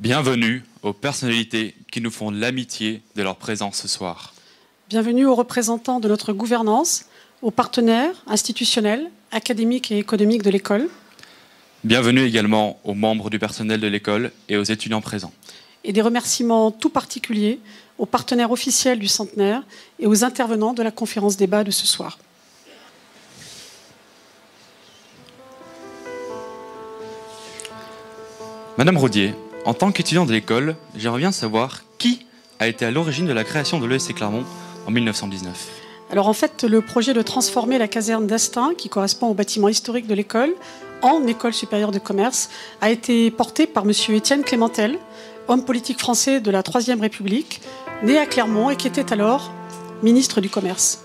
Bienvenue aux personnalités qui nous font l'amitié de leur présence ce soir. Bienvenue aux représentants de notre gouvernance, aux partenaires institutionnels, académiques et économiques de l'école. Bienvenue également aux membres du personnel de l'école et aux étudiants présents. Et des remerciements tout particuliers aux partenaires officiels du centenaire et aux intervenants de la conférence débat de ce soir. Madame Rodier, en tant qu'étudiante de l'école, j'aimerais bien savoir qui a été à l'origine de la création de l'ESC Clermont en 1919. Alors en fait, le projet de transformer la caserne d'Estaing, qui correspond au bâtiment historique de l'école, en école supérieure de commerce, a été porté par M. Étienne Clémentel, homme politique français de la Troisième République, né à Clermont et qui était alors ministre du Commerce.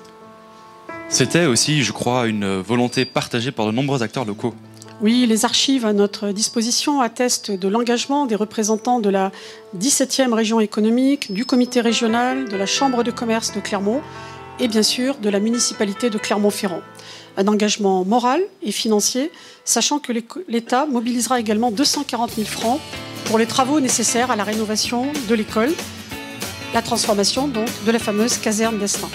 C'était aussi, je crois, une volonté partagée par de nombreux acteurs locaux. Oui, les archives à notre disposition attestent de l'engagement des représentants de la 17e région économique, du comité régional, de la Chambre de commerce de Clermont et bien sûr de la municipalité de Clermont-Ferrand. Un engagement moral et financier, sachant que l'État mobilisera également 240 000 francs pour les travaux nécessaires à la rénovation de l'école, la transformation donc de la fameuse caserne d'Estaing.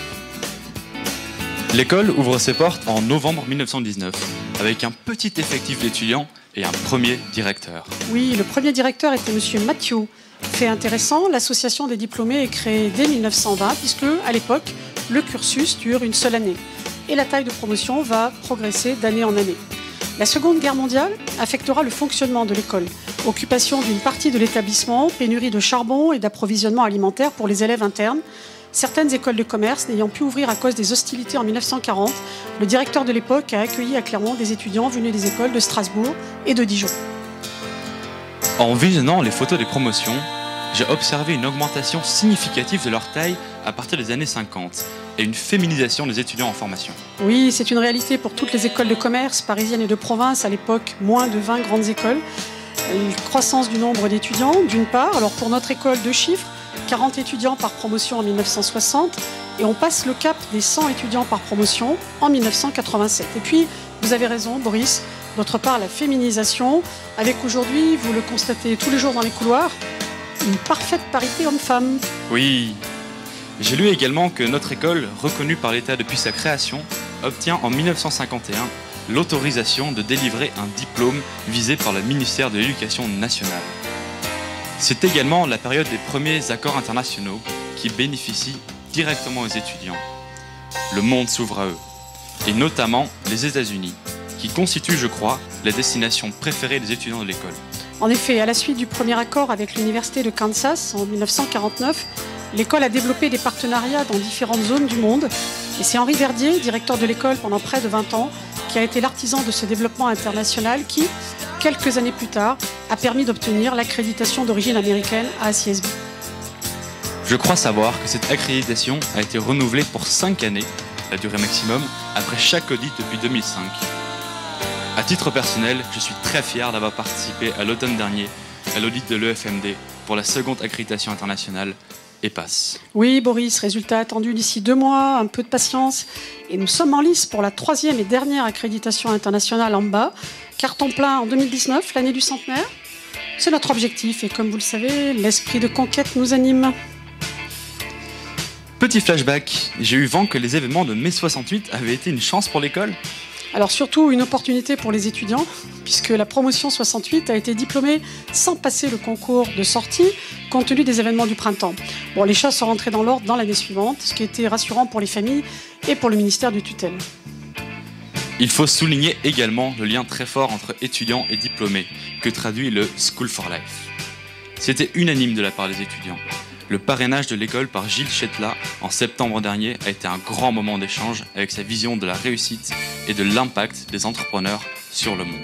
L'école ouvre ses portes en novembre 1919, avec un petit effectif d'étudiants et un premier directeur. Oui, le premier directeur était M. Mathieu. Fait intéressant, l'association des diplômés est créée dès 1920, puisque, à l'époque, le cursus dure une seule année. Et la taille de promotion va progresser d'année en année. La Seconde Guerre mondiale affectera le fonctionnement de l'école. Occupation d'une partie de l'établissement, pénurie de charbon et d'approvisionnement alimentaire pour les élèves internes. Certaines écoles de commerce n'ayant pu ouvrir à cause des hostilités en 1940, le directeur de l'époque a accueilli à Clermont des étudiants venus des écoles de Strasbourg et de Dijon. En visionnant les photos des promotions, j'ai observé une augmentation significative de leur taille à partir des années 50 et une féminisation des étudiants en formation. Oui, c'est une réalité pour toutes les écoles de commerce parisiennes et de province. À l'époque, moins de 20 grandes écoles. Une croissance du nombre d'étudiants, d'une part. Alors pour notre école de chiffres, 40 étudiants par promotion en 1960 et on passe le cap des 100 étudiants par promotion en 1987. Et puis, vous avez raison, Boris, d'autre part, la féminisation, avec aujourd'hui, vous le constatez tous les jours dans les couloirs, une parfaite parité homme-femme. Oui. J'ai lu également que notre école, reconnue par l'État depuis sa création, obtient en 1951 l'autorisation de délivrer un diplôme visé par le ministère de l'Éducation nationale. C'est également la période des premiers accords internationaux qui bénéficient directement aux étudiants. Le monde s'ouvre à eux, et notamment les États-Unis, qui constituent, je crois, la destination préférée des étudiants de l'école. En effet, à la suite du premier accord avec l'Université de Kansas en 1949, l'école a développé des partenariats dans différentes zones du monde. Et c'est Henri Verdier, directeur de l'école pendant près de 20 ans, qui a été l'artisan de ce développement international qui, quelques années plus tard, a permis d'obtenir l'accréditation d'origine américaine à ACSB. Je crois savoir que cette accréditation a été renouvelée pour 5 années, la durée maximum, après chaque audit depuis 2005. À titre personnel, je suis très fier d'avoir participé à l'automne dernier à l'audit de l'EFMD pour la seconde accréditation internationale EPAS. Oui, Boris, résultat attendu d'ici 2 mois, un peu de patience. Et nous sommes en lice pour la 3e et dernière accréditation internationale en bas. Carton plein en 2019, l'année du centenaire. C'est notre objectif et comme vous le savez, l'esprit de conquête nous anime. Petit flashback, j'ai eu vent que les événements de mai 68 avaient été une chance pour l'école. Alors surtout une opportunité pour les étudiants, puisque la promotion 68 a été diplômée sans passer le concours de sortie, compte tenu des événements du printemps. Bon, les choses sont rentrées dans l'ordre dans l'année suivante, ce qui était rassurant pour les familles et pour le ministère de tutelle. Il faut souligner également le lien très fort entre étudiants et diplômés, que traduit le School for Life. C'était unanime de la part des étudiants. Le parrainage de l'école par Gilles Chetla en septembre dernier a été un grand moment d'échange avec sa vision de la réussite et de l'impact des entrepreneurs sur le monde.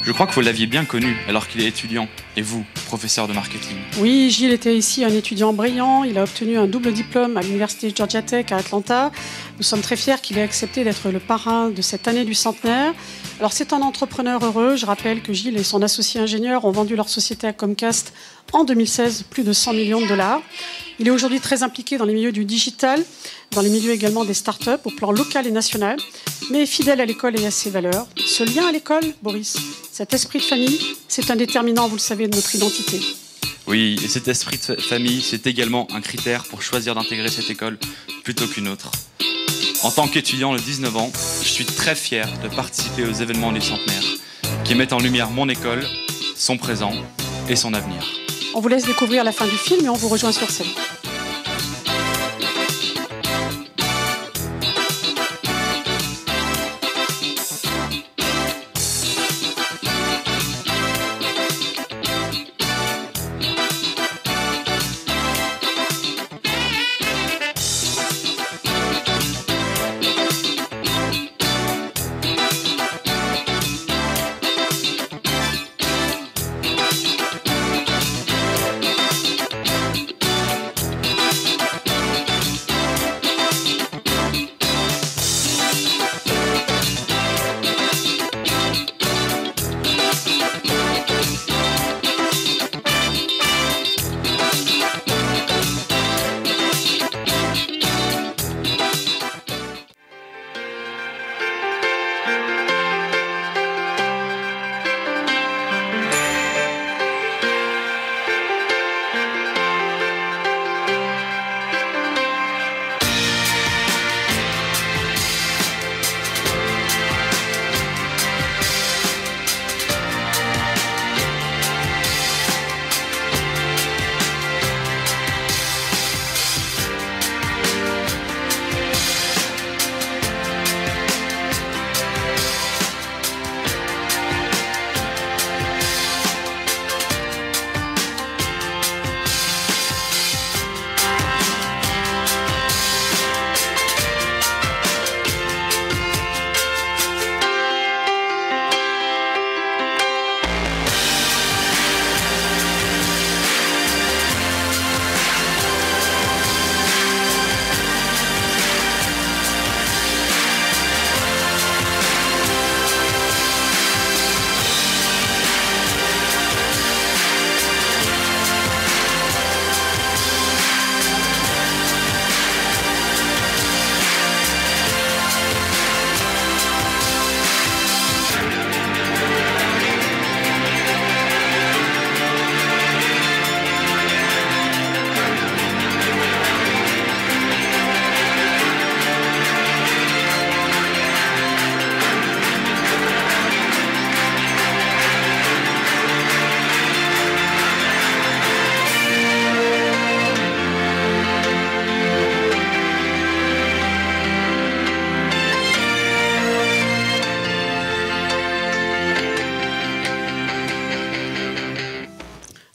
Je crois que vous l'aviez bien connu alors qu'il est étudiant, et vous, professeur de marketing. Oui, Gilles était ici un étudiant brillant, il a obtenu un double diplôme à l'université Georgia Tech à Atlanta. Nous sommes très fiers qu'il ait accepté d'être le parrain de cette année du centenaire. Alors c'est un entrepreneur heureux, je rappelle que Gilles et son associé ingénieur ont vendu leur société à Comcast en 2016, plus de 100 millions de dollars. Il est aujourd'hui très impliqué dans les milieux du digital, dans les milieux également des startups, au plan local et national, mais fidèle à l'école et à ses valeurs. Ce lien à l'école, Boris, cet esprit de famille, c'est un déterminant, vous le savez, de notre identité. Oui, et cet esprit de famille, c'est également un critère pour choisir d'intégrer cette école plutôt qu'une autre. En tant qu'étudiant de 19 ans, je suis très fier de participer aux événements du centenaire qui mettent en lumière mon école, son présent et son avenir. On vous laisse découvrir la fin du film et on vous rejoint sur scène.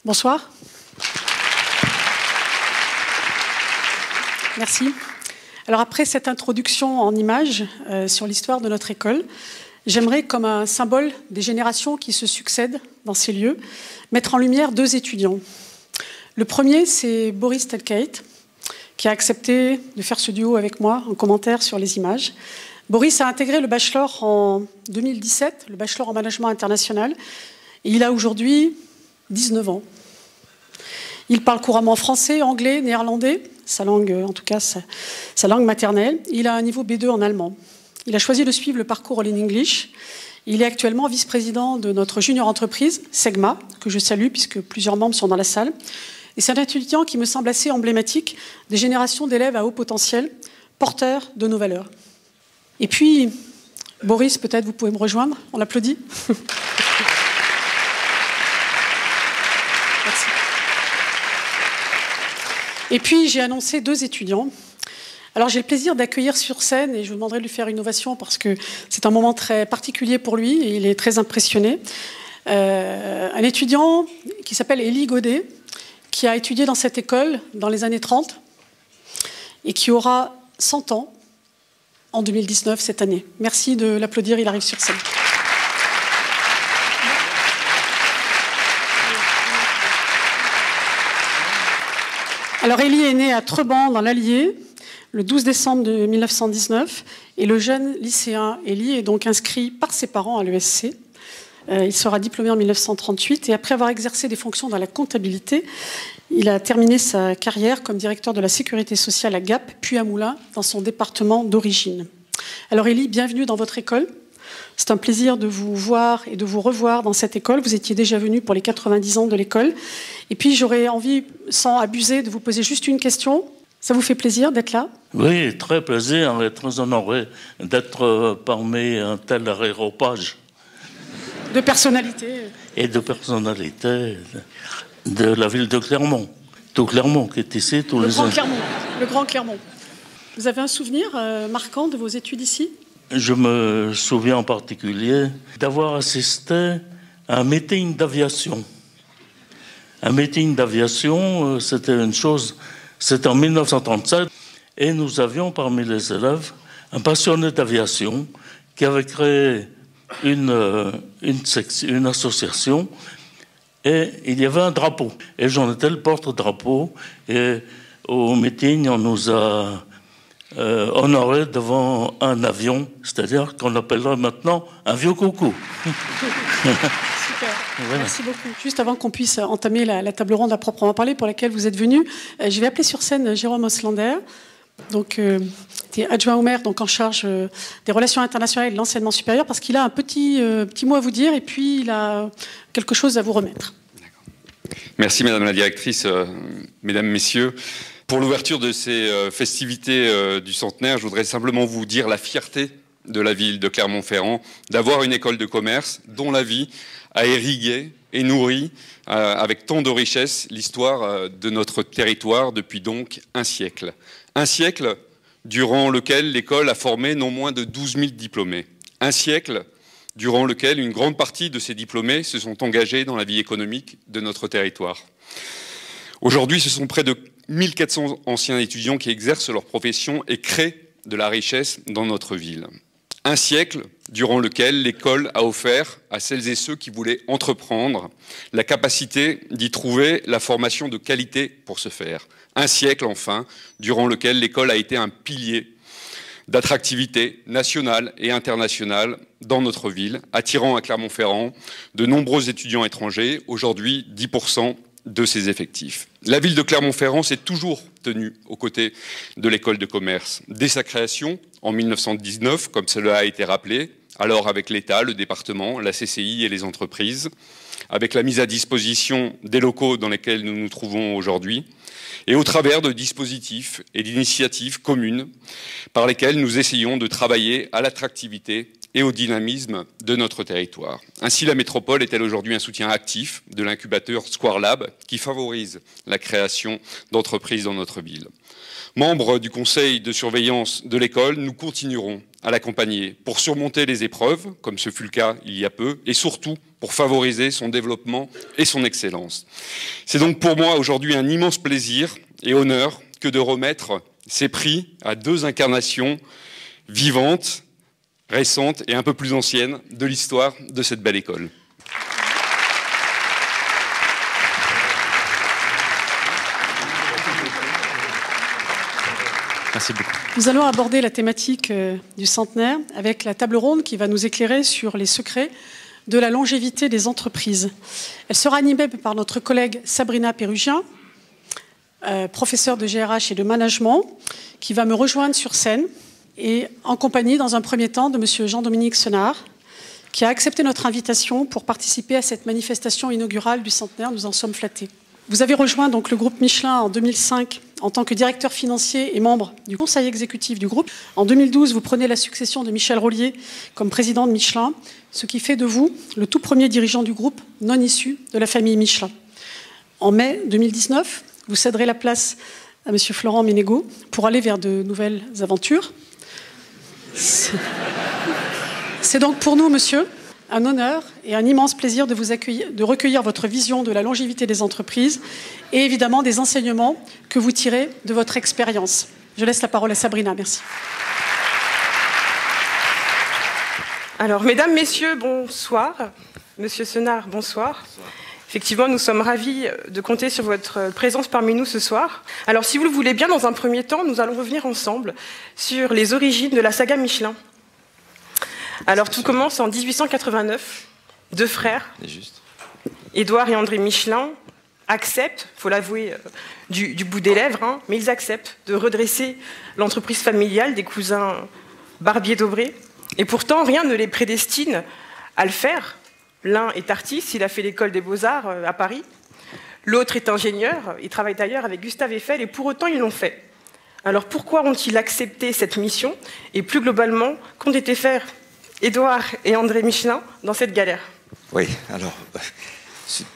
Bonsoir. Merci. Alors après cette introduction en images sur l'histoire de notre école, j'aimerais, comme un symbole des générations qui se succèdent dans ces lieux, mettre en lumière deux étudiants. Le premier, c'est Boris Telkate, qui a accepté de faire ce duo avec moi en commentaire sur les images. Boris a intégré le bachelor en 2017, le bachelor en management international, et il a aujourd'hui 19 ans. Il parle couramment français, anglais, néerlandais, sa langue, en tout cas sa langue maternelle. Il a un niveau B2 en allemand. Il a choisi de suivre le parcours All in English. Il est actuellement vice-président de notre junior entreprise, Segma, que je salue puisque plusieurs membres sont dans la salle. Et c'est un étudiant qui me semble assez emblématique des générations d'élèves à haut potentiel, porteurs de nos valeurs. Et puis, Boris, peut-être vous pouvez me rejoindre. On l'applaudit. Merci. Et puis, j'ai annoncé deux étudiants. Alors, j'ai le plaisir d'accueillir sur scène, et je vous demanderai de lui faire une ovation parce que c'est un moment très particulier pour lui, et il est très impressionné. Un étudiant qui s'appelle Élie Godet, qui a étudié dans cette école dans les années 30, et qui aura 100 ans en 2019, cette année. Merci de l'applaudir, il arrive sur scène. Alors, Élie est né à Treban, dans l'Allier, le 12 décembre de 1919, et le jeune lycéen Élie est donc inscrit par ses parents à l'ESC. Il sera diplômé en 1938, et après avoir exercé des fonctions dans la comptabilité, il a terminé sa carrière comme directeur de la sécurité sociale à Gap, puis à Moulins, dans son département d'origine. Alors Élie, bienvenue dans votre école. C'est un plaisir de vous voir et de vous revoir dans cette école. Vous étiez déjà venu pour les 90 ans de l'école. Et puis j'aurais envie, sans abuser, de vous poser juste une question. Ça vous fait plaisir d'être là? Oui, très plaisir et très honoré d'être parmi un tel aréopage. De personnalité. Et de personnalité de la ville de Clermont. Tout Clermont qui est ici tous les ans. Le Grand Clermont. Vous avez un souvenir marquant de vos études ici? Je me souviens en particulier d'avoir assisté à un meeting d'aviation. Un meeting d'aviation, c'était une chose, c'était en 1937, et nous avions parmi les élèves un passionné d'aviation qui avait créé une association, et il y avait un drapeau. Et j'en étais le porte-drapeau, et au meeting, on nous a honorés devant un avion, c'est-à-dire qu'on appellerait maintenant un vieux coucou. Super, voilà. Merci beaucoup. Juste avant qu'on puisse entamer la table ronde à proprement parler pour laquelle vous êtes venu, je vais appeler sur scène Jérôme Oslander, donc adjoint au maire, donc en charge des relations internationales et de l'enseignement supérieur, parce qu'il a un petit mot à vous dire et puis il a quelque chose à vous remettre. Merci Madame la Directrice, Mesdames, Messieurs. Pour l'ouverture de ces festivités du centenaire, je voudrais simplement vous dire la fierté de la ville de Clermont-Ferrand d'avoir une école de commerce dont la vie a irrigué et nourri avec tant de richesse l'histoire de notre territoire depuis donc un siècle. Un siècle durant lequel l'école a formé non moins de 12 000 diplômés. Un siècle durant lequel une grande partie de ces diplômés se sont engagés dans la vie économique de notre territoire. Aujourd'hui, ce sont près de 1400 anciens étudiants qui exercent leur profession et créent de la richesse dans notre ville. Un siècle durant lequel l'école a offert à celles et ceux qui voulaient entreprendre la capacité d'y trouver la formation de qualité pour ce faire. Un siècle, enfin, durant lequel l'école a été un pilier d'attractivité nationale et internationale dans notre ville, attirant à Clermont-Ferrand de nombreux étudiants étrangers, aujourd'hui 10% de ses effectifs. La ville de Clermont-Ferrand s'est toujours tenue aux côtés de l'école de commerce. Dès sa création, en 1919, comme cela a été rappelé, alors avec l'État, le département, la CCI et les entreprises, avec la mise à disposition des locaux dans lesquels nous nous trouvons aujourd'hui, et au travers de dispositifs et d'initiatives communes par lesquelles nous essayons de travailler à l'attractivité et au dynamisme de notre territoire. Ainsi, la métropole est-elle aujourd'hui un soutien actif de l'incubateur Square Lab qui favorise la création d'entreprises dans notre ville. Membres du conseil de surveillance de l'école, nous continuerons à l'accompagner pour surmonter les épreuves, comme ce fut le cas il y a peu, et surtout pour favoriser son développement et son excellence. C'est donc pour moi aujourd'hui un immense plaisir et honneur que de remettre ces prix à deux incarnations vivantes, récentes et un peu plus anciennes de l'histoire de cette belle école. Merci beaucoup. Nous allons aborder la thématique du centenaire avec la table ronde qui va nous éclairer sur les secrets de la longévité des entreprises. Elle sera animée par notre collègue Sabrina Pérugien, professeure de GRH et de management, qui va me rejoindre sur scène et en compagnie, dans un premier temps, de M. Jean-Dominique Senard, qui a accepté notre invitation pour participer à cette manifestation inaugurale du centenaire. Nous en sommes flattés. Vous avez rejoint donc le groupe Michelin en 2005 en tant que directeur financier et membre du conseil exécutif du groupe. En 2012, vous prenez la succession de Michel Rollier comme président de Michelin, ce qui fait de vous le tout premier dirigeant du groupe non issu de la famille Michelin. En mai 2019, vous céderez la place à M. Florent Ménégo pour aller vers de nouvelles aventures. C'est donc pour nous, monsieur, un honneur et un immense plaisir de vous accueillir, de recueillir votre vision de la longévité des entreprises et évidemment des enseignements que vous tirez de votre expérience. Je laisse la parole à Sabrina. Merci. Alors, mesdames, messieurs, bonsoir. Monsieur Senard, bonsoir. Effectivement, nous sommes ravis de compter sur votre présence parmi nous ce soir. Alors, si vous le voulez bien, dans un premier temps, nous allons revenir ensemble sur les origines de la saga Michelin. Alors, tout commence en 1889. Deux frères, Édouard et André Michelin, acceptent, il faut l'avouer du bout des lèvres, mais ils acceptent de redresser l'entreprise familiale des cousins Barbier-Daubré Et pourtant, rien ne les prédestine à le faire. L'un est artiste, il a fait l'école des beaux-arts à Paris. L'autre est ingénieur, il travaille d'ailleurs avec Gustave Eiffel, et pour autant, ils l'ont fait. Alors pourquoi ont-ils accepté cette mission? Et plus globalement, qu'ont été faire Édouard et André Michelin dans cette galère? Oui, alors,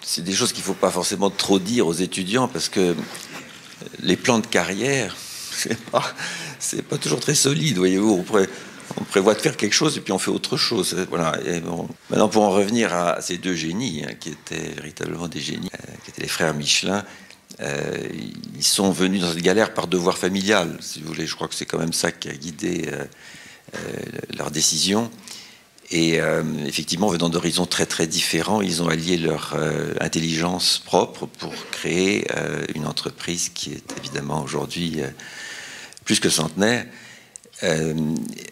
c'est des choses qu'il ne faut pas forcément trop dire aux étudiants, parce que les plans de carrière, c'est pas toujours très solide, voyez-vous. On prévoit de faire quelque chose et puis on fait autre chose. Voilà. Et bon, maintenant, pour en revenir à ces deux génies, qui étaient véritablement des génies, qui étaient les frères Michelin, ils sont venus dans cette galère par devoir familial, si vous voulez. Je crois que c'est quand même ça qui a guidé leur décision. Et effectivement, venant d'horizons très très différents, ils ont allié leur intelligence propre pour créer une entreprise qui est évidemment aujourd'hui plus que centenaire,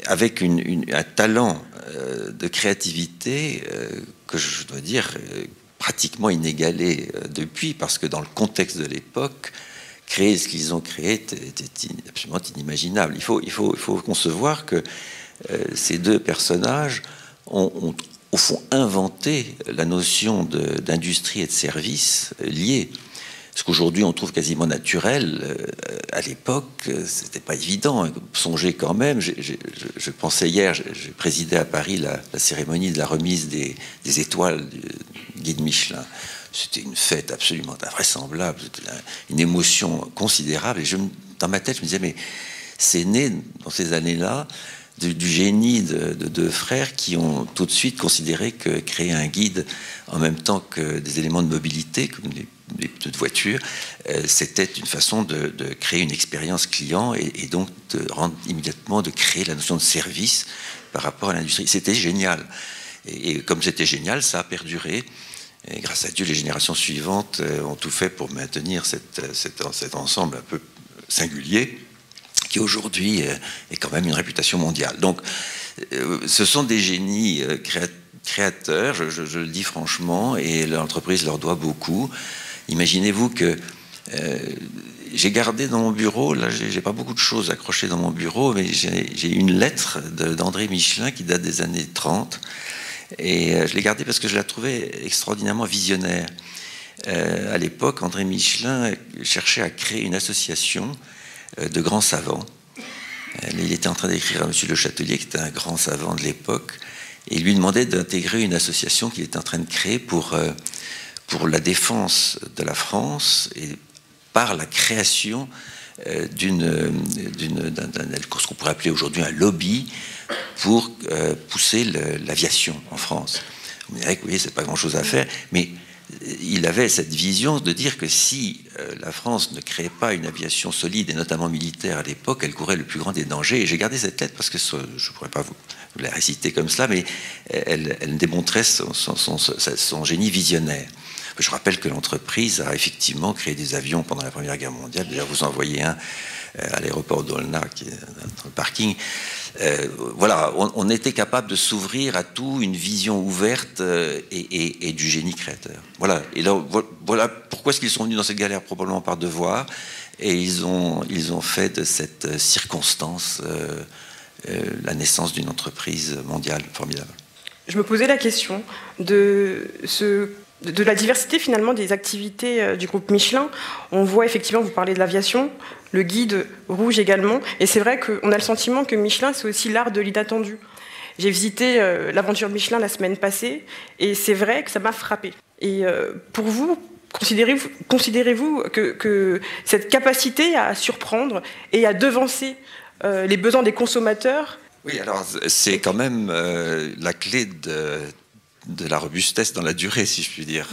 avec un talent de créativité que je dois dire pratiquement inégalé depuis, parce que dans le contexte de l'époque, créer ce qu'ils ont créé était absolument inimaginable. Il faut concevoir que ces deux personnages ont au fond inventé la notion d'industrie et de service liés. Ce qu'aujourd'hui on trouve quasiment naturel, à l'époque, c'était pas évident. Songez quand même, je pensais hier, j'ai présidé à Paris la cérémonie de la remise des étoiles du guide Michelin. C'était une fête absolument invraisemblable, une émotion considérable. Et dans ma tête, je me disais, mais c'est né dans ces années-là du génie de deux frères qui ont tout de suite considéré que créer un guide en même temps que des éléments de mobilité, comme les petites voitures, c'était une façon de créer une expérience client et donc de créer la notion de service par rapport à l'industrie. C'était génial. Et comme c'était génial, ça a perduré. Et grâce à Dieu, les générations suivantes ont tout fait pour maintenir cet ensemble un peu singulier, qui aujourd'hui est quand même une réputation mondiale. Donc, ce sont des génies créateurs, je le dis franchement, et l'entreprise leur doit beaucoup. Imaginez-vous que j'ai gardé dans mon bureau, là j'ai pas beaucoup de choses accrochées dans mon bureau, mais j'ai une lettre d'André Michelin qui date des années 30, et je l'ai gardée parce que je la trouvais extraordinairement visionnaire. À l'époque, André Michelin cherchait à créer une association de grands savants. Il était en train d'écrire à Monsieur Le Châtelier, qui était un grand savant de l'époque, et il lui demandait d'intégrer une association qu'il était en train de créer pour la défense de la France et par la création ce qu'on pourrait appeler aujourd'hui un lobby pour pousser l'aviation en France. Vous me direz que vous voyez, c'est pas grand-chose à faire, mais il avait cette vision de dire que si la France ne créait pas une aviation solide, et notamment militaire à l'époque, elle courait le plus grand des dangers. Et j'ai gardé cette lettre parce que je ne pourrais pas vous la réciter comme cela, mais elle démontrait son génie visionnaire. Je rappelle que l'entreprise a effectivement créé des avions pendant la Première Guerre mondiale. D'ailleurs, vous envoyez un à l'aéroport d'Olna, qui est dans le parking. Voilà, on était capable de s'ouvrir à tout, une vision ouverte et du génie créateur. Voilà. Et là, voilà pourquoi est-ce qu'ils sont venus dans cette galère, probablement par devoir, et ils ont fait de cette circonstance la naissance d'une entreprise mondiale formidable. Je me posais la question de la diversité finalement des activités du groupe Michelin. On voit effectivement, vous parlez de l'aviation, le guide rouge également, et c'est vrai qu'on a le sentiment que Michelin, c'est aussi l'art de l'inattendu. J'ai visité l'aventure Michelin la semaine passée, et c'est vrai que ça m'a frappé. Et pour vous, considérez-vous que cette capacité à surprendre et à devancer les besoins des consommateurs... Oui, alors c'est quand même la clé de la robustesse dans la durée, si je puis dire.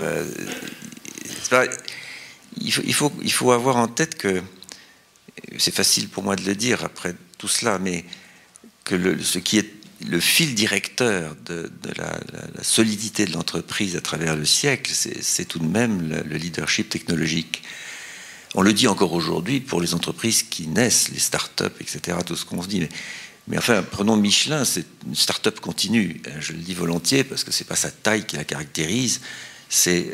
Il faut avoir en tête que, c'est facile pour moi de le dire après tout cela, mais que ce qui est le fil directeur de la solidité de l'entreprise à travers le siècle, c'est tout de même le leadership technologique. On le dit encore aujourd'hui pour les entreprises qui naissent, les start-up, etc., tout ce qu'on se dit. Mais enfin, prenons Michelin, c'est une start-up continue. Je le dis volontiers parce que c'est pas sa taille qui la caractérise, c'est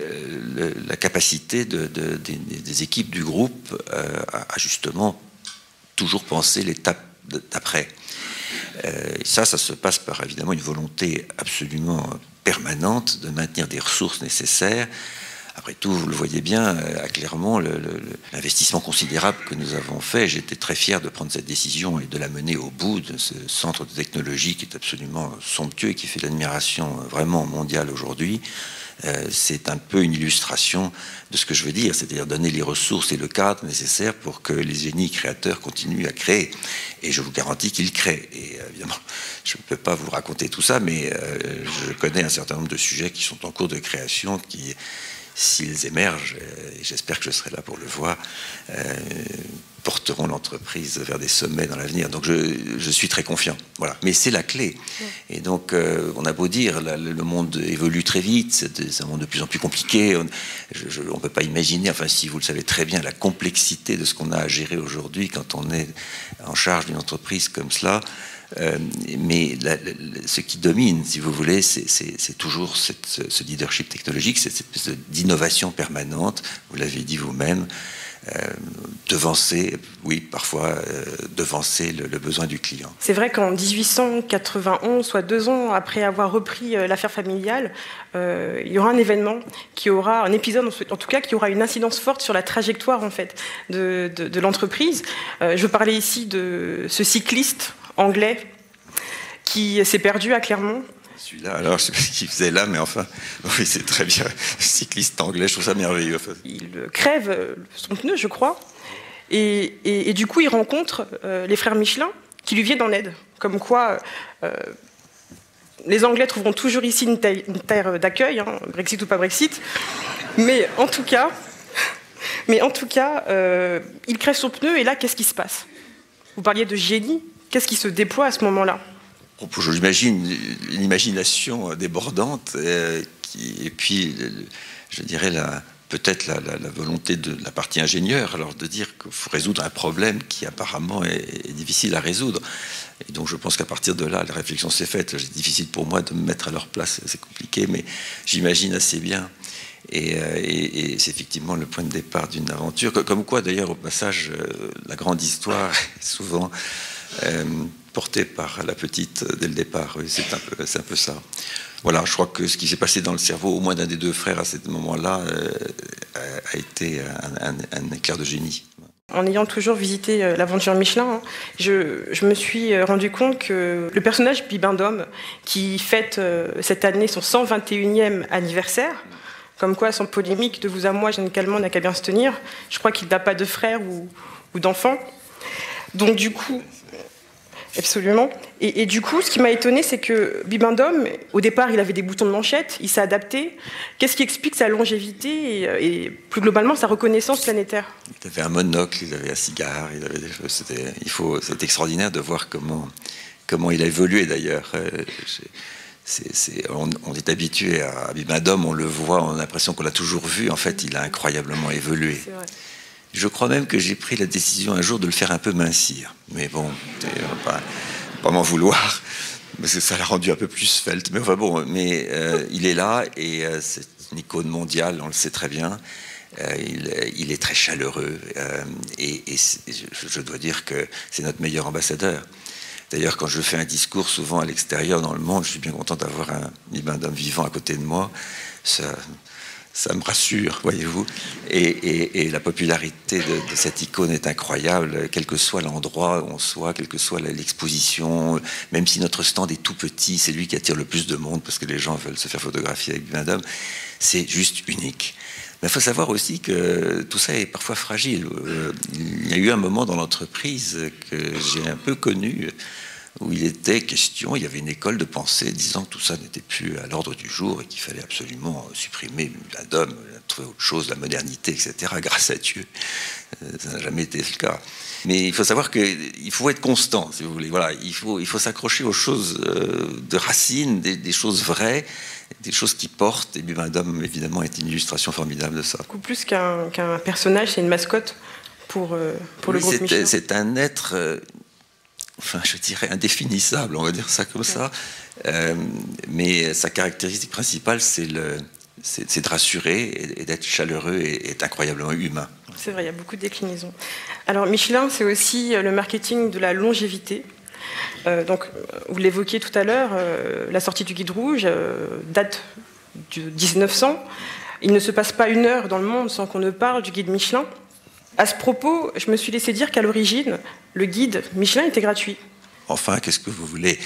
la capacité des équipes du groupe à justement toujours penser l'étape d'après. Ça se passe par évidemment une volonté absolument permanente de maintenir des ressources nécessaires. Après tout, vous le voyez bien, à Clermont, l'investissement considérable que nous avons fait, j'étais très fier de prendre cette décision et de la mener au bout de ce centre de technologie qui est absolument somptueux et qui fait l'admiration vraiment mondiale aujourd'hui. C'est un peu une illustration de ce que je veux dire, c'est-à-dire donner les ressources et le cadre nécessaire pour que les génies créateurs continuent à créer. Et je vous garantis qu'ils créent. Et évidemment, je ne peux pas vous raconter tout ça, mais je connais un certain nombre de sujets qui sont en cours de création, qui, s'ils émergent, et j'espère que je serai là pour le voir, porteront l'entreprise vers des sommets dans l'avenir. Donc je suis très confiant. Voilà. Mais c'est la clé. Et donc on a beau dire, le monde évolue très vite, c'est un monde de plus en plus compliqué. On ne peut pas imaginer, enfin si vous le savez très bien, la complexité de ce qu'on a à gérer aujourd'hui quand on est en charge d'une entreprise comme cela. Mais ce qui domine, si vous voulez, c'est toujours ce leadership technologique, cette espèce d'innovation permanente, vous l'avez dit vous-même, devancer, oui, parfois devancer le besoin du client. C'est vrai qu'en 1891, soit 2 ans après avoir repris l'affaire familiale, il y aura un événement qui aura, un épisode en tout cas, qui aura une incidence forte sur la trajectoire en fait de l'entreprise. Je veux parler ici de ce cycliste anglais qui s'est perdu à Clermont. Celui-là, alors je ne sais pas ce qu'il faisait là, mais enfin, oui, c'est très bien. Cycliste anglais, je trouve ça merveilleux. Il crève son pneu, je crois, et du coup, il rencontre les frères Michelin qui lui viennent en aide. Comme quoi, les Anglais trouveront toujours ici une terre d'accueil, hein, Brexit ou pas Brexit. Mais en tout cas, il crève son pneu, et là, qu'est-ce qui se passe? Vous parliez de génie. Qu'est-ce qui se déploie à ce moment-là? J'imagine une imagination débordante et puis, je dirais, peut-être la volonté de la partie ingénieure, alors de dire qu'il faut résoudre un problème qui apparemment est difficile à résoudre. Et donc je pense qu'à partir de là, la réflexion s'est faite. C'est difficile pour moi de me mettre à leur place, c'est compliqué, mais j'imagine assez bien. Et c'est effectivement le point de départ d'une aventure. Comme quoi, d'ailleurs, au passage, la grande histoire est souvent portée par la petite dès le départ. Oui, c'est un peu ça. Voilà, je crois que ce qui s'est passé dans le cerveau, au moins d'un des deux frères à ce moment-là, a été un éclair de génie. En ayant toujours visité l'aventure Michelin, je me suis rendu compte que le personnage Bibendum, qui fête cette année son 121e anniversaire, comme quoi, sans polémique, de vous à moi, Jeanne Calment n'a qu'à bien se tenir. Je crois qu'il n'a pas de frère ou d'enfant. Donc du coup, absolument. Et du coup, ce qui m'a étonné, c'est que Bibendum, au départ, il avait des boutons de manchette, il s'est adapté. Qu'est-ce qui explique sa longévité et plus globalement sa reconnaissance planétaire? Il avait un monocle, il avait un cigare, il avait des choses. C'est extraordinaire de voir comment il a évolué d'ailleurs. On est habitué à Bibendum, on le voit, on a l'impression qu'on l'a toujours vu. En fait, il a incroyablement évolué. C'est vrai. Je crois même que j'ai pris la décision un jour de le faire un peu mincir. Mais bon, pas m'en vouloir, parce que ça l'a rendu un peu plus svelte. Mais enfin bon, il est là et c'est une icône mondiale, on le sait très bien. Il est très chaleureux et je dois dire que c'est notre meilleur ambassadeur. D'ailleurs, quand je fais un discours souvent à l'extérieur dans le monde, je suis bien content d'avoir un Bibendum vivant à côté de moi. Ça me rassure, voyez-vous. Et la popularité de cette icône est incroyable, quel que soit l'endroit où on soit, quelle que soit l'exposition. Même si notre stand est tout petit, c'est lui qui attire le plus de monde parce que les gens veulent se faire photographier avec Bibendum. C'est juste unique. Mais il faut savoir aussi que tout ça est parfois fragile. Il y a eu un moment dans l'entreprise que j'ai un peu connu où il était question, il y avait une école de pensée disant que tout ça n'était plus à l'ordre du jour et qu'il fallait absolument supprimer Bibendum, trouver autre chose, la modernité, etc. Grâce à Dieu, ça n'a jamais été le cas. Mais il faut savoir qu'il faut être constant, si vous voulez. Voilà, il faut s'accrocher aux choses de racines, des choses vraies, des choses qui portent. Et Bibendum, évidemment, est une illustration formidable de ça. Beaucoup plus qu'un personnage, c'est une mascotte pour le groupe Michelin. C'est un être... enfin, je dirais indéfinissable, on va dire ça comme ça. Mais sa caractéristique principale, c'est de rassurer et d'être chaleureux et incroyablement humain. C'est vrai, il y a beaucoup de déclinaisons. Alors, Michelin, c'est aussi le marketing de la longévité. Donc, vous l'évoquiez tout à l'heure, la sortie du Guide rouge date de 1900. Il ne se passe pas une heure dans le monde sans qu'on ne parle du Guide Michelin. À ce propos, je me suis laissé dire qu'à l'origine, le Guide Michelin était gratuit. Enfin, qu'est-ce que vous voulez?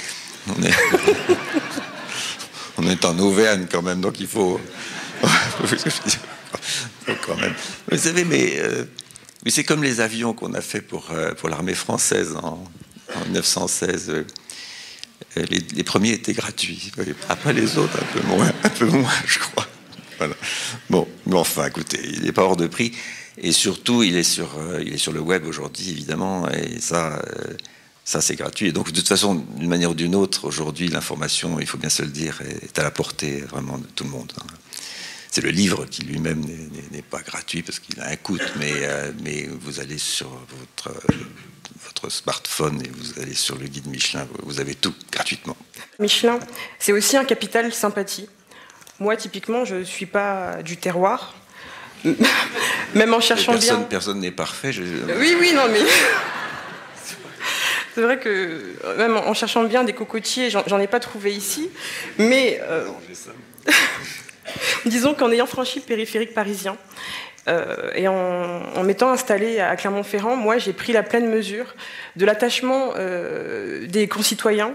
On est en Auvergne quand même, donc il faut... quand même. Vous savez, mais c'est comme les avions qu'on a fait pour l'armée française en 1916. Les premiers étaient gratuits. Après les autres, un peu moins, je crois. Voilà. Bon, mais enfin, écoutez, il n'est pas hors de prix. Et surtout, il est sur le web aujourd'hui, évidemment. Et ça c'est gratuit. Et donc, de toute façon, d'une manière ou d'une autre, aujourd'hui, l'information, il faut bien se le dire, est à la portée vraiment de tout le monde. C'est le livre qui lui-même n'est pas gratuit parce qu'il a un coût, mais vous allez sur votre smartphone et vous allez sur le Guide Michelin, vous avez tout gratuitement. Michelin, c'est aussi un capital sympathie. Moi, typiquement, je ne suis pas du terroir. Même en cherchant bien... Personne n'est parfait. Oui, non, mais... C'est vrai que même en cherchant bien des cocotiers, j'en ai pas trouvé ici. Mais disons qu'en ayant franchi le périphérique parisien et en m'étant installée à Clermont-Ferrand, moi, j'ai pris la pleine mesure de l'attachement des concitoyens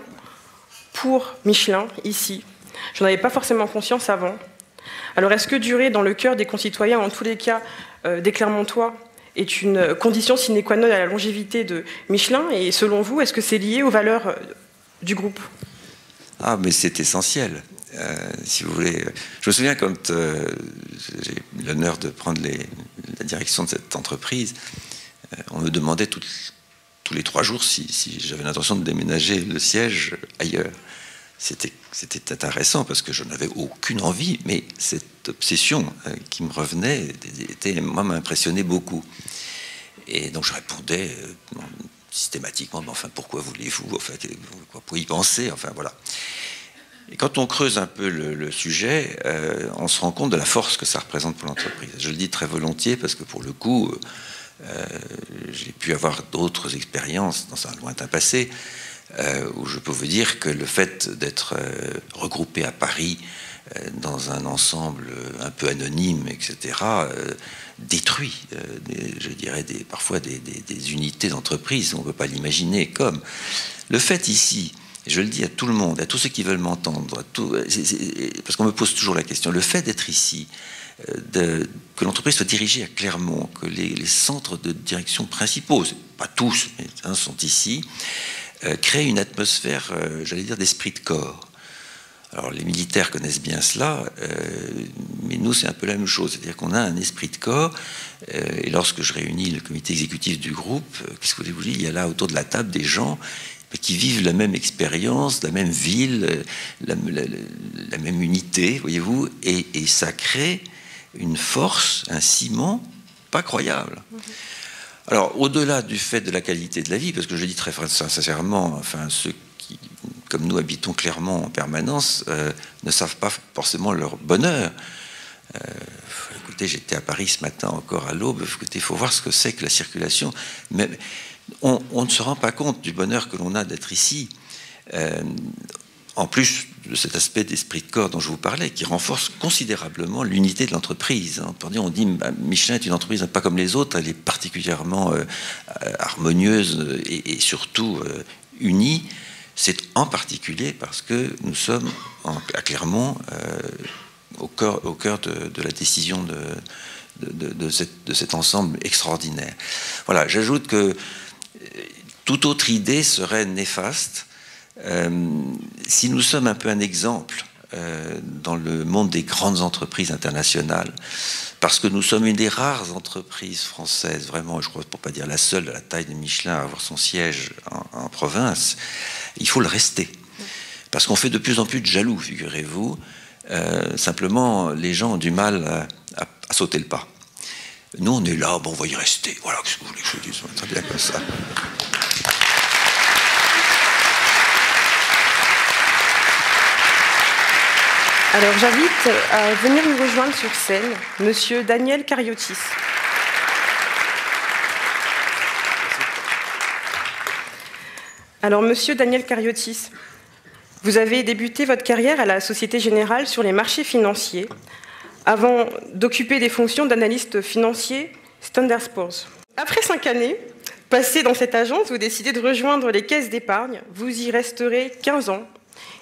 pour Michelin, ici. Je n'en avais pas forcément conscience avant. Alors, est-ce que durer dans le cœur des concitoyens, en tous les cas des Clermontois, est une condition sine qua non à la longévité de Michelin? Et selon vous, est-ce que c'est lié aux valeurs du groupe? Ah, mais c'est essentiel. Si vous voulez, je me souviens quand j'ai eu l'honneur de prendre la direction de cette entreprise, on me demandait tous les 3 jours si j'avais l'intention de déménager le siège ailleurs. C'était intéressant parce que je n'avais aucune envie, mais cette obsession qui me revenait moi, m'impressionnait beaucoup. Et donc je répondais systématiquement, mais enfin, pourquoi voulez-vous, enfin, pourquoi y penser, enfin voilà. Et quand on creuse un peu le sujet, on se rend compte de la force que ça représente pour l'entreprise. Je le dis très volontiers parce que pour le coup, j'ai pu avoir d'autres expériences dans un lointain passé, où je peux vous dire que le fait d'être regroupé à Paris dans un ensemble un peu anonyme, etc., détruit, je dirais, parfois des unités d'entreprise. On ne peut pas l'imaginer comme. Le fait ici, et je le dis à tout le monde, à tous ceux qui veulent m'entendre, parce qu'on me pose toujours la question, le fait d'être ici, que l'entreprise soit dirigée à Clermont, que les centres de direction principaux, pas tous, mais sont ici, crée une atmosphère, j'allais dire, d'esprit de corps. Alors les militaires connaissent bien cela, mais nous c'est un peu la même chose, c'est-à-dire qu'on a un esprit de corps, et lorsque je réunis le comité exécutif du groupe, qu'est-ce que vous dites, il y a là autour de la table des gens qui vivent la même expérience, la même ville, la même unité, voyez-vous, et ça crée une force, un ciment pas croyable. Alors, au-delà du fait de la qualité de la vie, parce que je dis très sincèrement, enfin, ceux qui, comme nous, habitons Clermont en permanence, ne savent pas forcément leur bonheur. Écoutez, j'étais à Paris ce matin encore à l'aube. Écoutez, il faut voir ce que c'est que la circulation. Mais on ne se rend pas compte du bonheur que l'on a d'être ici. En plus de cet aspect d'esprit de corps dont je vous parlais, qui renforce considérablement l'unité de l'entreprise. On dit Michelin est une entreprise pas comme les autres, elle est particulièrement harmonieuse et surtout unie. C'est en particulier parce que nous sommes à Clermont au cœur de la décision de cet ensemble extraordinaire. Voilà, j'ajoute que toute autre idée serait néfaste. Si nous sommes un peu un exemple dans le monde des grandes entreprises internationales, parce que nous sommes une des rares entreprises françaises, vraiment, je crois, pour pas dire la seule de la taille de Michelin à avoir son siège en province, il faut le rester. Parce qu'on fait de plus en plus de jaloux, figurez-vous. Simplement, les gens ont du mal à sauter le pas. Nous, on est là, bon, on va y rester. Voilà, qu'est-ce que vous voulez que je dise? Très bien comme ça. Alors j'invite à venir nous rejoindre sur scène Monsieur Daniel Cariotis. Alors, monsieur Daniel Cariotis, vous avez débuté votre carrière à la Société Générale sur les marchés financiers, avant d'occuper des fonctions d'analyste financier Standard & Poor's. Après 5 années passées dans cette agence, vous décidez de rejoindre les caisses d'épargne. Vous y resterez 15 ans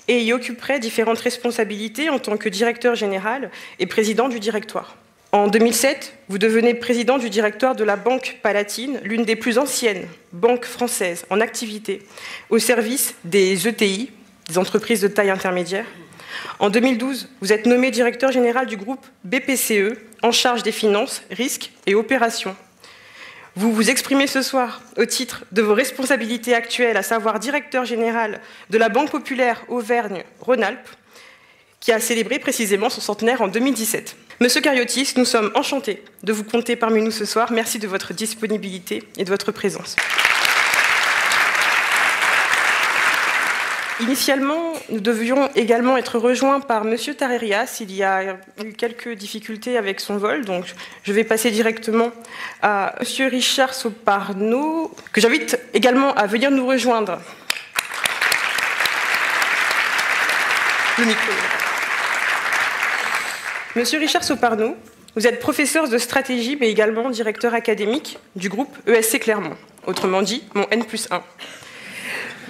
et y occuperez différentes responsabilités en tant que directeur général et président du directoire. En 2007, vous devenez président du directoire de la Banque Palatine, l'une des plus anciennes banques françaises en activité, au service des ETI, des entreprises de taille intermédiaire. En 2012, vous êtes nommé directeur général du groupe BPCE, en charge des finances, risques et opérations. Vous vous exprimez ce soir au titre de vos responsabilités actuelles, à savoir directeur général de la Banque Populaire Auvergne-Rhône-Alpes, qui a célébré précisément son centenaire en 2017. Monsieur Cariotis, nous sommes enchantés de vous compter parmi nous ce soir. Merci de votre disponibilité et de votre présence. Initialement, nous devions également être rejoints par monsieur Tarerias. Il y a eu quelques difficultés avec son vol, donc je vais passer directement à monsieur Richard Soparno, que j'invite également à venir nous rejoindre. Le micro. Monsieur Richard Soparno, vous êtes professeur de stratégie, mais également directeur académique du groupe ESC Clermont, autrement dit, mon N+1.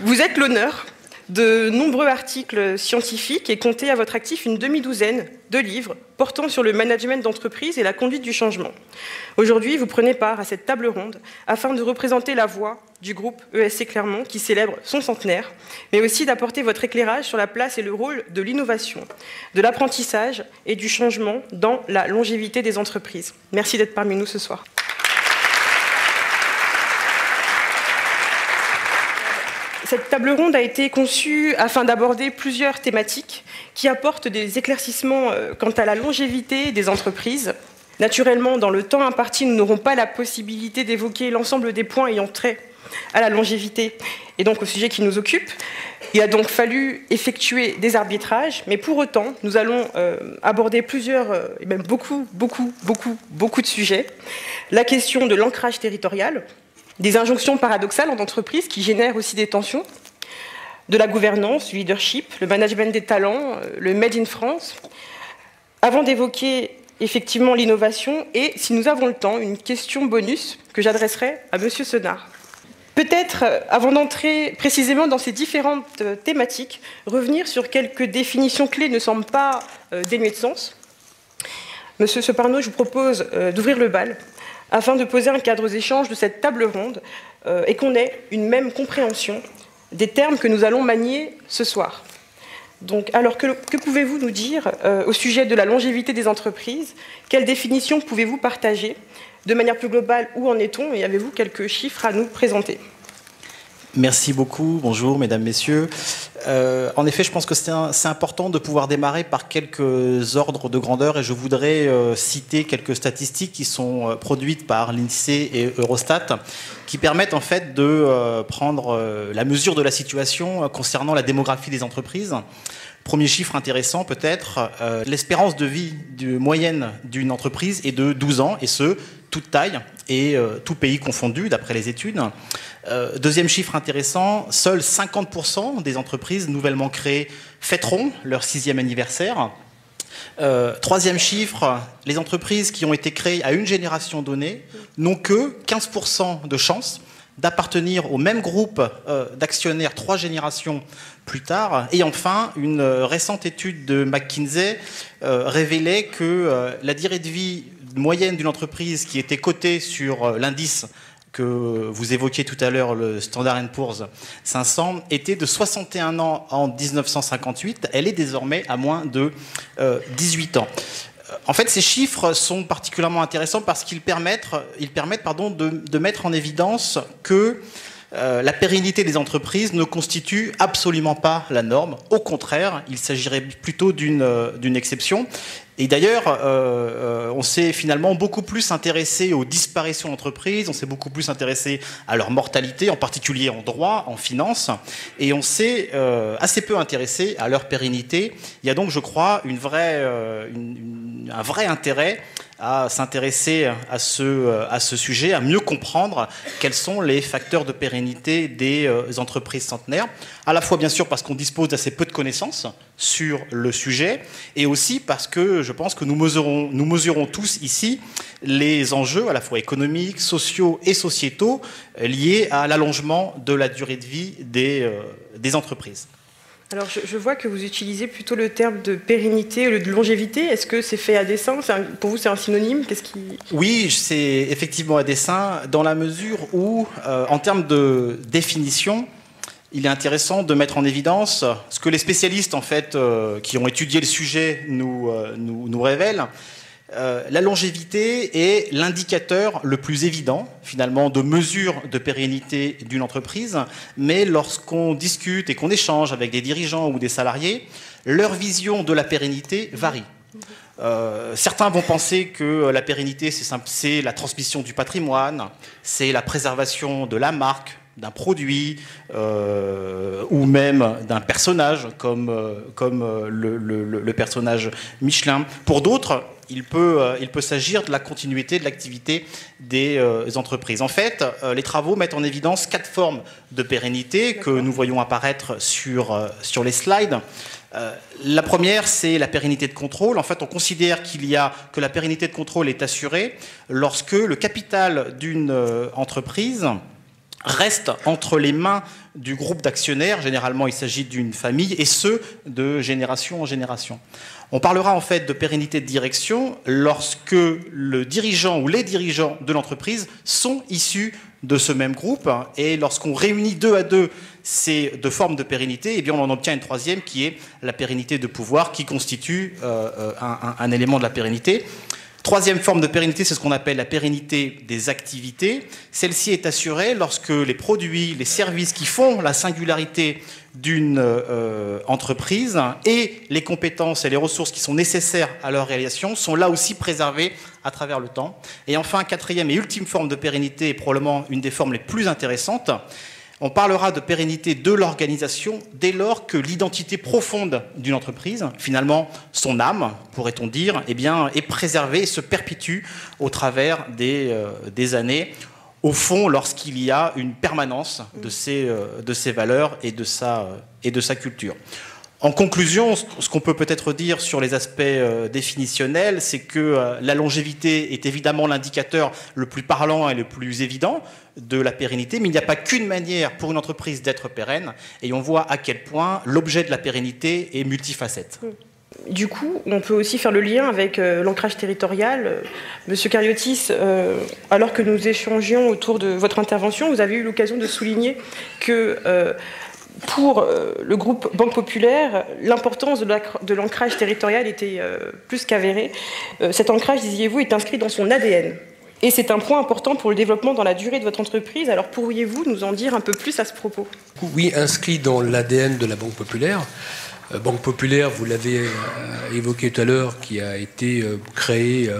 Vous êtes l'honneur de nombreux articles scientifiques et comptez à votre actif une demi-douzaine de livres portant sur le management d'entreprise et la conduite du changement. Aujourd'hui, vous prenez part à cette table ronde afin de représenter la voix du groupe ESC Clermont qui célèbre son centenaire, mais aussi d'apporter votre éclairage sur la place et le rôle de l'innovation, de l'apprentissage et du changement dans la longévité des entreprises. Merci d'être parmi nous ce soir. Cette table ronde a été conçue afin d'aborder plusieurs thématiques qui apportent des éclaircissements quant à la longévité des entreprises. Naturellement, dans le temps imparti, nous n'aurons pas la possibilité d'évoquer l'ensemble des points ayant trait à la longévité et donc au sujet qui nous occupe. Il a donc fallu effectuer des arbitrages, mais pour autant, nous allons aborder plusieurs, et même beaucoup de sujets. La question de l'ancrage territorial, des injonctions paradoxales en entreprise qui génèrent aussi des tensions, de la gouvernance, du leadership, le management des talents, le Made in France, avant d'évoquer effectivement l'innovation et, si nous avons le temps, une question bonus que j'adresserai à monsieur Senard. Peut-être, avant d'entrer précisément dans ces différentes thématiques, revenir sur quelques définitions clés ne semble pas dénuées de sens. Monsieur Soparno, je vous propose d'ouvrir le bal afin de poser un cadre aux échanges de cette table ronde et qu'on ait une même compréhension des termes que nous allons manier ce soir. Donc, alors, que pouvez-vous nous dire au sujet de la longévité des entreprises? Quelles définitions pouvez-vous partager? De manière plus globale, où en est-on? Et avez-vous quelques chiffres à nous présenter? Merci beaucoup. Bonjour, mesdames, messieurs. En effet, je pense que c'est important de pouvoir démarrer par quelques ordres de grandeur et je voudrais citer quelques statistiques qui sont produites par l'INSEE et Eurostat qui permettent en fait de prendre la mesure de la situation concernant la démographie des entreprises. Premier chiffre intéressant peut-être, l'espérance de vie moyenne d'une entreprise est de 12 ans, et ce, toute taille et tout pays confondu, d'après les études. Deuxième chiffre intéressant, seuls 50% des entreprises nouvellement créées fêteront leur 6e anniversaire. Troisième chiffre, les entreprises qui ont été créées à une génération donnée n'ont que 15% de chances d'appartenir au même groupe d'actionnaires 3 générations plus tard. Et enfin, une récente étude de McKinsey révélait que la durée de vie moyenne d'une entreprise qui était cotée sur l'indice que vous évoquiez tout à l'heure, le Standard & Poor's 500, était de 61 ans en 1958. Elle est désormais à moins de 18 ans. En fait, ces chiffres sont particulièrement intéressants parce qu'ils permettent de mettre en évidence que la pérennité des entreprises ne constitue absolument pas la norme. Au contraire, il s'agirait plutôt d'une exception. Et d'ailleurs, on s'est finalement beaucoup plus intéressé aux disparitions d'entreprises, on s'est beaucoup plus intéressé à leur mortalité, en particulier en droit, en finance, et on s'est assez peu intéressé à leur pérennité. Il y a donc, je crois, un vrai intérêt à s'intéresser à ce sujet, à mieux comprendre quels sont les facteurs de pérennité des entreprises centenaires, à la fois bien sûr parce qu'on dispose d'assez peu de connaissances sur le sujet, et aussi parce que je pense que nous mesurons tous ici les enjeux à la fois économiques, sociaux et sociétaux liés à l'allongement de la durée de vie des entreprises. Alors, je vois que vous utilisez plutôt le terme de pérennité au lieu de longévité. Est-ce que c'est fait à dessein? Pour vous, c'est un synonyme? Oui, c'est effectivement à dessein, dans la mesure où, en termes de définition, il est intéressant de mettre en évidence ce que les spécialistes, en fait, qui ont étudié le sujet, nous révèlent. La longévité est l'indicateur le plus évident, finalement, de mesure de pérennité d'une entreprise. Mais lorsqu'on discute et qu'on échange avec des dirigeants ou des salariés, leur vision de la pérennité varie. Certains vont penser que la pérennité, c'est la transmission du patrimoine, c'est la préservation de la marque, d'un produit ou même d'un personnage comme le personnage Michelin. Pour d'autres, il peut s'agir de la continuité de l'activité des entreprises. En fait, les travaux mettent en évidence 4 formes de pérennité que nous voyons apparaître sur les slides. La première, c'est la pérennité de contrôle. En fait, on considère que la pérennité de contrôle est assurée lorsque le capital d'une entreprise reste entre les mains du groupe d'actionnaires, généralement il s'agit d'une famille, et ce, de génération en génération. On parlera en fait de pérennité de direction lorsque le dirigeant ou les dirigeants de l'entreprise sont issus de ce même groupe, et lorsqu'on réunit 2 à 2 ces 2 formes de pérennité, eh bien on en obtient une troisième qui est la pérennité de pouvoir, qui constitue un élément de la pérennité. Troisième forme de pérennité, c'est ce qu'on appelle la pérennité des activités. Celle-ci est assurée lorsque les produits, les services qui font la singularité d'une entreprise et les compétences et les ressources qui sont nécessaires à leur réalisation sont là aussi préservées à travers le temps. Et enfin, quatrième et ultime forme de pérennité, est probablement une des formes les plus intéressantes. On parlera de pérennité de l'organisation dès lors que l'identité profonde d'une entreprise, finalement son âme, pourrait-on dire, eh bien, est préservée et se perpétue au travers des années. Au fond, lorsqu'il y a une permanence de ses valeurs et de sa culture. En conclusion, ce qu'on peut peut-être dire sur les aspects définitionnels, c'est que la longévité est évidemment l'indicateur le plus parlant et le plus évident de la pérennité, mais il n'y a pas qu'une manière pour une entreprise d'être pérenne, et on voit à quel point l'objet de la pérennité est multifacette. Du coup, on peut aussi faire le lien avec l'ancrage territorial. Monsieur Cariotis, alors que nous échangions autour de votre intervention, vous avez eu l'occasion de souligner que pour le groupe Banque Populaire, l'importance de l'ancrage territorial était plus qu'avérée. Cet ancrage, disiez-vous, est inscrit dans son ADN. Et c'est un point important pour le développement dans la durée de votre entreprise. Alors pourriez-vous nous en dire un peu plus à ce propos? Oui, inscrit dans l'ADN de la Banque Populaire. Banque Populaire, vous l'avez évoqué tout à l'heure, qui a été créée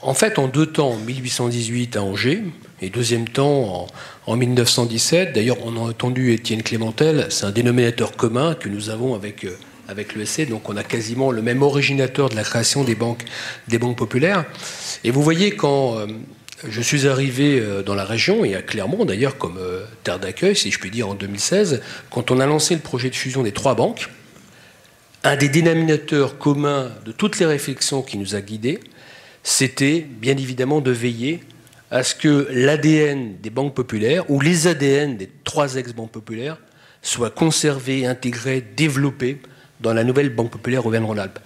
en fait en 2 temps, en 1818 à Angers, et deuxième temps en 1917. D'ailleurs, on a entendu Étienne Clémentel, c'est un dénominateur commun que nous avons avec l'ESC, donc on a quasiment le même originateur de la création des banques populaires. Et vous voyez, quand je suis arrivé dans la région, et à Clermont d'ailleurs comme terre d'accueil, si je puis dire, en 2016, quand on a lancé le projet de fusion des 3 banques, un des dénominateurs communs de toutes les réflexions qui nous a guidés, c'était bien évidemment de veiller à ce que l'ADN des banques populaires, ou les ADN des 3 ex-banques populaires, soient conservés, intégrés, développés dans la nouvelle Banque Populaire Auvergne-Rhône-Alpes.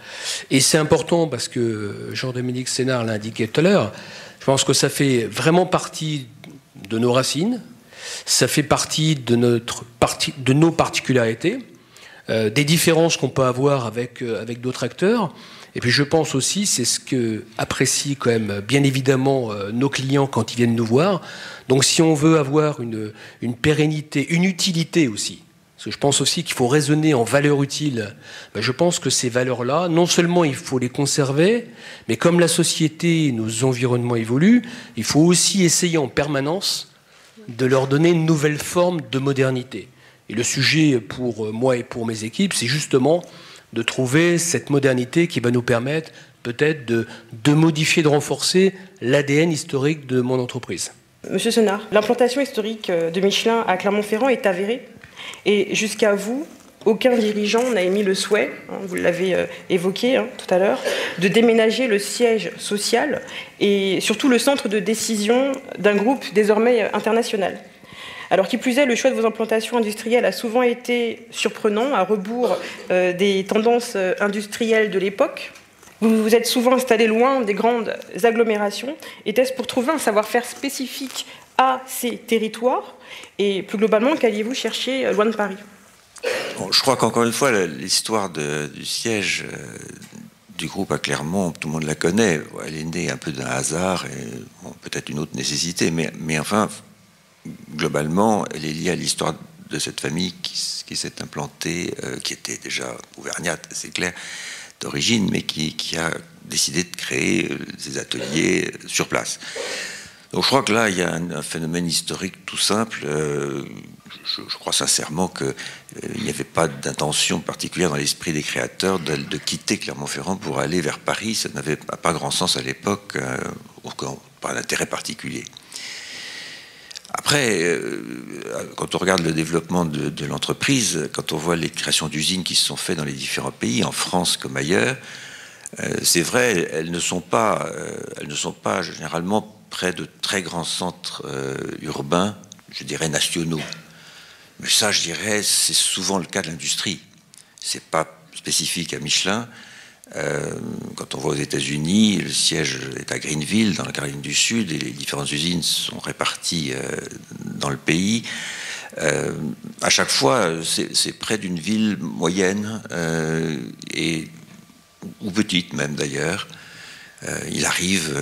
Et c'est important parce que Jean-Dominique Sénard l'a indiqué tout à l'heure, je pense que ça fait vraiment partie de nos racines, ça fait partie de nos particularités, des différences qu'on peut avoir avec d'autres acteurs. Et puis je pense aussi, c'est ce que apprécient quand même bien évidemment nos clients quand ils viennent nous voir. Donc si on veut avoir une pérennité, une utilité aussi, parce que je pense aussi qu'il faut raisonner en valeurs utiles. Ben, je pense que ces valeurs-là, non seulement il faut les conserver, mais comme la société, nos environnements évoluent, il faut aussi essayer en permanence de leur donner une nouvelle forme de modernité. Et le sujet pour moi et pour mes équipes, c'est justement de trouver cette modernité qui va nous permettre peut-être de modifier, de renforcer l'ADN historique de mon entreprise. Monsieur Senard, l'implantation historique de Michelin à Clermont-Ferrand est avérée. Et jusqu'à vous, aucun dirigeant n'a émis le souhait, vous l'avez évoqué tout à l'heure, de déménager le siège social et surtout le centre de décision d'un groupe désormais international. Alors qui plus est, le choix de vos implantations industrielles a souvent été surprenant, à rebours des tendances industrielles de l'époque. Vous vous êtes souvent installé loin des grandes agglomérations. Était-ce pour trouver un savoir-faire spécifique à ces territoires? Et plus globalement, qu'alliez-vous chercher loin de Paris? Bon, je crois qu'encore une fois, l'histoire du siège du groupe à Clermont, tout le monde la connaît. Elle est née un peu d'un hasard et bon, peut-être une autre nécessité, mais enfin, globalement, elle est liée à l'histoire de cette famille qui s'est implantée, qui était déjà auvergnate, c'est clair, d'origine, mais qui a décidé de créer des ateliers sur place. Donc je crois que là, il y a un phénomène historique tout simple. Je crois sincèrement qu'il n'y avait pas d'intention particulière dans l'esprit des créateurs de quitter Clermont-Ferrand pour aller vers Paris. Ça n'avait pas grand sens à l'époque, pas d'intérêt particulier. Après, quand on regarde le développement de l'entreprise, quand on voit les créations d'usines qui se sont faites dans les différents pays, en France comme ailleurs, c'est vrai, elles ne sont pas généralement près de très grands centres urbains, je dirais nationaux. Mais ça, je dirais, c'est souvent le cas de l'industrie. C'est pas spécifique à Michelin. Quand on va aux États-Unis, le siège est à Greenville, dans la Caroline du Sud, et les différentes usines sont réparties dans le pays. À chaque fois, c'est près d'une ville moyenne, ou petite même d'ailleurs. Il arrive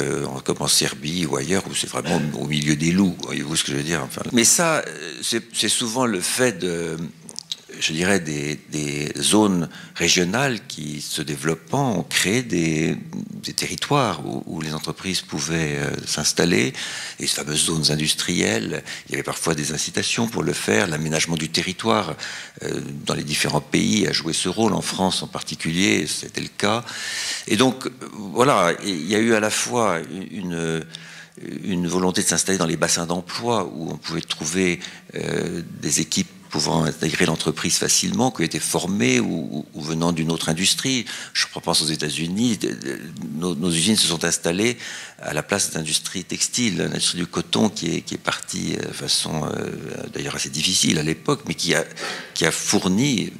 comme en Serbie ou ailleurs où c'est vraiment au milieu des loups, voyez-vous ce que je veux dire, enfin. Mais ça, c'est souvent le fait je dirais, des zones régionales qui, se développant, ont créé des territoires où les entreprises pouvaient s'installer, et ces fameuses zones industrielles. Il y avait parfois des incitations pour le faire. L'aménagement du territoire dans les différents pays a joué ce rôle. En France en particulier, c'était le cas. Et donc, voilà, il y a eu à la fois une volonté de s'installer dans les bassins d'emploi où on pouvait trouver des équipes pouvant intégrer l'entreprise facilement, qui étaient formés ou venant d'une autre industrie. Je pense aux États-Unis, nos usines se sont installées à la place d'industrie textile, l'industrie du coton qui est partie de façon d'ailleurs assez difficile à l'époque, mais qui a fourni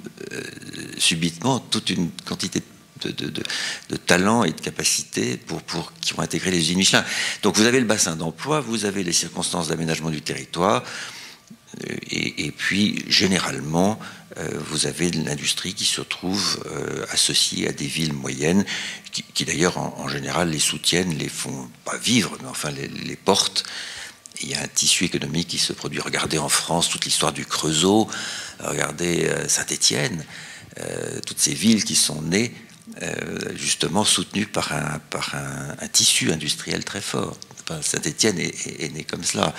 subitement toute une quantité de talents et de capacités qui ont intégré les usines Michelin. Donc vous avez le bassin d'emploi, vous avez les circonstances d'aménagement du territoire, et puis généralement vous avez l'industrie qui se trouve associée à des villes moyennes qui d'ailleurs en général les soutiennent, les font pas vivre mais enfin les portent. Il y a un tissu économique qui se produit. Regardez en France toute l'histoire du Creusot, regardez Saint-Étienne, toutes ces villes qui sont nées justement soutenues par un tissu industriel très fort. Saint-Étienne est né comme cela.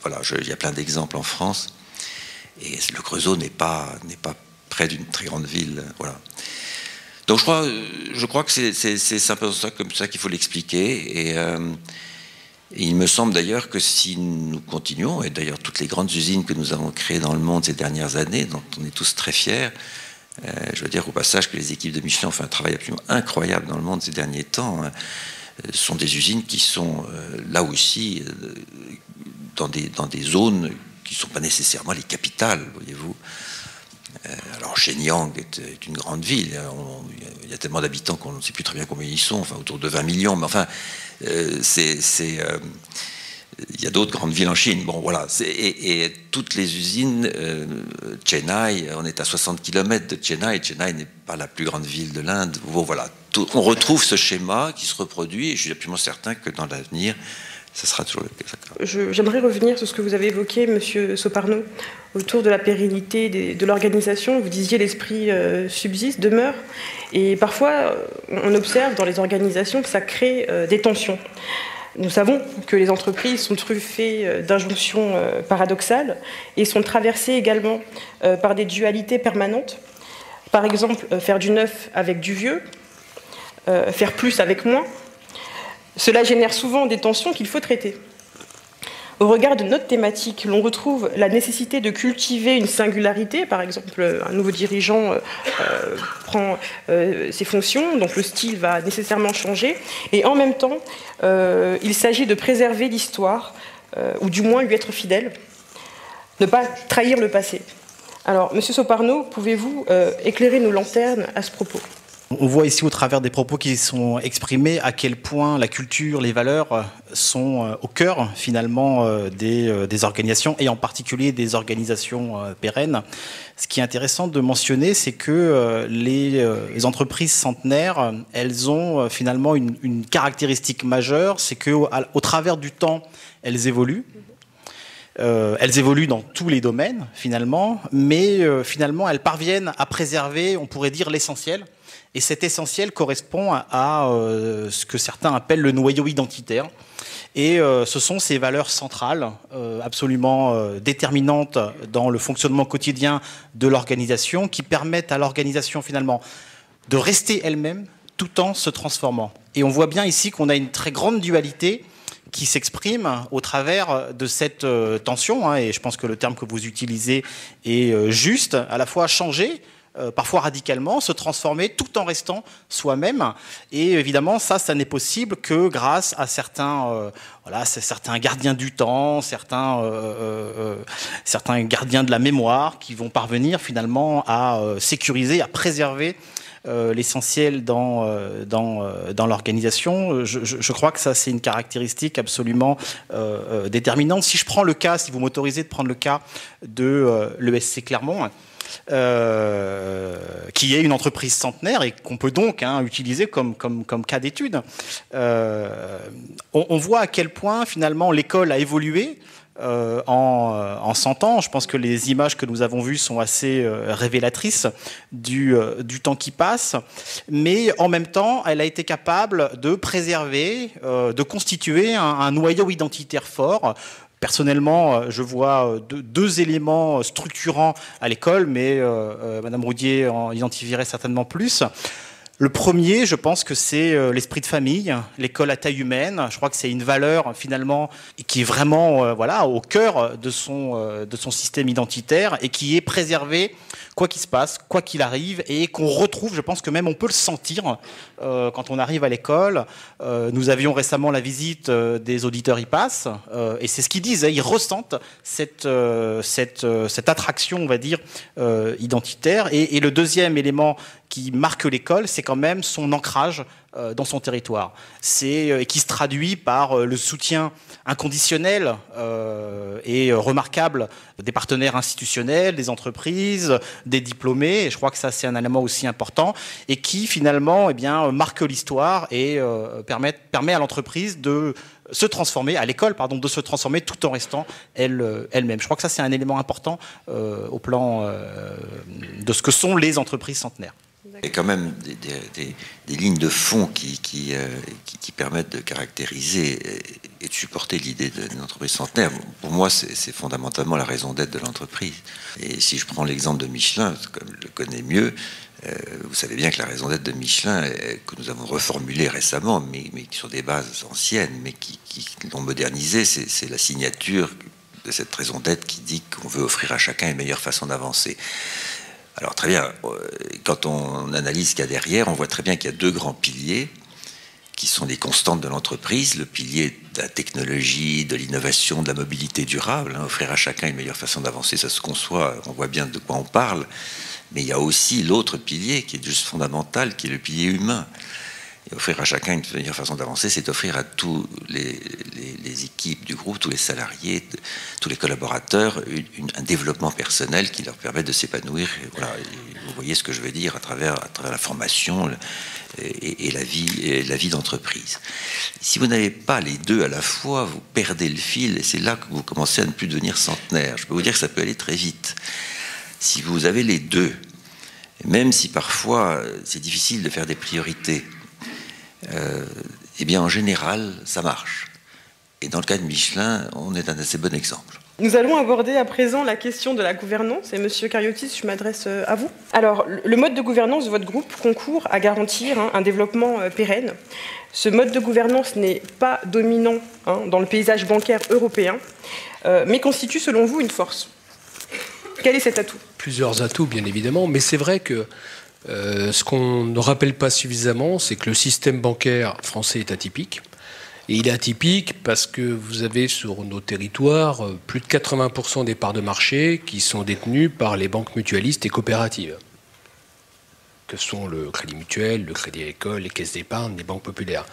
Voilà, il y a plein d'exemples en France. Et le Creusot n'est pas près d'une très grande ville. Voilà. Donc je crois que c'est un peu comme ça qu'il faut l'expliquer. Et il me semble d'ailleurs que si nous continuons, et d'ailleurs toutes les grandes usines que nous avons créées dans le monde ces dernières années, dont on est tous très fiers, je veux dire au passage que les équipes de Michelin ont fait un travail absolument incroyable dans le monde ces derniers temps, sont des usines qui sont là aussi dans des zones qui ne sont pas nécessairement les capitales, voyez-vous. Alors Shenyang est une grande ville, il y a tellement d'habitants qu'on ne sait plus très bien combien ils sont, enfin autour de 20 millions, mais enfin il y a d'autres grandes villes en Chine. Bon, voilà. Et toutes les usines, Chennai, on est à 60 km de Chennai. Chennai n'est pas la plus grande ville de l'Inde. Bon, voilà. On retrouve ce schéma qui se reproduit et je suis absolument certain que dans l'avenir, ça sera toujours le cas. J'aimerais revenir sur ce que vous avez évoqué, Monsieur Soparno, autour de la pérennité de l'organisation. Vous disiez l'esprit subsiste, demeure. Et parfois, on observe dans les organisations que ça crée des tensions. Nous savons que les entreprises sont truffées d'injonctions paradoxales et sont traversées également par des dualités permanentes. Par exemple, faire du neuf avec du vieux, faire plus avec moins. Cela génère souvent des tensions qu'il faut traiter. Au regard de notre thématique, l'on retrouve la nécessité de cultiver une singularité. Par exemple, un nouveau dirigeant prend ses fonctions, donc le style va nécessairement changer. Et en même temps, il s'agit de préserver l'histoire, ou du moins lui être fidèle, ne pas trahir le passé. Alors, Monsieur Soparno, pouvez-vous éclairer nos lanternes à ce propos ? On voit ici au travers des propos qui sont exprimés à quel point la culture, les valeurs sont au cœur finalement des organisations et en particulier des organisations pérennes. Ce qui est intéressant de mentionner, c'est que les entreprises centenaires, elles ont finalement une caractéristique majeure, c'est qu'au travers du temps, elles évoluent. Elles évoluent dans tous les domaines finalement, mais finalement elles parviennent à préserver, on pourrait dire, l'essentiel. Et cet essentiel correspond à ce que certains appellent le noyau identitaire. Et ce sont ces valeurs centrales, absolument déterminantes dans le fonctionnement quotidien de l'organisation, qui permettent à l'organisation finalement de rester elle-même tout en se transformant. Et on voit bien ici qu'on a une très grande dualité qui s'exprime au travers de cette tension, et je pense que le terme que vous utilisez est juste, à la fois changer, parfois radicalement, se transformer tout en restant soi-même. Et évidemment, ça n'est possible que grâce à certains gardiens du temps, certains gardiens de la mémoire qui vont parvenir finalement à sécuriser, à préserver l'essentiel dans l'organisation. Je crois que ça, c'est une caractéristique absolument déterminante. Si je prends le cas, si vous m'autorisez de prendre le cas de l'ESC Clermont, qui est une entreprise centenaire et qu'on peut donc utiliser comme cas d'étude, on voit à quel point finalement l'école a évolué en 100 ans. Je pense que les images que nous avons vues sont assez révélatrices du temps qui passe, mais en même temps elle a été capable de préserver, de constituer un noyau identitaire fort. Personnellement, je vois deux éléments structurants à l'école, mais Madame Roudier en identifierait certainement plus. Le premier, je pense que c'est l'esprit de famille, l'école à taille humaine. Je crois que c'est une valeur finalement qui est vraiment au cœur de son système identitaire et qui est préservée quoi qu'il se passe, quoi qu'il arrive, et qu'on retrouve, je pense que même on peut le sentir quand on arrive à l'école. Nous avions récemment la visite des auditeurs IPAS, et c'est ce qu'ils disent, ils ressentent cette attraction, on va dire, identitaire. Et le deuxième élément qui marque l'école, c'est quand même son ancrage dans son territoire. C'est qui se traduit par le soutien inconditionnel et remarquable des partenaires institutionnels, des entreprises, des diplômés. Et je crois que ça, c'est un élément aussi important et qui finalement, marque l'histoire et permet à l'entreprise de se transformer, à l'école, de se transformer tout en restant elle-même. Je crois que ça, c'est un élément important au plan de ce que sont les entreprises centenaires. Il y a quand même des lignes de fond qui permettent de caractériser et de supporter l'idée d'une entreprise centenaire. Pour moi, c'est fondamentalement la raison d'être de l'entreprise. Et si je prends l'exemple de Michelin, comme je le connais mieux, vous savez bien que la raison d'être de Michelin, que nous avons reformulée récemment, mais sur des bases anciennes, mais qui l'ont modernisée, c'est la signature de cette raison d'être qui dit qu'on veut offrir à chacun une meilleure façon d'avancer. Alors très bien, quand on analyse ce qu'il y a derrière, on voit très bien qu'il y a deux grands piliers qui sont des constantes de l'entreprise. Le pilier de la technologie, de l'innovation, de la mobilité durable, offrir à chacun une meilleure façon d'avancer, ça se conçoit, on voit bien de quoi on parle. Mais il y a aussi l'autre pilier qui est juste fondamental, qui est le pilier humain. Et offrir à chacun une meilleure façon d'avancer, c'est offrir à tous les équipes du groupe, tous les salariés, tous les collaborateurs, un développement personnel qui leur permet de s'épanouir. Voilà, vous voyez ce que je veux dire à travers la formation et la vie d'entreprise. Si vous n'avez pas les deux à la fois, vous perdez le fil et c'est là que vous commencez à ne plus devenir centenaire. Je peux vous dire que ça peut aller très vite. Si vous avez les deux, même si parfois c'est difficile de faire des priorités, eh bien en général ça marche. Et dans le cas de Michelin, on est un assez bon exemple. Nous allons aborder à présent la question de la gouvernance. Et Monsieur Cariotis, je m'adresse à vous. Alors, le mode de gouvernance de votre groupe concourt à garantir un développement pérenne. Ce mode de gouvernance n'est pas dominant dans le paysage bancaire européen, mais constitue selon vous une force. Quel est cet atout? Plusieurs atouts, bien évidemment, mais c'est vrai que ce qu'on ne rappelle pas suffisamment, c'est que le système bancaire français est atypique. Et il est atypique parce que vous avez sur nos territoires plus de 80% des parts de marché qui sont détenues par les banques mutualistes et coopératives, que sont le Crédit Mutuel, le Crédit Agricole, les caisses d'épargne, les banques populaires.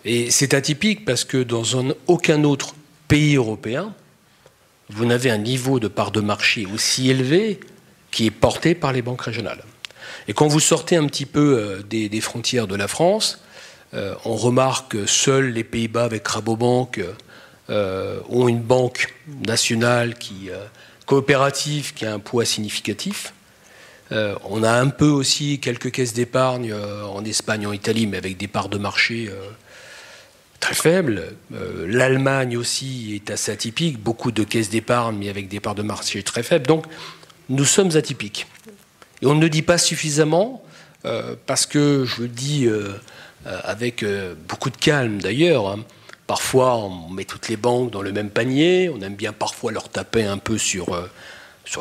Et c'est atypique parce que dans aucun autre pays européen, vous n'avez un niveau de part de marché aussi élevé qui est porté par les banques régionales. Et quand vous sortez un petit peu des frontières de la France, on remarque que seuls les Pays-Bas avec Rabobank ont une banque nationale coopérative qui a un poids significatif. On a un peu aussi quelques caisses d'épargne en Espagne, en Italie, mais avec des parts de marché très faibles. L'Allemagne aussi est assez atypique, beaucoup de caisses d'épargne, mais avec des parts de marché très faibles. Donc nous sommes atypiques. Et on ne le dit pas suffisamment, parce que je le dis avec beaucoup de calme d'ailleurs. Parfois, on met toutes les banques dans le même panier. On aime bien parfois leur taper un peu sur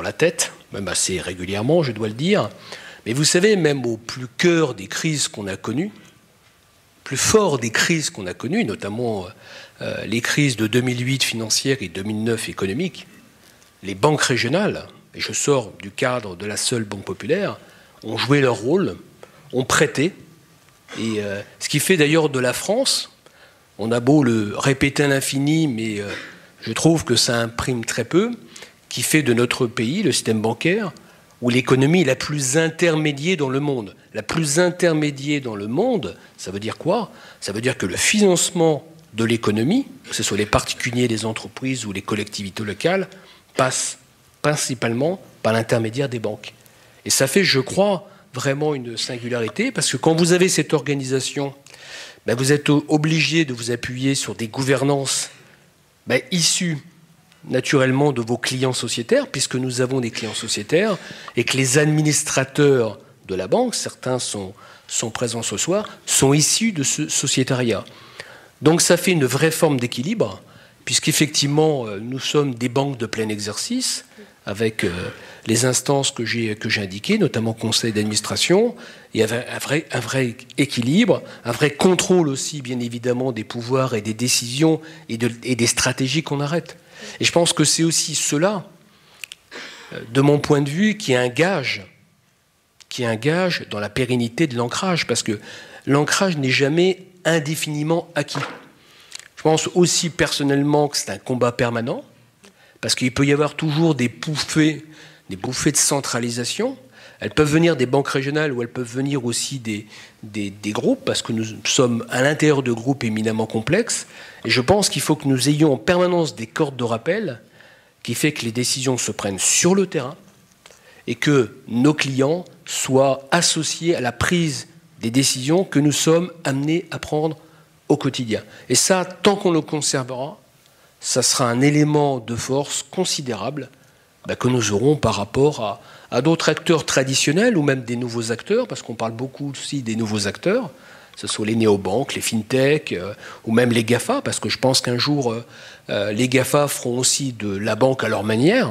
la tête, même assez régulièrement, je dois le dire. Mais vous savez, même au plus cœur des crises qu'on a connues, plus fort des crises qu'on a connues, notamment les crises de 2008 financières et 2009 économiques, les banques régionales, et je sors du cadre de la seule banque populaire, ont joué leur rôle, ont prêté. Et ce qui fait d'ailleurs de la France, on a beau le répéter à l'infini, mais je trouve que ça imprime très peu, qui fait de notre pays, le système bancaire, où l'économie est la plus intermédiaire dans le monde. La plus intermédiaire dans le monde, ça veut dire quoi? Ça veut dire que le financement de l'économie, que ce soit les particuliers, les entreprises ou les collectivités locales, passe principalement par l'intermédiaire des banques. Et ça fait, je crois, vraiment une singularité, parce que quand vous avez cette organisation, vous êtes obligé de vous appuyer sur des gouvernances issues naturellement de vos clients sociétaires, puisque nous avons des clients sociétaires, et que les administrateurs de la banque, certains sont présents ce soir, sont issus de ce sociétariat. Donc ça fait une vraie forme d'équilibre, puisqu'effectivement, nous sommes des banques de plein exercice, avec les instances que j'ai indiquées, notamment conseil d'administration, et un vrai équilibre, un vrai contrôle aussi, bien évidemment, des pouvoirs et des décisions et des stratégies qu'on arrête. Et je pense que c'est aussi cela, de mon point de vue, qui est un gage dans la pérennité de l'ancrage, parce que l'ancrage n'est jamais indéfiniment acquis. Je pense aussi personnellement que c'est un combat permanent, parce qu'il peut y avoir toujours des bouffées de centralisation. Elles peuvent venir des banques régionales ou elles peuvent venir aussi des groupes, parce que nous sommes à l'intérieur de groupes éminemment complexes. Et je pense qu'il faut que nous ayons en permanence des cordes de rappel qui fait que les décisions se prennent sur le terrain et que nos clients soient associés à la prise des décisions que nous sommes amenés à prendre au quotidien. Et ça, tant qu'on le conservera, ça sera un élément de force considérable que nous aurons par rapport à d'autres acteurs traditionnels ou même des nouveaux acteurs, parce qu'on parle beaucoup aussi des nouveaux acteurs, que ce soit les néobanques, les fintech ou même les GAFA, parce que je pense qu'un jour, les GAFA feront aussi de la banque à leur manière,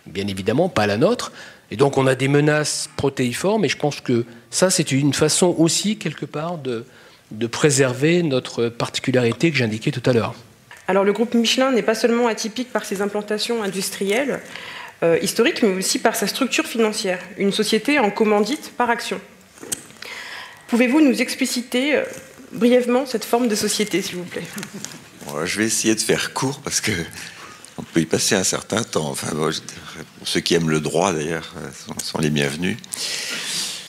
bien évidemment, pas à la nôtre. Et donc on a des menaces protéiformes, et je pense que ça, c'est une façon aussi, quelque part, de préserver notre particularité que j'indiquais tout à l'heure. Alors le groupe Michelin n'est pas seulement atypique par ses implantations industrielles historiques, mais aussi par sa structure financière, une société en commandite par action. Pouvez-vous nous expliciter brièvement cette forme de société, s'il vous plaît? Bon, je vais essayer de faire court parce que on peut y passer un certain temps. Enfin, bon, pour ceux qui aiment le droit, d'ailleurs, sont les bienvenus.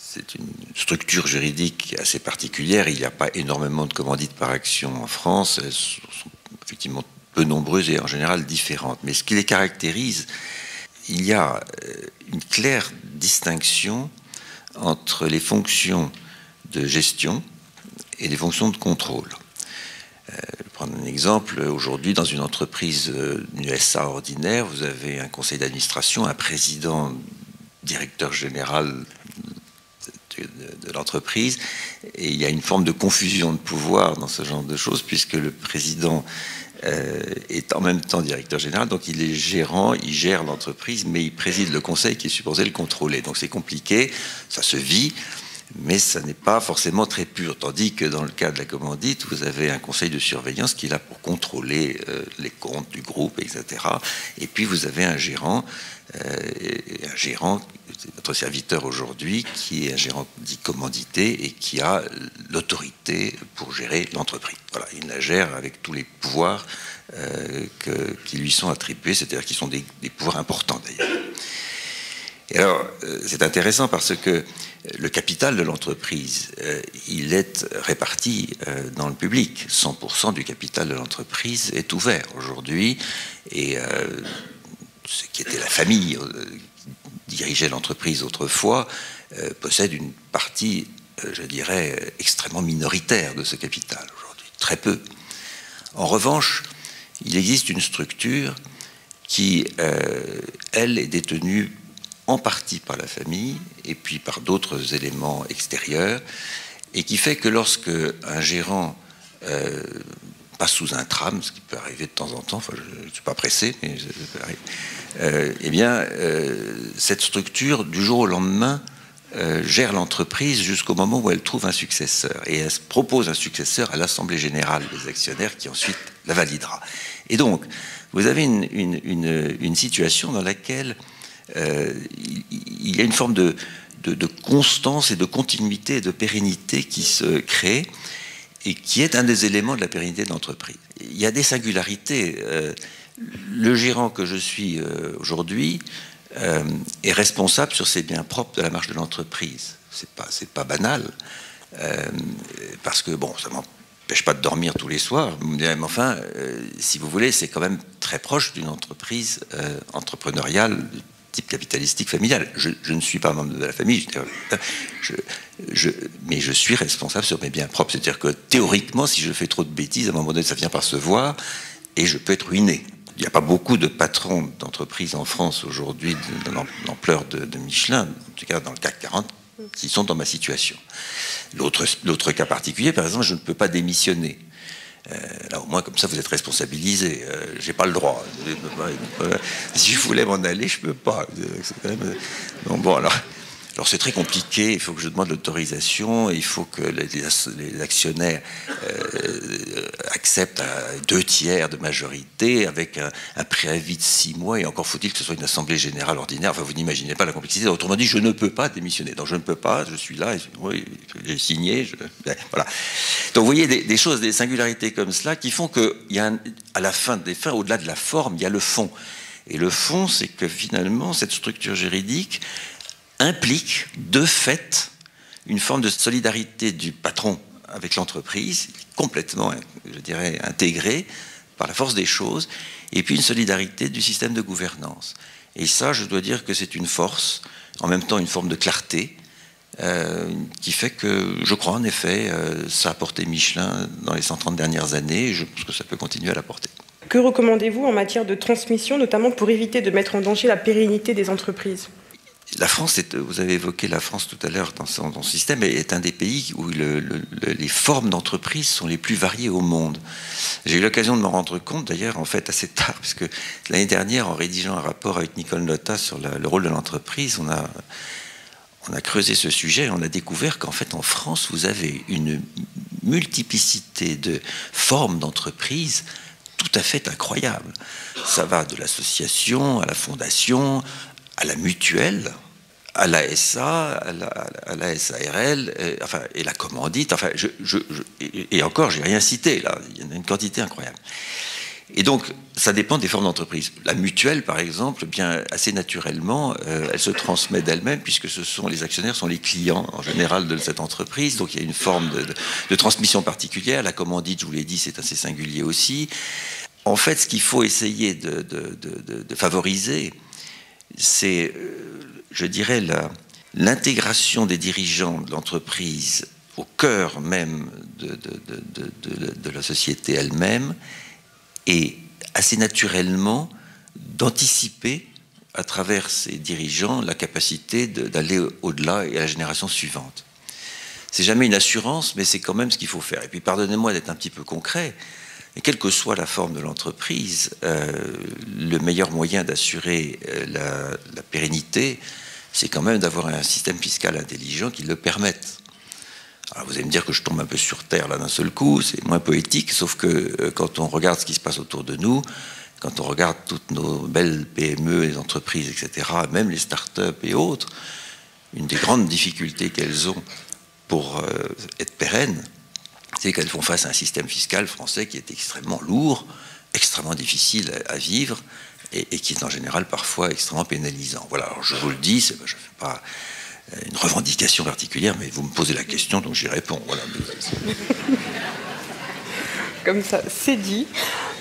C'est une structure juridique assez particulière. Il n'y a pas énormément de commandites par action en France. Elles sont effectivement peu nombreuses et en général différentes. Mais ce qui les caractérise, il y a une claire distinction entre les fonctions de gestion et les fonctions de contrôle. Je vais prendre un exemple. Aujourd'hui, dans une entreprise, une SA ordinaire, vous avez un conseil d'administration, un président, directeur général de l'entreprise, et il y a une forme de confusion de pouvoir dans ce genre de choses, puisque le président est en même temps directeur général, donc il est gérant, il gère l'entreprise, mais il préside le conseil qui est supposé le contrôler. Donc c'est compliqué, ça se vit, mais ça n'est pas forcément très pur. Tandis que dans le cas de la commandite, vous avez un conseil de surveillance qui est là pour contrôler les comptes du groupe, etc. Et puis vous avez un gérant, c'est votre serviteur aujourd'hui, qui est un gérant dit commandité et qui a l'autorité pour gérer l'entreprise. Voilà, il la gère avec tous les pouvoirs qui lui sont attribués, c'est-à-dire qui sont des pouvoirs importants d'ailleurs. Et alors, c'est intéressant parce que le capital de l'entreprise, il est réparti dans le public. 100% du capital de l'entreprise est ouvert aujourd'hui. Et ce qui était la famille qui dirigeait l'entreprise autrefois possède une partie, je dirais, extrêmement minoritaire de ce capital aujourd'hui. Très peu. En revanche, il existe une structure qui, elle, est détenue en partie par la famille et puis par d'autres éléments extérieurs, et qui fait que lorsque un gérant passe sous un tram, ce qui peut arriver de temps en temps, enfin, je ne suis pas pressé, mais ça peut arriver, eh bien, cette structure, du jour au lendemain, gère l'entreprise jusqu'au moment où elle trouve un successeur. Et elle propose un successeur à l'Assemblée générale des actionnaires qui ensuite la validera. Et donc, vous avez une situation dans laquelle il y a une forme de constance et de continuité et de pérennité qui se crée et qui est un des éléments de la pérennité de l'entreprise. Il y a des singularités. Le gérant que je suis aujourd'hui est responsable sur ses biens propres de la marche de l'entreprise. C'est pas banal, parce que bon, ça m'empêche pas de dormir tous les soirs, mais enfin, si vous voulez, c'est quand même très proche d'une entreprise entrepreneuriale type capitalistique familial. Je ne suis pas membre de la famille, mais je suis responsable sur mes biens propres. C'est-à-dire que théoriquement, si je fais trop de bêtises, à un moment donné, ça vient par se voir et je peux être ruiné. Il n'y a pas beaucoup de patrons d'entreprises en France aujourd'hui de l'ampleur de Michelin, en tout cas dans le CAC 40, qui sont dans ma situation. L'autre cas particulier, par exemple, je ne peux pas démissionner. Là, au moins, comme ça, vous êtes responsabilisé. J'ai pas le droit. Si je voulais m'en aller, je peux pas. Bon, alors c'est très compliqué. Il faut que je demande l'autorisation. Il faut que les actionnaires acceptent à 2/3 de majorité avec un préavis de 6 mois. Et encore faut-il que ce soit une assemblée générale ordinaire. Enfin, vous n'imaginez pas la complexité. Autrement dit, je ne peux pas démissionner. Donc, je ne peux pas. Je suis là. Oui, j'ai signé. Voilà. Donc, vous voyez des choses, des singularités comme cela qui font qu'il y a à la fin des fins, au-delà de la forme, il y a le fond. Et le fond, c'est que finalement, cette structure juridique implique de fait une forme de solidarité du patron avec l'entreprise, complètement, je dirais, intégrée par la force des choses, et puis une solidarité du système de gouvernance. Et ça, je dois dire que c'est une force, en même temps une forme de clarté, qui fait que, je crois en effet, ça a porté Michelin dans les 130 dernières années, et je pense que ça peut continuer à la porter. Que recommandez-vous en matière de transmission, notamment pour éviter de mettre en danger la pérennité des entreprises ? La France, vous avez évoqué la France tout à l'heure dans son système, est un des pays où les formes d'entreprise sont les plus variées au monde. J'ai eu l'occasion de m'en rendre compte d'ailleurs en fait assez tard, puisque l'année dernière, en rédigeant un rapport avec Nicole Notta sur le rôle de l'entreprise, on a creusé ce sujet et on a découvert qu'en fait en France, vous avez une multiplicité de formes d'entreprise tout à fait incroyable. Ça va de l'association à la fondation, à la mutuelle, à l'ASA, à la SARL, et la commandite, et encore, j'ai rien cité, là, il y en a une quantité incroyable. Et donc, ça dépend des formes d'entreprise. La mutuelle, par exemple, bien assez naturellement, elle se transmet d'elle-même, puisque les actionnaires sont les clients, en général, de cette entreprise. Donc, il y a une forme de transmission particulière. La commandite, je vous l'ai dit, c'est assez singulier aussi. En fait, ce qu'il faut essayer de favoriser, c'est, je dirais, l'intégration des dirigeants de l'entreprise au cœur même de la société elle-même, et assez naturellement d'anticiper à travers ces dirigeants la capacité d'aller au-delà et à la génération suivante. C'est jamais une assurance, mais c'est quand même ce qu'il faut faire. Et puis pardonnez-moi d'être un petit peu concret, et quelle que soit la forme de l'entreprise, le meilleur moyen d'assurer la pérennité, c'est quand même d'avoir un système fiscal intelligent qui le permette. Alors vous allez me dire que je tombe un peu sur terre là d'un seul coup, c'est moins poétique, sauf que quand on regarde ce qui se passe autour de nous, quand on regarde toutes nos belles PME, les entreprises, etc., même les start-up et autres, une des grandes difficultés qu'elles ont pour être pérennes, c'est qu'elles font face à un système fiscal français qui est extrêmement lourd, extrêmement difficile à vivre, et qui est en général parfois extrêmement pénalisant. Voilà, alors je vous le dis, je ne fais pas une revendication particulière, mais vous me posez la question, donc j'y réponds. Voilà. Comme ça, c'est dit.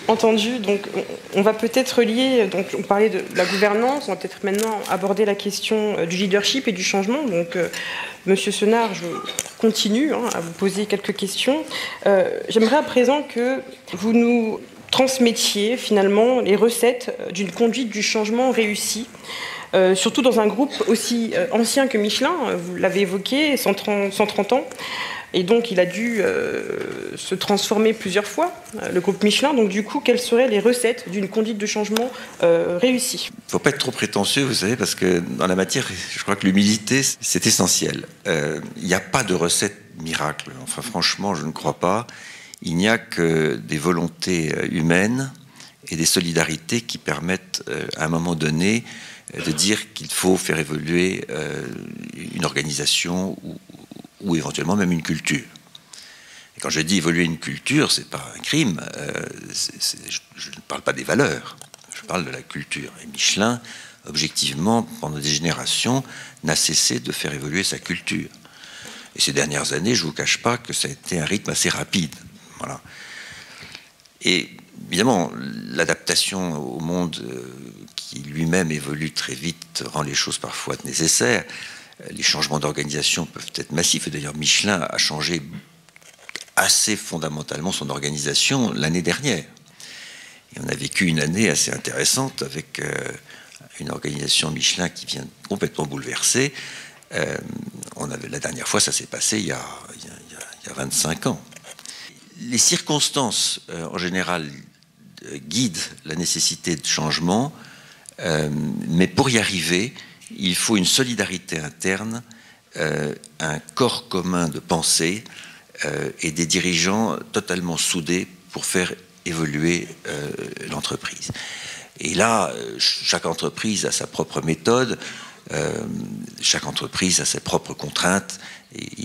Entendu, donc on va peut-être relier, donc on parlait de la gouvernance, on va peut-être maintenant aborder la question du leadership et du changement. Donc, Monsieur Senard, je continue à vous poser quelques questions. J'aimerais à présent que vous nous transmettiez finalement les recettes d'une conduite du changement réussie. Surtout dans un groupe aussi ancien que Michelin, vous l'avez évoqué, 130 ans, et donc il a dû se transformer plusieurs fois, le groupe Michelin. Donc du coup, quelles seraient les recettes d'une conduite de changement réussie ? Il ne faut pas être trop prétentieux, vous savez, parce que dans la matière, je crois que l'humilité, c'est essentiel. Il n'y a pas de recette miracle, enfin franchement, je ne crois pas. Il n'y a que des volontés humaines et des solidarités qui permettent, à un moment donné, de dire qu'il faut faire évoluer une organisation ou éventuellement même une culture. Et quand je dis évoluer une culture, c'est pas un crime. Je ne parle pas des valeurs, je parle de la culture. Et Michelin, objectivement, pendant des générations, n'a cessé de faire évoluer sa culture. Et ces dernières années, je ne vous cache pas que ça a été un rythme assez rapide. Voilà. Et évidemment, l'adaptation au monde qui lui-même évolue très vite rend les choses parfois nécessaires. Les changements d'organisation peuvent être massifs. Et d'ailleurs, Michelin a changé assez fondamentalement son organisation l'année dernière. Et on a vécu une année assez intéressante avec une organisation Michelin qui vient complètement bouleversée. La dernière fois, ça s'est passé il y a 25 ans. Les circonstances, en général, guident la nécessité de changement, mais pour y arriver, il faut une solidarité interne, un corps commun de pensée et des dirigeants totalement soudés pour faire évoluer l'entreprise. Et là, chaque entreprise a sa propre méthode, chaque entreprise a ses propres contraintes,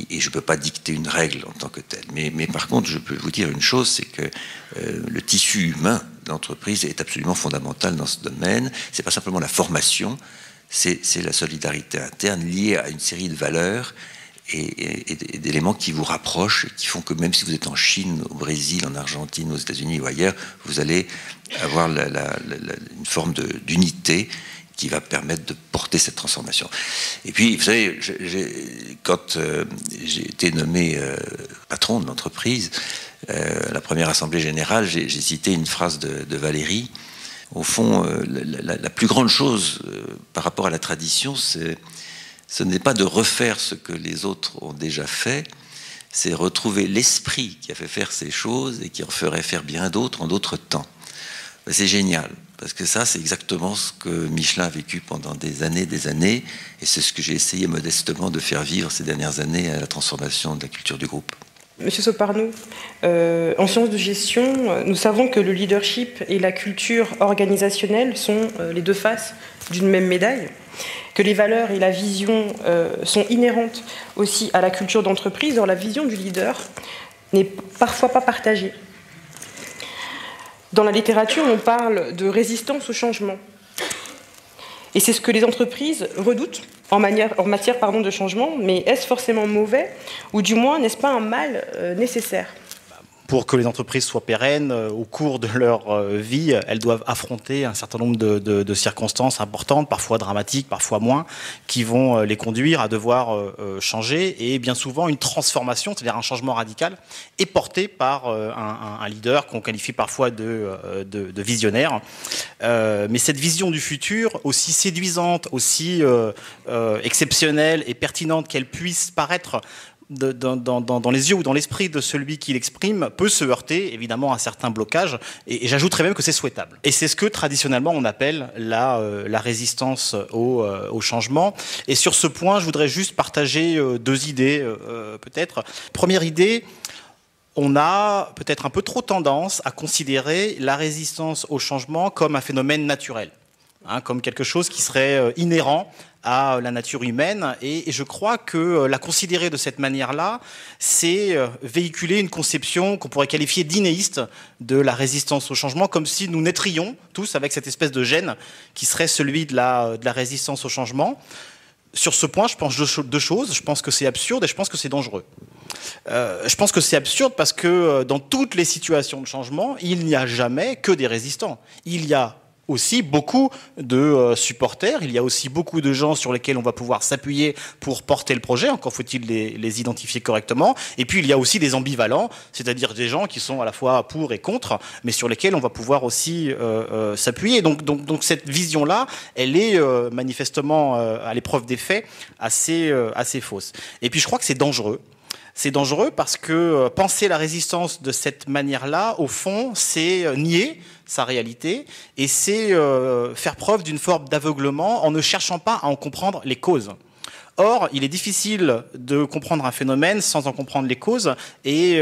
et je ne peux pas dicter une règle en tant que telle. Mais par contre, je peux vous dire une chose, c'est que le tissu humain de l'entreprise est absolument fondamental dans ce domaine. C'est pas simplement la formation, c'est la solidarité interne liée à une série de valeurs et d'éléments qui vous rapprochent, et qui font que même si vous êtes en Chine, au Brésil, en Argentine, aux États-Unis ou ailleurs, vous allez avoir une forme d'unité qui va permettre de porter cette transformation. Et puis, vous savez, quand j'ai été nommé patron de l'entreprise, la première assemblée générale, j'ai cité une phrase de Valéry. Au fond, la plus grande chose par rapport à la tradition, ce n'est pas de refaire ce que les autres ont déjà fait, c'est retrouver l'esprit qui a fait faire ces choses et qui en ferait faire bien d'autres en d'autres temps. C'est génial. Parce que ça, c'est exactement ce que Michelin a vécu pendant des années, et c'est ce que j'ai essayé modestement de faire vivre ces dernières années à la transformation de la culture du groupe. Monsieur Soparnou, en sciences de gestion, nous savons que le leadership et la culture organisationnelle sont les deux faces d'une même médaille. que les valeurs et la vision sont inhérentes aussi à la culture d'entreprise. Or, la vision du leader n'est parfois pas partagée. Dans la littérature, on parle de résistance au changement. Et c'est ce que les entreprises redoutent en matière de changement, mais est-ce forcément mauvais, ou du moins n'est-ce pas un mal nécessaire ? Pour que les entreprises soient pérennes, au cours de leur vie, elles doivent affronter un certain nombre de circonstances importantes, parfois dramatiques, parfois moins, qui vont les conduire à devoir changer. Et bien souvent, une transformation, c'est-à-dire un changement radical, est porté par un leader qu'on qualifie parfois de visionnaire. Mais cette vision du futur, aussi séduisante, aussi exceptionnelle et pertinente qu'elle puisse paraître dans les yeux ou dans l'esprit de celui qui l'exprime, peut se heurter évidemment à certains blocages, et j'ajouterais même que c'est souhaitable. Et c'est ce que traditionnellement on appelle la résistance au changement. Et sur ce point, je voudrais juste partager deux idées peut-être. Première idée, on a peut-être un peu trop tendance à considérer la résistance au changement comme un phénomène naturel, comme quelque chose qui serait inhérent à la nature humaine, et je crois que la considérer de cette manière-là, c'est véhiculer une conception qu'on pourrait qualifier d'inéiste de la résistance au changement, comme si nous naîtrions tous avec cette espèce de gène qui serait celui de la résistance au changement. Sur ce point, je pense deux choses. Je pense que c'est absurde et je pense que c'est dangereux. Je pense que c'est absurde parce que dans toutes les situations de changement, il n'y a jamais que des résistants. Il y a aussi beaucoup de supporters, il y a aussi beaucoup de gens sur lesquels on va pouvoir s'appuyer pour porter le projet, encore faut-il les identifier correctement. Et puis il y a aussi des ambivalents, c'est-à-dire des gens qui sont à la fois pour et contre, mais sur lesquels on va pouvoir aussi s'appuyer. Donc cette vision-là, elle est manifestement, à l'épreuve des faits, assez fausse. Et puis je crois que c'est dangereux. C'est dangereux parce que penser la résistance de cette manière-là, au fond, c'est nier sa réalité et c'est faire preuve d'une forme d'aveuglement en ne cherchant pas à en comprendre les causes. Or, il est difficile de comprendre un phénomène sans en comprendre les causes, et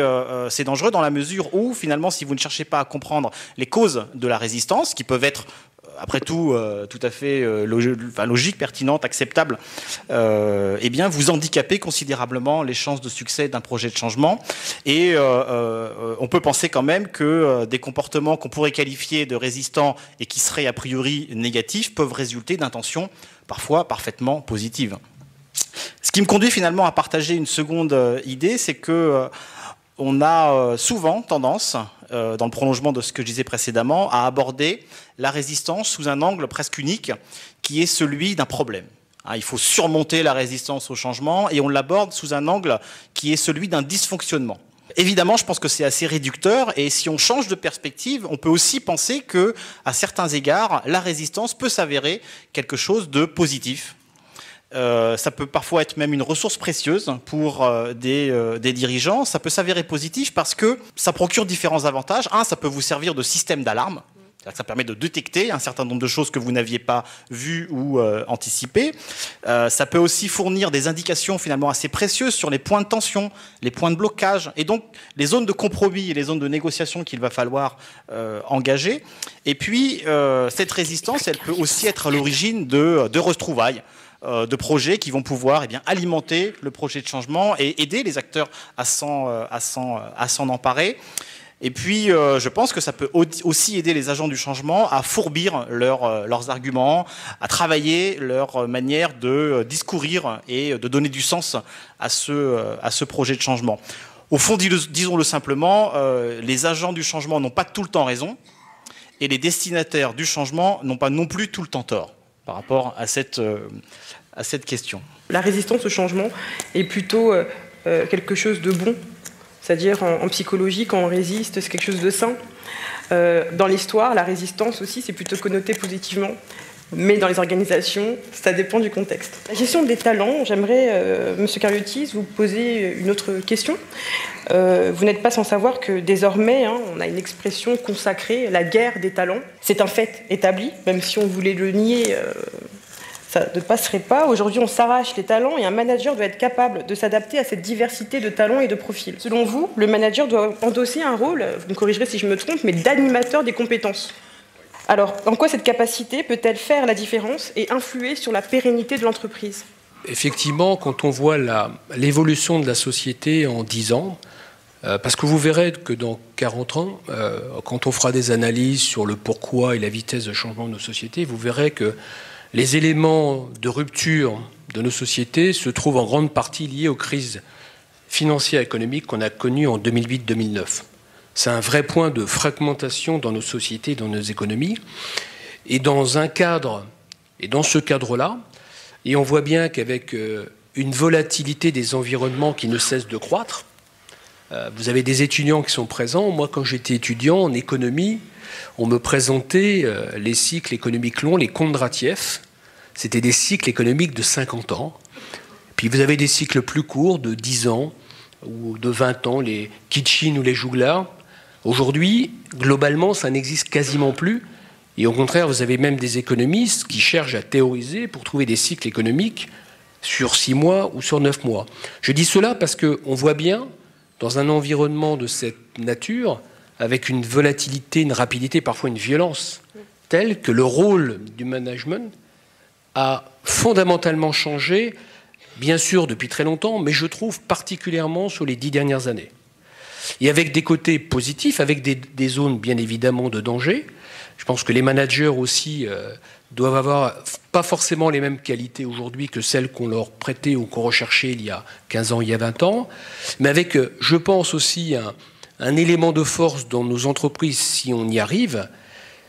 c'est dangereux dans la mesure où, finalement, si vous ne cherchez pas à comprendre les causes de la résistance, qui peuvent être après tout, tout à fait logique, pertinente, acceptable, eh bien, vous handicapez considérablement les chances de succès d'un projet de changement. Et on peut penser quand même que des comportements qu'on pourrait qualifier de résistants et qui seraient a priori négatifs peuvent résulter d'intentions parfois parfaitement positives. Ce qui me conduit finalement à partager une seconde idée, c'est que on a souvent tendance, dans le prolongement de ce que je disais précédemment, à aborder la résistance sous un angle presque unique, qui est celui d'un problème. Il faut surmonter la résistance au changement, et on l'aborde sous un angle qui est celui d'un dysfonctionnement. Évidemment, je pense que c'est assez réducteur, et si on change de perspective, on peut aussi penser que, à certains égards, la résistance peut s'avérer quelque chose de positif. Ça peut parfois être même une ressource précieuse pour des dirigeants. Ça peut s'avérer positif parce que ça procure différents avantages. Un, ça peut vous servir de système d'alarme. Ça permet de détecter un certain nombre de choses que vous n'aviez pas vues ou anticipées. Ça peut aussi fournir des indications finalement assez précieuses sur les points de tension, les points de blocage, et donc les zones de compromis et les zones de négociation qu'il va falloir engager. Et puis, cette résistance, elle peut aussi être à l'origine de retrouvailles, de projets qui vont pouvoir alimenter le projet de changement et aider les acteurs à s'en emparer. Et puis, je pense que ça peut aussi aider les agents du changement à fourbir leurs arguments, à travailler leur manière de discourir et de donner du sens à ce projet de changement. Au fond, disons-le simplement, les agents du changement n'ont pas tout le temps raison, et les destinataires du changement n'ont pas non plus tout le temps tort par rapport à cette question. La résistance au changement est plutôt quelque chose de bon. C'est-à-dire en psychologie, quand on résiste, c'est quelque chose de sain. Dans l'histoire, la résistance aussi, c'est plutôt connoté positivement. Mais dans les organisations, ça dépend du contexte. La gestion des talents, j'aimerais, Monsieur Carliotis, vous poser une autre question. Vous n'êtes pas sans savoir que désormais, on a une expression consacrée, la guerre des talents. C'est un fait établi, même si on voulait le nier, ça ne passerait pas. Aujourd'hui, on s'arrache les talents et un manager doit être capable de s'adapter à cette diversité de talents et de profils. Selon vous, le manager doit endosser un rôle, vous me corrigerez si je me trompe, mais d'animateur des compétences. Alors, en quoi cette capacité peut-elle faire la différence et influer sur la pérennité de l'entreprise? Effectivement, quand on voit l'évolution de la société en 10 ans, parce que vous verrez que dans 40 ans, quand on fera des analyses sur le pourquoi et la vitesse de changement de nos sociétés, vous verrez que les éléments de rupture de nos sociétés se trouvent en grande partie liés aux crises financières et économiques qu'on a connues en 2008-2009. C'est un vrai point de fragmentation dans nos sociétés, dans nos économies. Et dans ce cadre-là, et on voit bien qu'avec une volatilité des environnements qui ne cesse de croître, vous avez des étudiants qui sont présents. Moi, quand j'étais étudiant en économie, on me présentait les cycles économiques longs, les Kondratiev. C'était des cycles économiques de 50 ans. Puis vous avez des cycles plus courts, de 10 ans ou de 20 ans, les Kitchin ou les Jouglar. Aujourd'hui, globalement, ça n'existe quasiment plus. Et au contraire, vous avez même des économistes qui cherchent à théoriser pour trouver des cycles économiques sur 6 mois ou sur 9 mois. Je dis cela parce qu'on voit bien, dans un environnement de cette nature, avec une volatilité, une rapidité, parfois une violence, telle que le rôle du management a fondamentalement changé, bien sûr depuis très longtemps, mais je trouve particulièrement sur les 10 dernières années. Et avec des côtés positifs, avec des zones bien évidemment de danger. Je pense que les managers aussi doivent avoir pas forcément les mêmes qualités aujourd'hui que celles qu'on leur prêtait ou qu'on recherchait il y a 15 ans, il y a 20 ans, mais avec, je pense aussi, un élément de force dans nos entreprises, si on y arrive,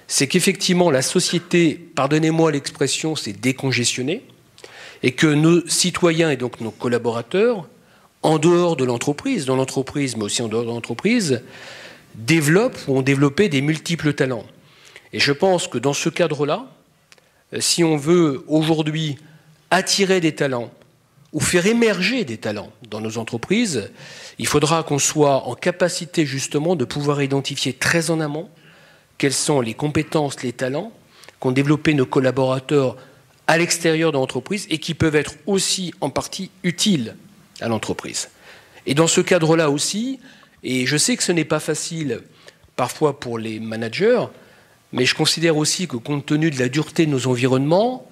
c'est qu'effectivement la société, pardonnez-moi l'expression, s'est décongestionnée, et que nos citoyens et donc nos collaborateurs, en dehors de l'entreprise, dans l'entreprise, mais aussi en dehors de l'entreprise, développent ou ont développé des multiples talents. Et je pense que dans ce cadre-là, si on veut aujourd'hui attirer des talents ou faire émerger des talents dans nos entreprises, il faudra qu'on soit en capacité justement de pouvoir identifier très en amont quelles sont les compétences, les talents qu'ont développé nos collaborateurs à l'extérieur de l'entreprise et qui peuvent être aussi en partie utiles à l'entreprise. Et dans ce cadre-là aussi, et je sais que ce n'est pas facile parfois pour les managers, mais je considère aussi que compte tenu de la dureté de nos environnements,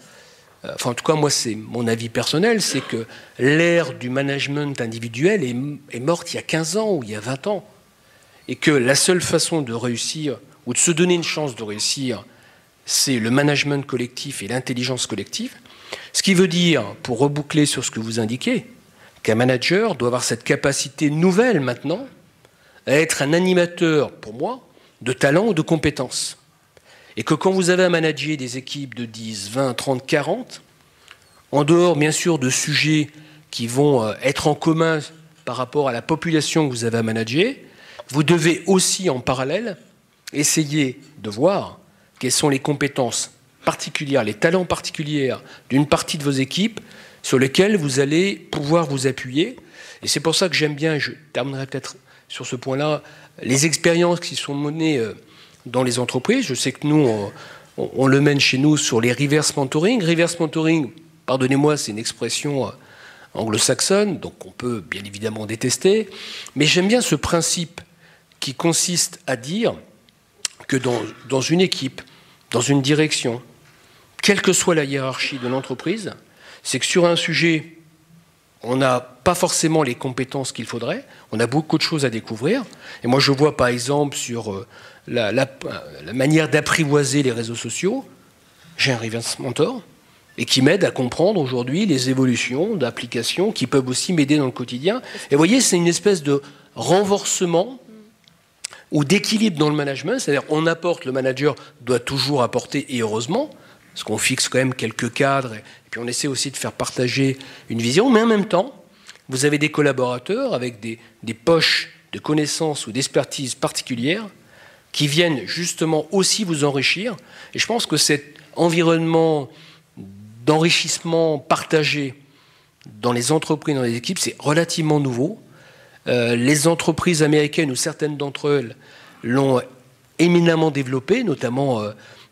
enfin en tout cas moi c'est mon avis personnel, c'est que l'ère du management individuel est morte il y a 15 ans ou il y a 20 ans. Et que la seule façon de réussir ou de se donner une chance de réussir, c'est le management collectif et l'intelligence collective. Ce qui veut dire, pour reboucler sur ce que vous indiquez, qu'un manager doit avoir cette capacité nouvelle maintenant à être un animateur, pour moi, de talent ou de compétences. Et que quand vous avez à manager des équipes de 10, 20, 30, 40, en dehors bien sûr de sujets qui vont être en commun par rapport à la population que vous avez à manager, vous devez aussi en parallèle essayer de voir quelles sont les compétences particulières, les talents particuliers d'une partie de vos équipes sur lesquels vous allez pouvoir vous appuyer. Et c'est pour ça que j'aime bien, et je terminerai peut-être sur ce point-là, les expériences qui sont menées dans les entreprises. Je sais que nous, on le mène chez nous sur les reverse mentoring. Reverse mentoring, pardonnez-moi, c'est une expression anglo-saxonne, donc on peut bien évidemment détester, mais j'aime bien ce principe qui consiste à dire que dans une équipe, dans une direction, quelle que soit la hiérarchie de l'entreprise, c'est que sur un sujet, on n'a pas forcément les compétences qu'il faudrait, on a beaucoup de choses à découvrir. Et moi, je vois par exemple sur la manière d'apprivoiser les réseaux sociaux, j'ai un reverse mentor, et qui m'aide à comprendre aujourd'hui les évolutions d'applications qui peuvent aussi m'aider dans le quotidien. Et vous voyez, c'est une espèce de renforcement ou d'équilibre dans le management, c'est-à-dire on apporte, le manager doit toujours apporter, et heureusement, parce qu'on fixe quand même quelques cadres, et puis on essaie aussi de faire partager une vision, mais en même temps, vous avez des collaborateurs avec des poches de connaissances ou d'expertise particulières qui viennent justement aussi vous enrichir. Et je pense que cet environnement d'enrichissement partagé dans les entreprises, dans les équipes, c'est relativement nouveau. Les entreprises américaines, ou certaines d'entre elles, l'ont éminemment développé, notamment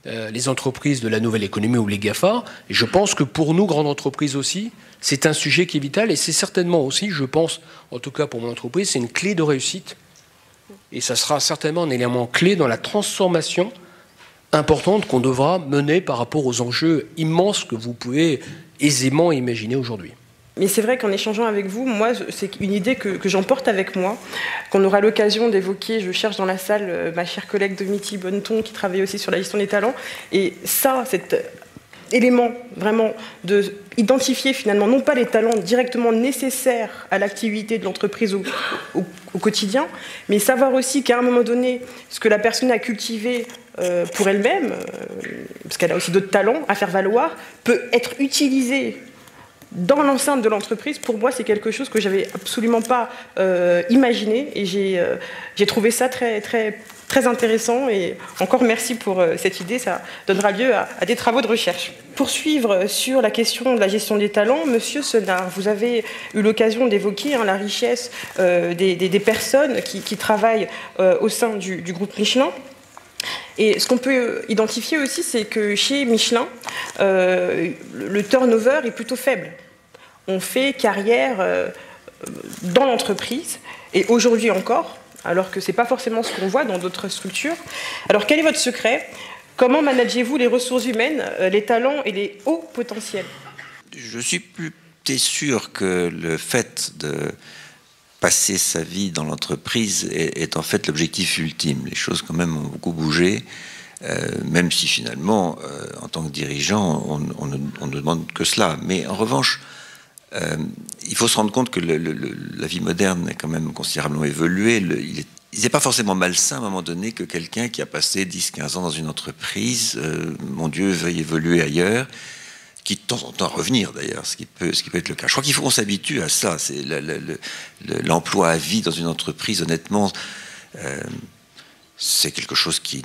les entreprises de la nouvelle économie ou les GAFA. Et je pense que pour nous, grandes entreprises aussi, c'est un sujet qui est vital. Et c'est certainement aussi, je pense, en tout cas pour mon entreprise, c'est une clé de réussite. Et ça sera certainement un élément clé dans la transformation importante qu'on devra mener par rapport aux enjeux immenses que vous pouvez aisément imaginer aujourd'hui. Mais c'est vrai qu'en échangeant avec vous, moi, c'est une idée que j'emporte avec moi, qu'on aura l'occasion d'évoquer. Je cherche dans la salle ma chère collègue Domiti Bonneton, qui travaille aussi sur la gestion des talents. Et ça, cet élément vraiment d'identifier finalement, non pas les talents directement nécessaires à l'activité de l'entreprise au quotidien, mais savoir aussi qu'à un moment donné, ce que la personne a cultivé pour elle-même, parce qu'elle a aussi d'autres talents à faire valoir, peut être utilisé dans l'enceinte de l'entreprise. Pour moi, c'est quelque chose que j'avais absolument pas imaginé, et j'ai trouvé ça très, très, très intéressant, et encore merci pour cette idée, ça donnera lieu à des travaux de recherche. Poursuivre sur la question de la gestion des talents, Monsieur Senard, vous avez eu l'occasion d'évoquer la richesse des personnes qui travaillent au sein du groupe Michelin. Et ce qu'on peut identifier aussi, c'est que chez Michelin, le turnover est plutôt faible. On fait carrière dans l'entreprise, et aujourd'hui encore, alors que ce n'est pas forcément ce qu'on voit dans d'autres structures. Alors quel est votre secret? Comment managez-vous les ressources humaines, les talents et les hauts potentiels? Je suis plus sûr que le fait de passer sa vie dans l'entreprise est en fait l'objectif ultime. Les choses quand même ont beaucoup bougé, même si finalement, en tant que dirigeant, on ne demande que cela. Mais en revanche, il faut se rendre compte que la vie moderne a quand même considérablement évolué. Il n'est pas forcément malsain à un moment donné que quelqu'un qui a passé 10-15 ans dans une entreprise, mon Dieu, veuille évoluer ailleurs, qui de temps en temps revenir d'ailleurs, ce qui peut être le cas. Je crois qu'il faut qu'on s'habitue à ça. C'est l'emploi à vie dans une entreprise, honnêtement, c'est quelque chose qui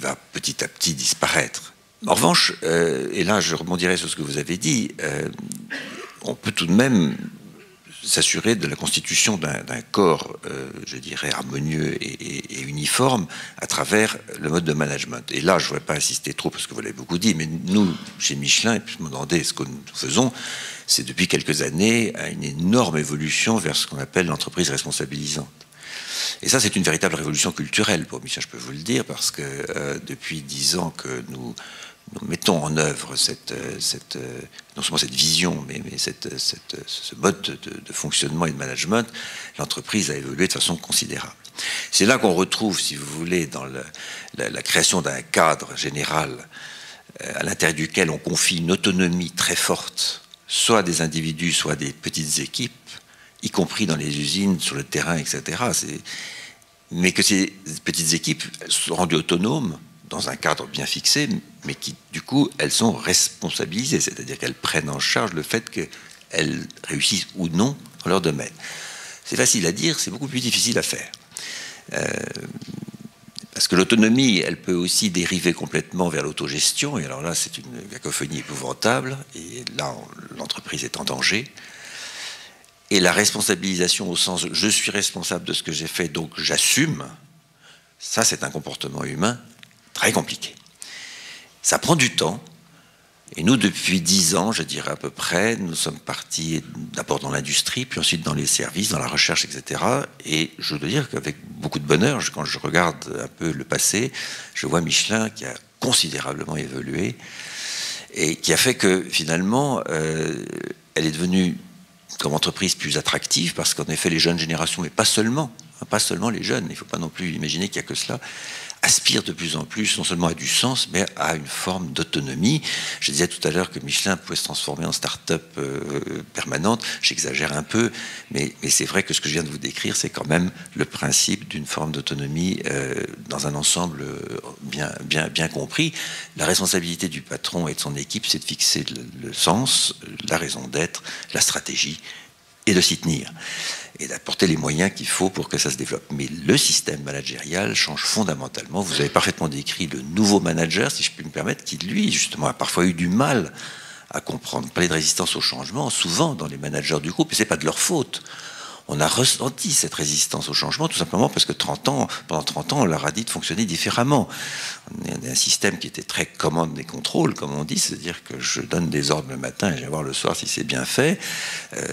va petit à petit disparaître. En revanche, et là je rebondirai sur ce que vous avez dit, on peut tout de même s'assurer de la constitution d'un corps, je dirais, harmonieux et uniforme à travers le mode de management. Et là, je ne voudrais pas insister trop parce que vous l'avez beaucoup dit, mais nous, chez Michelin, et puis je me demandais ce que nous faisons, c'est depuis quelques années une énorme évolution vers ce qu'on appelle l'entreprise responsabilisante. Et ça, c'est une véritable révolution culturelle pour Michelin, je peux vous le dire, parce que depuis 10 ans que nous mettons en œuvre non seulement cette vision, mais ce mode de fonctionnement et de management, l'entreprise a évolué de façon considérable. C'est là qu'on retrouve, si vous voulez, dans la création d'un cadre général à l'intérieur duquel on confie une autonomie très forte, soit à des individus, soit à des petites équipes, y compris dans les usines, sur le terrain, etc. Mais que ces petites équipes sont rendues autonomes dans un cadre bien fixé, mais qui, du coup, elles sont responsabilisées, c'est-à-dire qu'elles prennent en charge le fait qu'elles réussissent ou non dans leur domaine. C'est facile à dire, c'est beaucoup plus difficile à faire. Parce que l'autonomie, elle peut aussi dériver complètement vers l'autogestion, et alors là, c'est une cacophonie épouvantable, et là, l'entreprise est en danger. Et la responsabilisation au sens « je suis responsable de ce que j'ai fait, donc j'assume », ça, c'est un comportement humain très compliqué. Ça prend du temps. Et nous, depuis 10 ans, je dirais à peu près, nous sommes partis d'abord dans l'industrie, puis ensuite dans les services, dans la recherche, etc. Et je dois dire qu'avec beaucoup de bonheur, quand je regarde un peu le passé, je vois Michelin qui a considérablement évolué et qui a fait que finalement, elle est devenue comme entreprise plus attractive parce qu'en effet, les jeunes générations, mais pas seulement les jeunes, il ne faut pas non plus imaginer qu'il n'y a que cela, aspirent de plus en plus non seulement à du sens, mais à une forme d'autonomie. Je disais tout à l'heure que Michelin pouvait se transformer en start-up permanente. J'exagère un peu, mais c'est vrai que ce que je viens de vous décrire, c'est quand même le principe d'une forme d'autonomie dans un ensemble bien compris. La responsabilité du patron et de son équipe, c'est de fixer le sens, la raison d'être, la stratégie, et de s'y tenir, et d'apporter les moyens qu'il faut pour que ça se développe. Mais le système managérial change fondamentalement. Vous avez parfaitement décrit le nouveau manager, si je puis me permettre, qui, lui, justement, a parfois eu du mal à comprendre. Parler de résistance au changement, souvent, dans les managers du groupe, et c'est pas de leur faute. on a ressenti cette résistance au changement, tout simplement parce que pendant 30 ans, on leur a dit de fonctionner différemment. On a un système qui était très commande et contrôle, comme on dit, c'est-à-dire que je donne des ordres le matin et je vais voir le soir si c'est bien fait.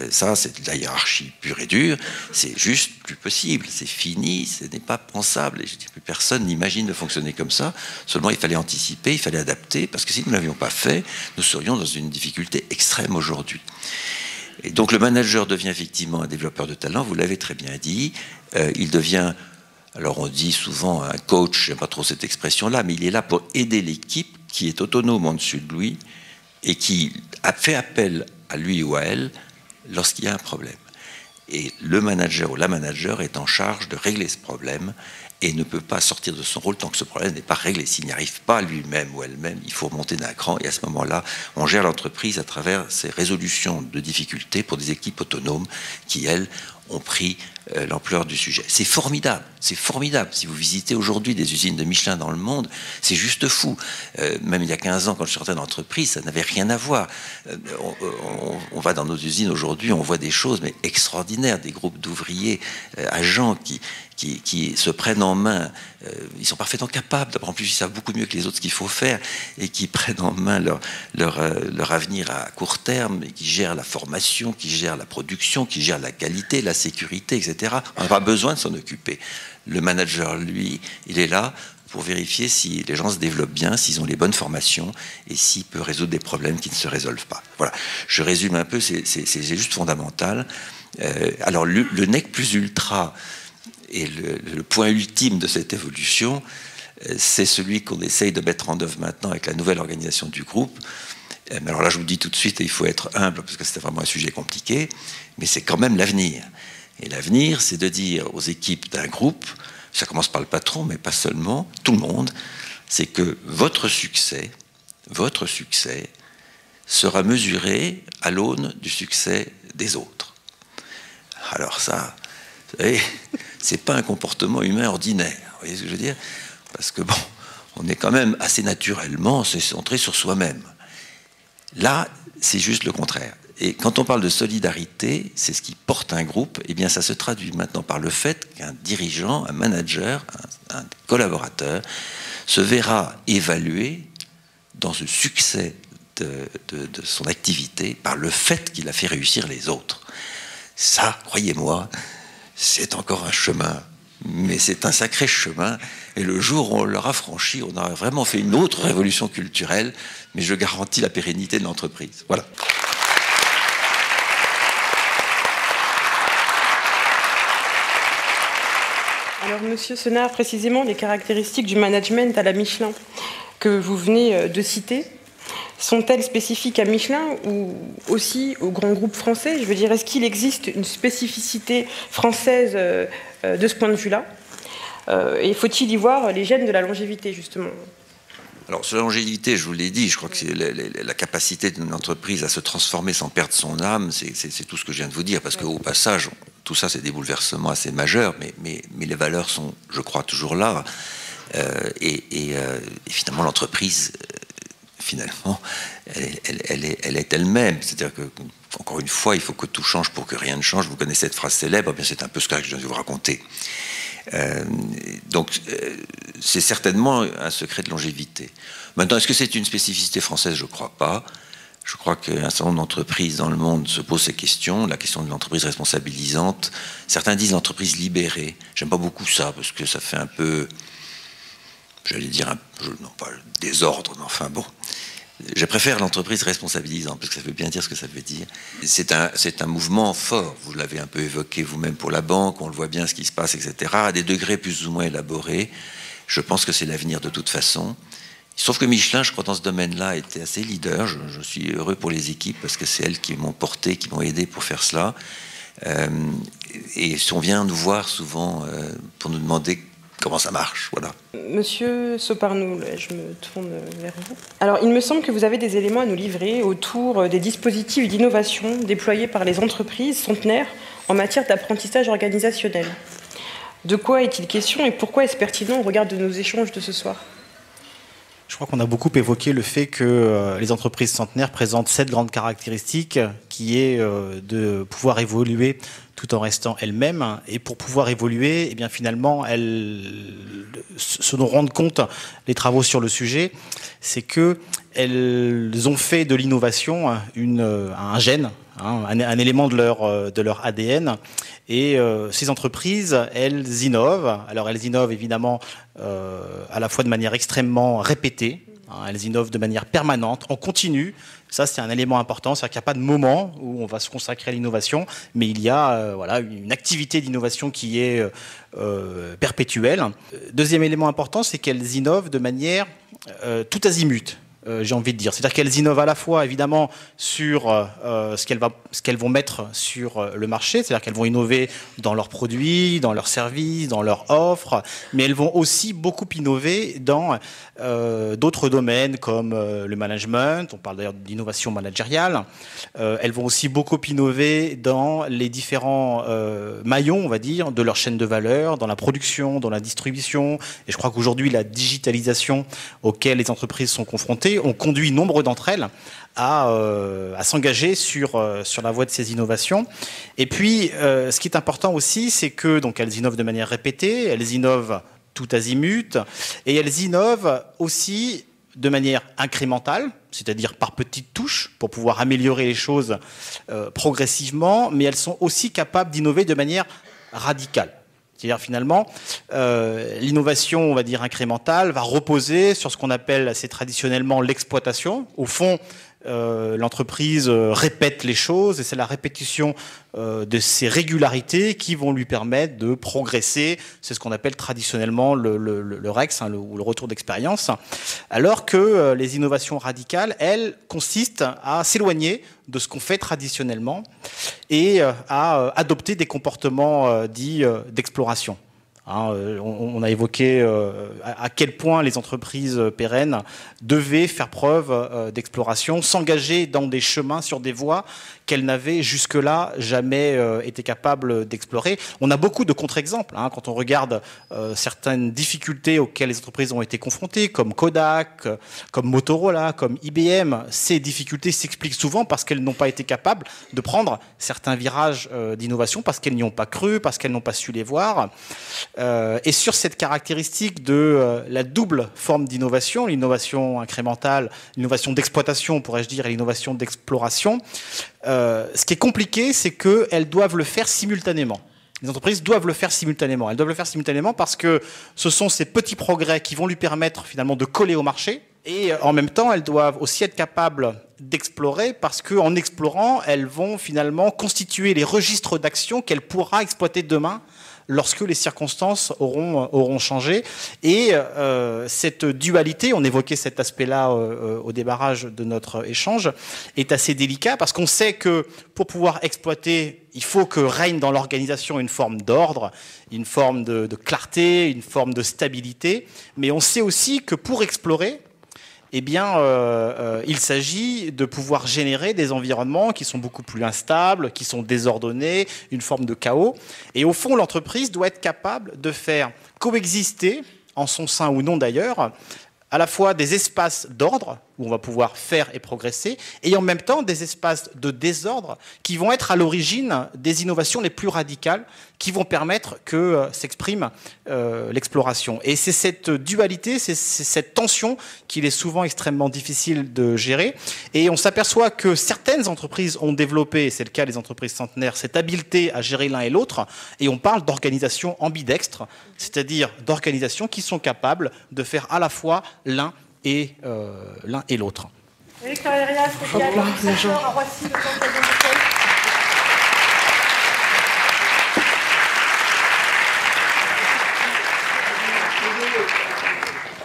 Ça, c'est de la hiérarchie pure et dure. C'est juste plus possible, c'est fini, ce n'est pas pensable. Et je dis, plus personne n'imagine de fonctionner comme ça. Seulement, il fallait anticiper, il fallait adapter, parce que si nous ne l'avions pas fait, nous serions dans une difficulté extrême aujourd'hui. Et donc le manager devient effectivement un développeur de talent, vous l'avez très bien dit. Il devient, alors on dit souvent un coach, j'aime pas trop cette expression-là, mais il est là pour aider l'équipe qui est autonome en dessus de lui et qui a fait appel à lui ou à elle lorsqu'il y a un problème. Et le manager ou la manager est en charge de régler ce problème et ne peut pas sortir de son rôle tant que ce problème n'est pas réglé. S'il n'y arrive pas lui-même ou elle-même, il faut remonter d'un cran et à ce moment-là, on gère l'entreprise à travers ces résolutions de difficultés pour des équipes autonomes qui, elles, ont pris l'ampleur du sujet. C'est formidable, c'est formidable. Si vous visitez aujourd'hui des usines de Michelin dans le monde, c'est juste fou. Même il y a 15 ans, quand je sortais d'entreprise, ça n'avait rien à voir. On va dans nos usines aujourd'hui, on voit des choses mais extraordinaires, des groupes d'ouvriers, agents qui se prennent en main. Ils sont parfaitement capables, en plus ils savent beaucoup mieux que les autres ce qu'il faut faire, et qui prennent en main leur avenir à court terme, et qui gèrent la formation, qui gèrent la production, qui gèrent la qualité, la sécurité, etc. On n'a pas besoin de s'en occuper. Le manager, lui, il est là pour vérifier si les gens se développent bien, s'ils ont les bonnes formations, et s'il peut résoudre des problèmes qui ne se résolvent pas. Voilà, je résume un peu, c'est juste fondamental. Alors le nec plus ultra, et le point ultime de cette évolution, c'est celui qu'on essaye de mettre en œuvre maintenant avec la nouvelle organisation du groupe. Mais alors là, je vous dis tout de suite, et il faut être humble, parce que c'est vraiment un sujet compliqué, mais c'est quand même l'avenir. Et l'avenir, c'est de dire aux équipes d'un groupe, ça commence par le patron, mais pas seulement, tout le monde, c'est que votre succès sera mesuré à l'aune du succès des autres. Alors ça, vous savez, c'est pas un comportement humain ordinaire, vous voyez ce que je veux dire? Parce que bon, on est quand même assez naturellement centré sur soi-même. Là, c'est juste le contraire. Et quand on parle de solidarité, c'est ce qui porte un groupe, eh bien ça se traduit maintenant par le fait qu'un dirigeant, un manager, un collaborateur se verra évalué dans ce succès de son activité par le fait qu'il a fait réussir les autres. Ça, croyez-moi, c'est encore un chemin, mais c'est un sacré chemin. Et le jour où on l'aura franchi, on aura vraiment fait une autre révolution culturelle, mais je garantis la pérennité de l'entreprise. Voilà. Alors, Monsieur Senard, précisément, les caractéristiques du management à la Michelin que vous venez de citer, sont-elles spécifiques à Michelin ou aussi aux grands groupes français? Je veux dire, est-ce qu'il existe une spécificité française de ce point de vue-là? Et faut-il y voir les gènes de la longévité, justement? Alors, sur la longévité, je vous l'ai dit, je crois que c'est la capacité d'une entreprise à se transformer sans perdre son âme, c'est tout ce que je viens de vous dire, parce qu'au passage, tout ça, c'est des bouleversements assez majeurs, mais les valeurs sont, je crois, toujours là. Et finalement, l'entreprise, finalement, elle est elle-même. C'est-à-dire que, encore une fois, il faut que tout change pour que rien ne change. Vous connaissez cette phrase célèbre, bien c'est un peu ce que je viens de vous raconter. Donc, c'est certainement un secret de longévité. Maintenant, est-ce que c'est une spécificité française? Je ne crois pas. Je crois qu'un certain nombre d'entreprises dans le monde se posent ces questions, la question de l'entreprise responsabilisante. Certains disent l'entreprise libérée. J'aime pas beaucoup ça, parce que ça fait un peu, j'allais dire, non pas désordre, mais enfin bon. Je préfère l'entreprise responsabilisante, parce que ça veut bien dire ce que ça veut dire. C'est un mouvement fort, vous l'avez un peu évoqué vous-même pour la banque, on le voit bien ce qui se passe, etc., à des degrés plus ou moins élaborés. Je pense que c'est l'avenir de toute façon. Sauf que Michelin, je crois, dans ce domaine-là, était assez leader. Je suis heureux pour les équipes, parce que c'est elles qui m'ont porté, qui m'ont aidé pour faire cela. Et on vient nous voir souvent pour nous demander comment ça marche, voilà. Monsieur Soparnou, je me tourne vers vous. Alors, il me semble que vous avez des éléments à nous livrer autour des dispositifs d'innovation déployés par les entreprises centenaires en matière d'apprentissage organisationnel. De quoi est-il question et pourquoi est-ce pertinent au regard de nos échanges de ce soir? Je crois qu'on a beaucoup évoqué le fait que les entreprises centenaires présentent 7 grandes caractéristiques, qui est de pouvoir évoluer tout en restant elles-mêmes. Et pour pouvoir évoluer, eh bien finalement, ce dont rendent compte les travaux sur le sujet, c'est qu'elles ont fait de l'innovation un gène, un élément de leur ADN. Et ces entreprises, elles innovent. Alors elles innovent évidemment à la fois de manière extrêmement répétée. Elles innovent de manière permanente, en continu. Ça, c'est un élément important. C'est-à-dire qu'il n'y a pas de moment où on va se consacrer à l'innovation, mais il y a une activité d'innovation qui est perpétuelle. Deuxième élément important, c'est qu'elles innovent de manière tout azimut. J'ai envie de dire. C'est-à-dire qu'elles innovent à la fois, évidemment, sur ce qu'elles vont mettre sur le marché, c'est-à-dire qu'elles vont innover dans leurs produits, dans leurs services, dans leurs offres, mais elles vont aussi beaucoup innover dans d'autres domaines comme le management, on parle d'ailleurs d'innovation managériale. Elles vont aussi beaucoup innover dans les différents maillons, on va dire, de leur chaîne de valeur, dans la production, dans la distribution. Et je crois qu'aujourd'hui, la digitalisation auquel les entreprises sont confrontées ont conduit nombre d'entre elles à s'engager sur la voie de ces innovations. Et puis, ce qui est important aussi, c'est que donc elles innovent de manière répétée, elles innovent tout azimut, et elles innovent aussi de manière incrémentale, c'est-à-dire par petites touches, pour pouvoir améliorer les choses progressivement, mais elles sont aussi capables d'innover de manière radicale. C'est-à-dire finalement, l'innovation, on va dire incrémentale, va reposer sur ce qu'on appelle assez traditionnellement l'exploitation. Au fond, l'entreprise répète les choses et c'est la répétition de ces régularités qui vont lui permettre de progresser. C'est ce qu'on appelle traditionnellement le REX, ou le retour d'expérience. Alors que les innovations radicales, elles, consistent à s'éloigner de ce qu'on fait traditionnellement et à adopter des comportements dits d'exploration. On a évoqué à quel point les entreprises pérennes devaient faire preuve d'exploration, s'engager dans des chemins, sur des voies qu'elles n'avaient jusque-là jamais été capables d'explorer. On a beaucoup de contre-exemples quand on regarde certaines difficultés auxquelles les entreprises ont été confrontées, comme Kodak, comme Motorola, comme IBM. Ces difficultés s'expliquent souvent parce qu'elles n'ont pas été capables de prendre certains virages d'innovation, parce qu'elles n'y ont pas cru, parce qu'elles n'ont pas su les voir. Et sur cette caractéristique de la double forme d'innovation, l'innovation incrémentale, l'innovation d'exploitation, pourrais-je dire, et l'innovation d'exploration, ce qui est compliqué, c'est qu'elles doivent le faire simultanément. Les entreprises doivent le faire simultanément. Elles doivent le faire simultanément parce que ce sont ces petits progrès qui vont lui permettre finalement de coller au marché. Et en même temps, elles doivent aussi être capables d'explorer parce qu'en explorant, elles vont finalement constituer les registres d'action qu'elle pourra exploiter demain lorsque les circonstances auront changé. Et cette dualité, on évoquait cet aspect-là au démarrage de notre échange, est assez délicat parce qu'on sait que pour pouvoir exploiter, il faut que règne dans l'organisation une forme d'ordre, une forme de clarté, une forme de stabilité. Mais on sait aussi que pour explorer, eh bien, il s'agit de pouvoir générer des environnements qui sont beaucoup plus instables, qui sont désordonnés, une forme de chaos. Et au fond, l'entreprise doit être capable de faire coexister, en son sein ou non d'ailleurs, à la fois des espaces d'ordre, où on va pouvoir faire et progresser, et en même temps des espaces de désordre qui vont être à l'origine des innovations les plus radicales qui vont permettre que s'exprime l'exploration. Et c'est cette dualité, c'est cette tension qu'il est souvent extrêmement difficile de gérer. Et on s'aperçoit que certaines entreprises ont développé, c'est le cas des entreprises centenaires, cette habileté à gérer l'un et l'autre, et on parle d'organisations ambidextres, c'est-à-dire d'organisations qui sont capables de faire à la fois l'un et l'autre. Éric Tarérias, chercheur à Roissy, le Centre de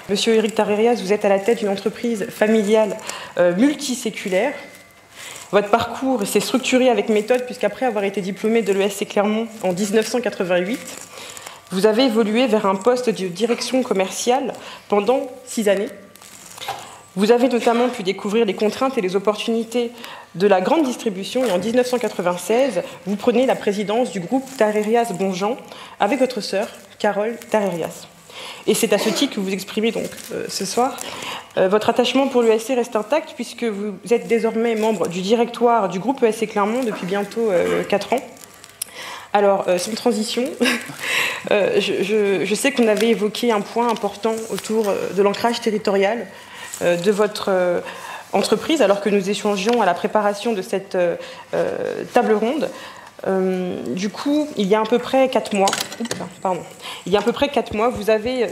Monsieur Éric Tarérias, vous êtes à la tête d'une entreprise familiale multiséculaire. Votre parcours s'est structuré avec méthode, puisqu'après avoir été diplômé de l'ESC Clermont en 1988, vous avez évolué vers un poste de direction commerciale pendant 6 années. Vous avez notamment pu découvrir les contraintes et les opportunités de la grande distribution et en 1996, vous prenez la présidence du groupe Tarérias Bonjean avec votre sœur, Carole Tarérias. Et c'est à ce titre que vous exprimez donc ce soir. Votre attachement pour l'ESC reste intact puisque vous êtes désormais membre du directoire du groupe ESC Clermont depuis bientôt 4 ans. Alors, sans transition, je sais qu'on avait évoqué un point important autour de l'ancrage territorial de votre entreprise, alors que nous échangions à la préparation de cette table ronde. Du coup, il y a à peu près 4 mois, vous avez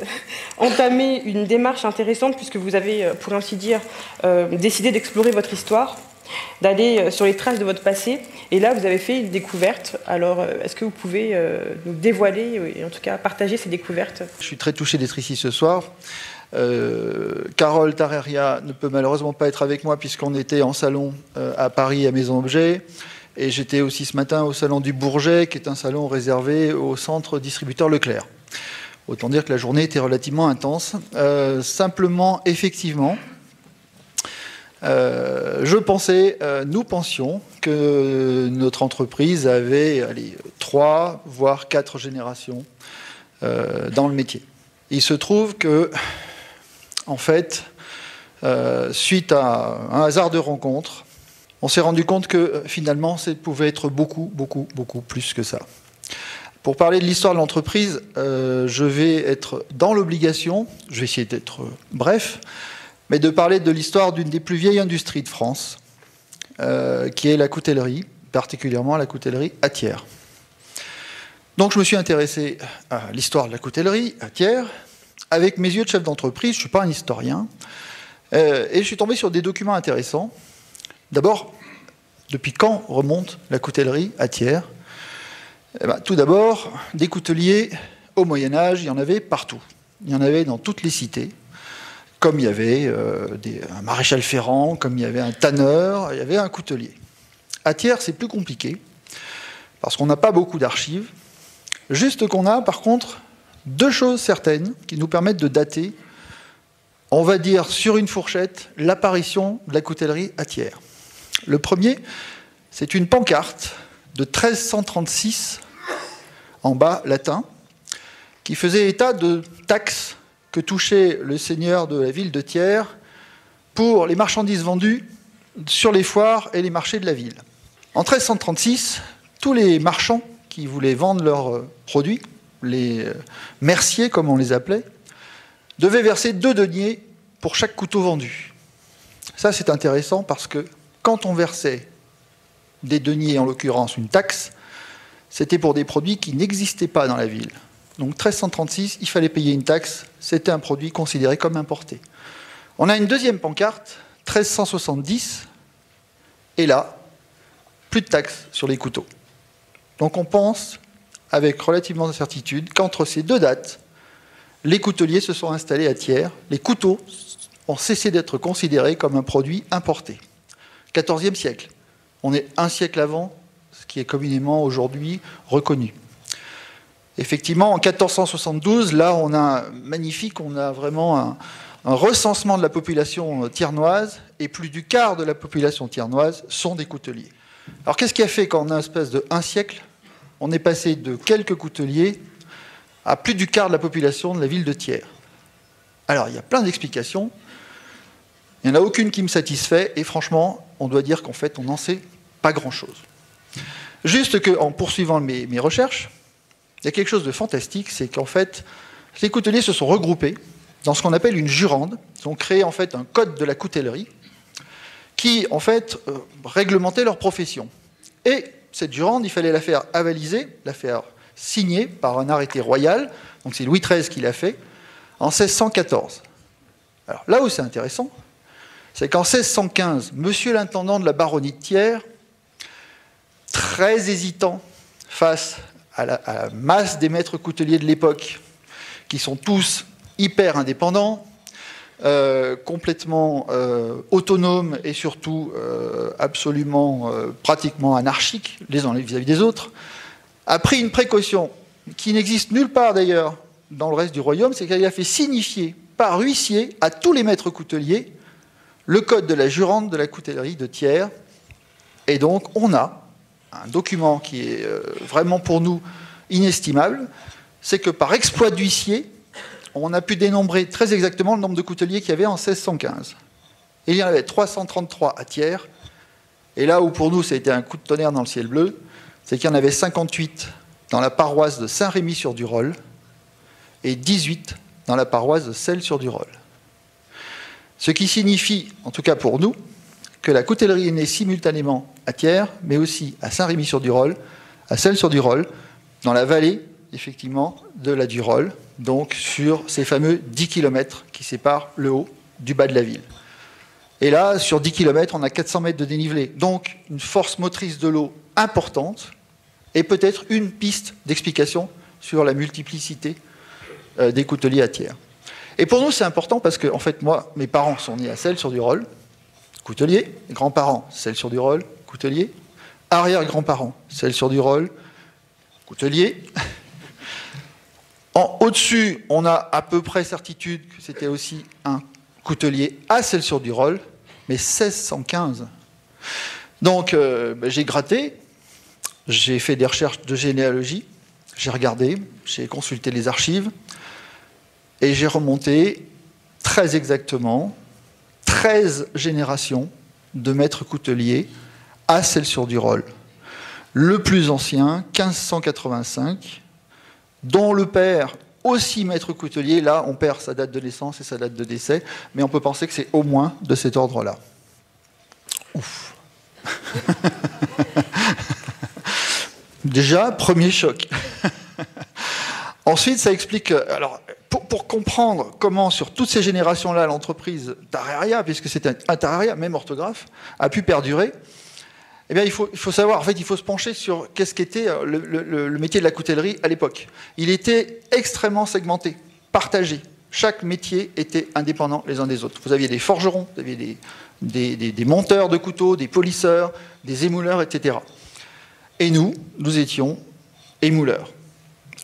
entamé une démarche intéressante puisque vous avez, pour ainsi dire, décidé d'explorer votre histoire, d'aller sur les traces de votre passé. Et là, vous avez fait une découverte. Alors, est-ce que vous pouvez nous dévoiler et en tout cas partager ces découvertes? Je suis très touché d'être ici ce soir. Carole Tarreria ne peut malheureusement pas être avec moi puisqu'on était en salon à Paris à Maison Objet. Et j'étais aussi ce matin au salon du Bourget, qui est un salon réservé au centre distributeur Leclerc. Autant dire que la journée était relativement intense. Simplement, effectivement, nous pensions que notre entreprise avait 3, voire 4 générations dans le métier. Il se trouve que, en fait, suite à un hasard de rencontre, on s'est rendu compte que finalement, ça pouvait être beaucoup plus que ça. Pour parler de l'histoire de l'entreprise, je vais être dans l'obligation, je vais essayer d'être bref, mais de parler de l'histoire d'une des plus vieilles industries de France, qui est la coutellerie, particulièrement la coutellerie à Thiers. Donc je me suis intéressé à l'histoire de la coutellerie à Thiers, avec mes yeux de chef d'entreprise, je ne suis pas un historien, et je suis tombé sur des documents intéressants. D'abord, depuis quand remonte la coutellerie à Thiers? Tout d'abord, des couteliers, au Moyen-Âge, il y en avait partout. Il y en avait dans toutes les cités, comme il y avait un maréchal ferrant, comme il y avait un tanneur, il y avait un coutelier. À Thiers, c'est plus compliqué, parce qu'on n'a pas beaucoup d'archives, juste qu'on a, par contre, 2 choses certaines qui nous permettent de dater, on va dire sur une fourchette, l'apparition de la coutellerie à Thiers. Le premier, c'est une pancarte de 1336, en bas latin, qui faisait état de taxes que touchait le seigneur de la ville de Thiers pour les marchandises vendues sur les foires et les marchés de la ville. En 1336, tous les marchands qui voulaient vendre leurs produits, les merciers comme on les appelait, devaient verser 2 deniers pour chaque couteau vendu. Ça, c'est intéressant parce que quand on versait des deniers, en l'occurrence une taxe, c'était pour des produits qui n'existaient pas dans la ville. Donc 1336, il fallait payer une taxe, c'était un produit considéré comme importé. On a une deuxième pancarte, 1370, et là, plus de taxes sur les couteaux. Donc on pense, avec relativement de certitude, qu'entre ces 2 dates, les couteliers se sont installés à Thiers, les couteaux ont cessé d'être considérés comme un produit importé. 14e siècle. On est 1 siècle avant ce qui est communément aujourd'hui reconnu. Effectivement, en 1472, là, on a magnifique, on a vraiment un recensement de la population thiernoise, et plus du quart de la population thiernoise sont des couteliers. Alors, qu'est-ce qui a fait qu'en un espèce de 1 siècle, on est passé de quelques couteliers à plus du quart de la population de la ville de Thiers? Alors, il y a plein d'explications. Il n'y en a aucune qui me satisfait, et franchement, on doit dire qu'en fait, on n'en sait pas grand-chose. Juste qu'en poursuivant mes recherches, il y a quelque chose de fantastique, c'est qu'en fait, les couteliers se sont regroupés dans ce qu'on appelle une jurande. Ils ont créé en fait un code de la coutellerie qui, en fait, réglementait leur profession. Et cette jurande, il fallait la faire avaliser, la faire signer par un arrêté royal, donc c'est Louis XIII qui l'a fait, en 1614. Alors là où c'est intéressant, c'est qu'en 1615, monsieur l'intendant de la baronnie de Thiers, très hésitant face à la masse des maîtres couteliers de l'époque, qui sont tous hyper indépendants, complètement autonomes et surtout absolument pratiquement anarchiques les uns vis-à-vis des autres, a pris une précaution qui n'existe nulle part d'ailleurs dans le reste du royaume, c'est qu'il a fait signifier par huissier à tous les maîtres couteliers le code de la jurande de la coutellerie de Thiers. Et donc on a un document qui est vraiment pour nous inestimable, c'est que par exploit d'huissier, on a pu dénombrer très exactement le nombre de couteliers qu'il y avait en 1615. Il y en avait 333 à Thiers, et là où pour nous ça a été un coup de tonnerre dans le ciel bleu, c'est qu'il y en avait 58 dans la paroisse de Saint-Rémy-sur-Durolle et 18 dans la paroisse de Celles-sur-Durolle. Ce qui signifie, en tout cas pour nous, que la coutellerie est née simultanément à Thiers, mais aussi à Saint-Rémy-sur-Durolle, à Celles-sur-Durolle, dans la vallée, effectivement, de la Durolle, donc sur ces fameux 10 km qui séparent le haut du bas de la ville. Et là, sur 10 km, on a 400 mètres de dénivelé, donc une force motrice de l'eau importante, et peut-être une piste d'explication sur la multiplicité des couteliers à Thiers. Et pour nous, c'est important parce que, en fait, moi, mes parents sont nés à Celles-sur-Durolle, coutelier, grands-parents, Celles-sur-Durolle, coutelier, arrière-grands-parents, Celles-sur-Durolle, coutelier. Au-dessus, on a à peu près certitude que c'était aussi un coutelier à Celles-sur-Durolle, mais 1615. Donc, j'ai gratté, j'ai fait des recherches de généalogie, j'ai regardé, j'ai consulté les archives, et j'ai remonté très exactement 13 générations de maîtres couteliers à Celles-sur-Durolle. Le plus ancien, 1585, dont le père, aussi maître coutelier, là on perd sa date de naissance et sa date de décès, mais on peut penser que c'est au moins de cet ordre-là. Ouf. Déjà, premier choc. Ensuite, ça explique... Alors, pour comprendre comment, sur toutes ces générations-là, l'entreprise Tarraria, puisque c'était un Tarraria, même orthographe, a pu perdurer, eh bien, il faut savoir, en fait, il faut se pencher sur qu'est-ce qu'était le métier de la coutellerie à l'époque. Il était extrêmement segmenté, partagé. Chaque métier était indépendant les uns des autres. Vous aviez des forgerons, vous aviez des monteurs de couteaux, des polisseurs, des émouleurs, etc. Et nous étions émouleurs.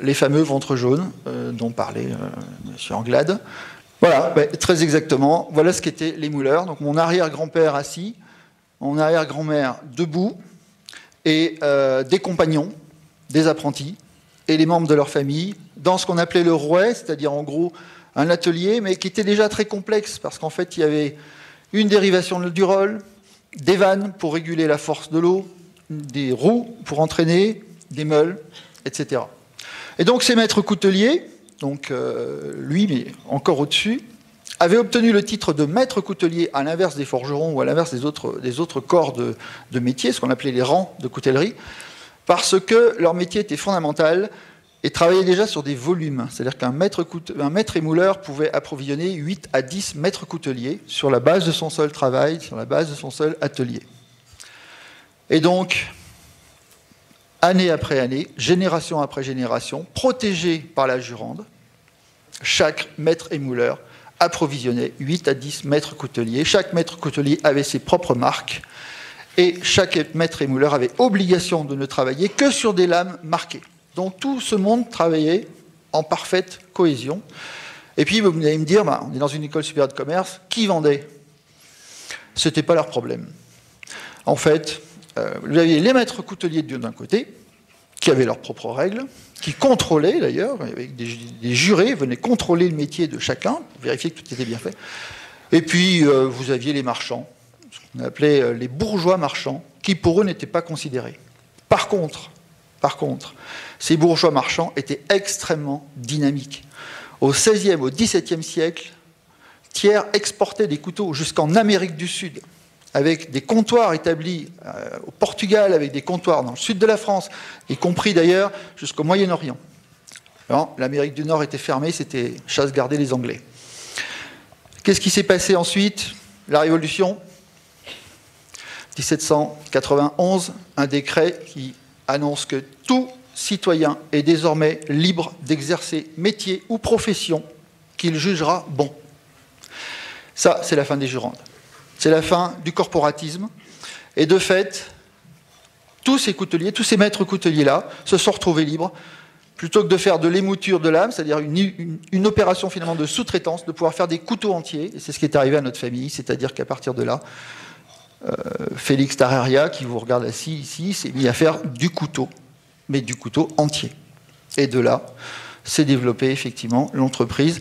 Les fameux ventres jaunes dont parlait M. Anglade. Voilà, très exactement, voilà ce qu'étaient les mouleurs. Donc mon arrière-grand-père assis, mon arrière-grand-mère debout, et des compagnons, des apprentis, et les membres de leur famille, dans ce qu'on appelait le rouet, c'est-à-dire en gros un atelier, mais qui était déjà très complexe, parce qu'en fait il y avait une dérivation du rôle, des vannes pour réguler la force de l'eau, des roues pour entraîner, des meules, etc. Et donc ces maîtres couteliers, donc lui, mais encore au-dessus, avait obtenu le titre de maître coutelier à l'inverse des forgerons ou à l'inverse des autres corps de métier, ce qu'on appelait les rangs de coutellerie, parce que leur métier était fondamental et travaillait déjà sur des volumes. C'est-à-dire qu'un maître émouleur pouvait approvisionner 8 à 10 maîtres couteliers sur la base de son seul travail, sur la base de son seul atelier. Et donc, année après année, génération après génération, protégé par la Jurande, chaque maître émouleur approvisionnait 8 à 10 maîtres couteliers. Chaque maître coutelier avait ses propres marques et chaque maître émouleur avait obligation de ne travailler que sur des lames marquées. Donc tout ce monde travaillait en parfaite cohésion. Et puis vous allez me dire, on est dans une école supérieure de commerce, qui vendait? Ce n'était pas leur problème. En fait, vous aviez les maîtres couteliers d'un côté, qui avaient leurs propres règles, qui contrôlaient d'ailleurs, avec des jurés venaient contrôler le métier de chacun, vérifier que tout était bien fait. Et puis vous aviez les marchands, ce qu'on appelait les bourgeois marchands, qui pour eux n'étaient pas considérés. Par contre, ces bourgeois marchands étaient extrêmement dynamiques. Au XVIe, au XVIIe siècle, Thiers exportait des couteaux jusqu'en Amérique du Sud, avec des comptoirs établis au Portugal, avec des comptoirs dans le sud de la France, y compris d'ailleurs jusqu'au Moyen-Orient. L'Amérique du Nord était fermée, c'était chasse gardée les Anglais. Qu'est-ce qui s'est passé ensuite? La Révolution, 1791, un décret qui annonce que tout citoyen est désormais libre d'exercer métier ou profession qu'il jugera bon. Ça, c'est la fin des Jurandes. C'est la fin du corporatisme. Et de fait, tous ces couteliers, tous ces maîtres couteliers-là, se sont retrouvés libres, plutôt que de faire de l'émouture de lame, c'est-à-dire une opération finalement de sous-traitance, de pouvoir faire des couteaux entiers. Et c'est ce qui est arrivé à notre famille, c'est-à-dire qu'à partir de là, Félix Tarraria, qui vous regarde assis ici, s'est mis à faire du couteau, mais du couteau entier. Et de là, s'est développée effectivement l'entreprise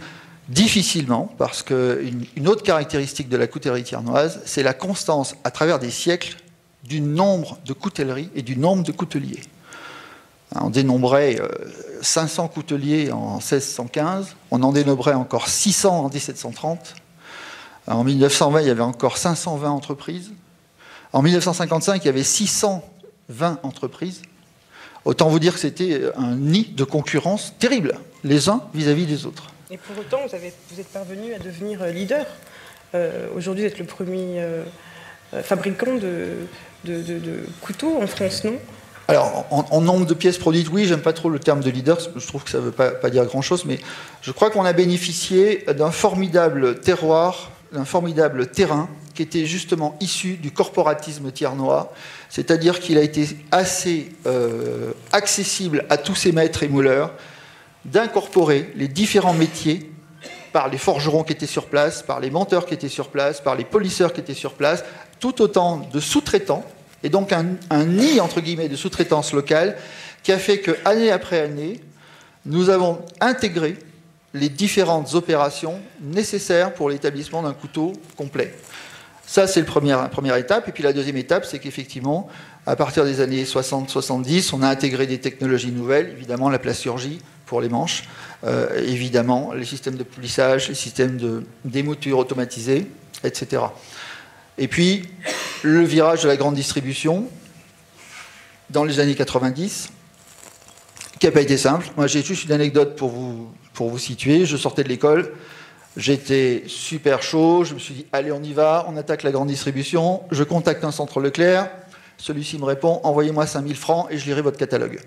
difficilement, parce qu'une autre caractéristique de la coutellerie thiernoise, c'est la constance à travers des siècles du nombre de coutelleries et du nombre de couteliers. On dénombrait 500 couteliers en 1615, on en dénombrait encore 600 en 1730. En 1920, il y avait encore 520 entreprises. En 1955, il y avait 620 entreprises. Autant vous dire que c'était un nid de concurrence terrible, les uns vis-à-vis des autres. Et pour autant, vous êtes parvenu à devenir leader. Aujourd'hui, vous êtes le premier fabricant de couteaux en France, non? Alors, en nombre de pièces produites, oui, j'aime pas trop le terme de leader, parce que je trouve que ça ne veut pas dire grand-chose, mais je crois qu'on a bénéficié d'un formidable terroir, d'un formidable terrain, qui était justement issu du corporatisme thiernois, c'est-à-dire qu'il a été assez accessible à tous ces maîtres et mouleurs, d'incorporer les différents métiers par les forgerons qui étaient sur place, par les monteurs qui étaient sur place, par les polisseurs qui étaient sur place, tout autant de sous-traitants, et donc un nid, entre guillemets, de sous-traitance locale, qui a fait que, année après année, nous avons intégré les différentes opérations nécessaires pour l'établissement d'un couteau complet. Ça, c'est la première étape. Et puis la deuxième étape, c'est qu'effectivement, à partir des années 60-70, on a intégré des technologies nouvelles, évidemment la plasturgie pour les manches, évidemment les systèmes de polissage, les systèmes d'émoutures automatisées, etc. Et puis, le virage de la grande distribution, dans les années 90, qui n'a pas été simple. Moi, j'ai juste une anecdote pour vous situer. Je sortais de l'école, j'étais super chaud, je me suis dit, allez, on y va, on attaque la grande distribution, je contacte un centre Leclerc, celui-ci me répond, envoyez-moi 5000 francs et je lirai votre catalogue.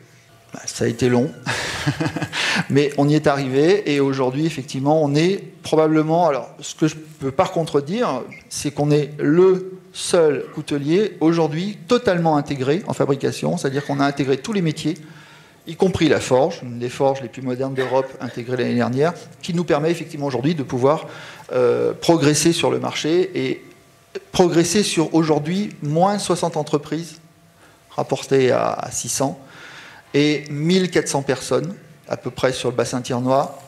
Ça a été long, mais on y est arrivé, et aujourd'hui, effectivement, on est probablement... Alors, ce que je peux par contre dire, c'est qu'on est le seul coutelier, aujourd'hui, totalement intégré en fabrication, c'est-à-dire qu'on a intégré tous les métiers, y compris la forge, une des forges les plus modernes d'Europe, intégrée l'année dernière, qui nous permet effectivement aujourd'hui de pouvoir progresser sur le marché, et progresser sur aujourd'hui moins de 60 entreprises, rapportées à 600, et 1400 personnes, à peu près sur le bassin thiernois,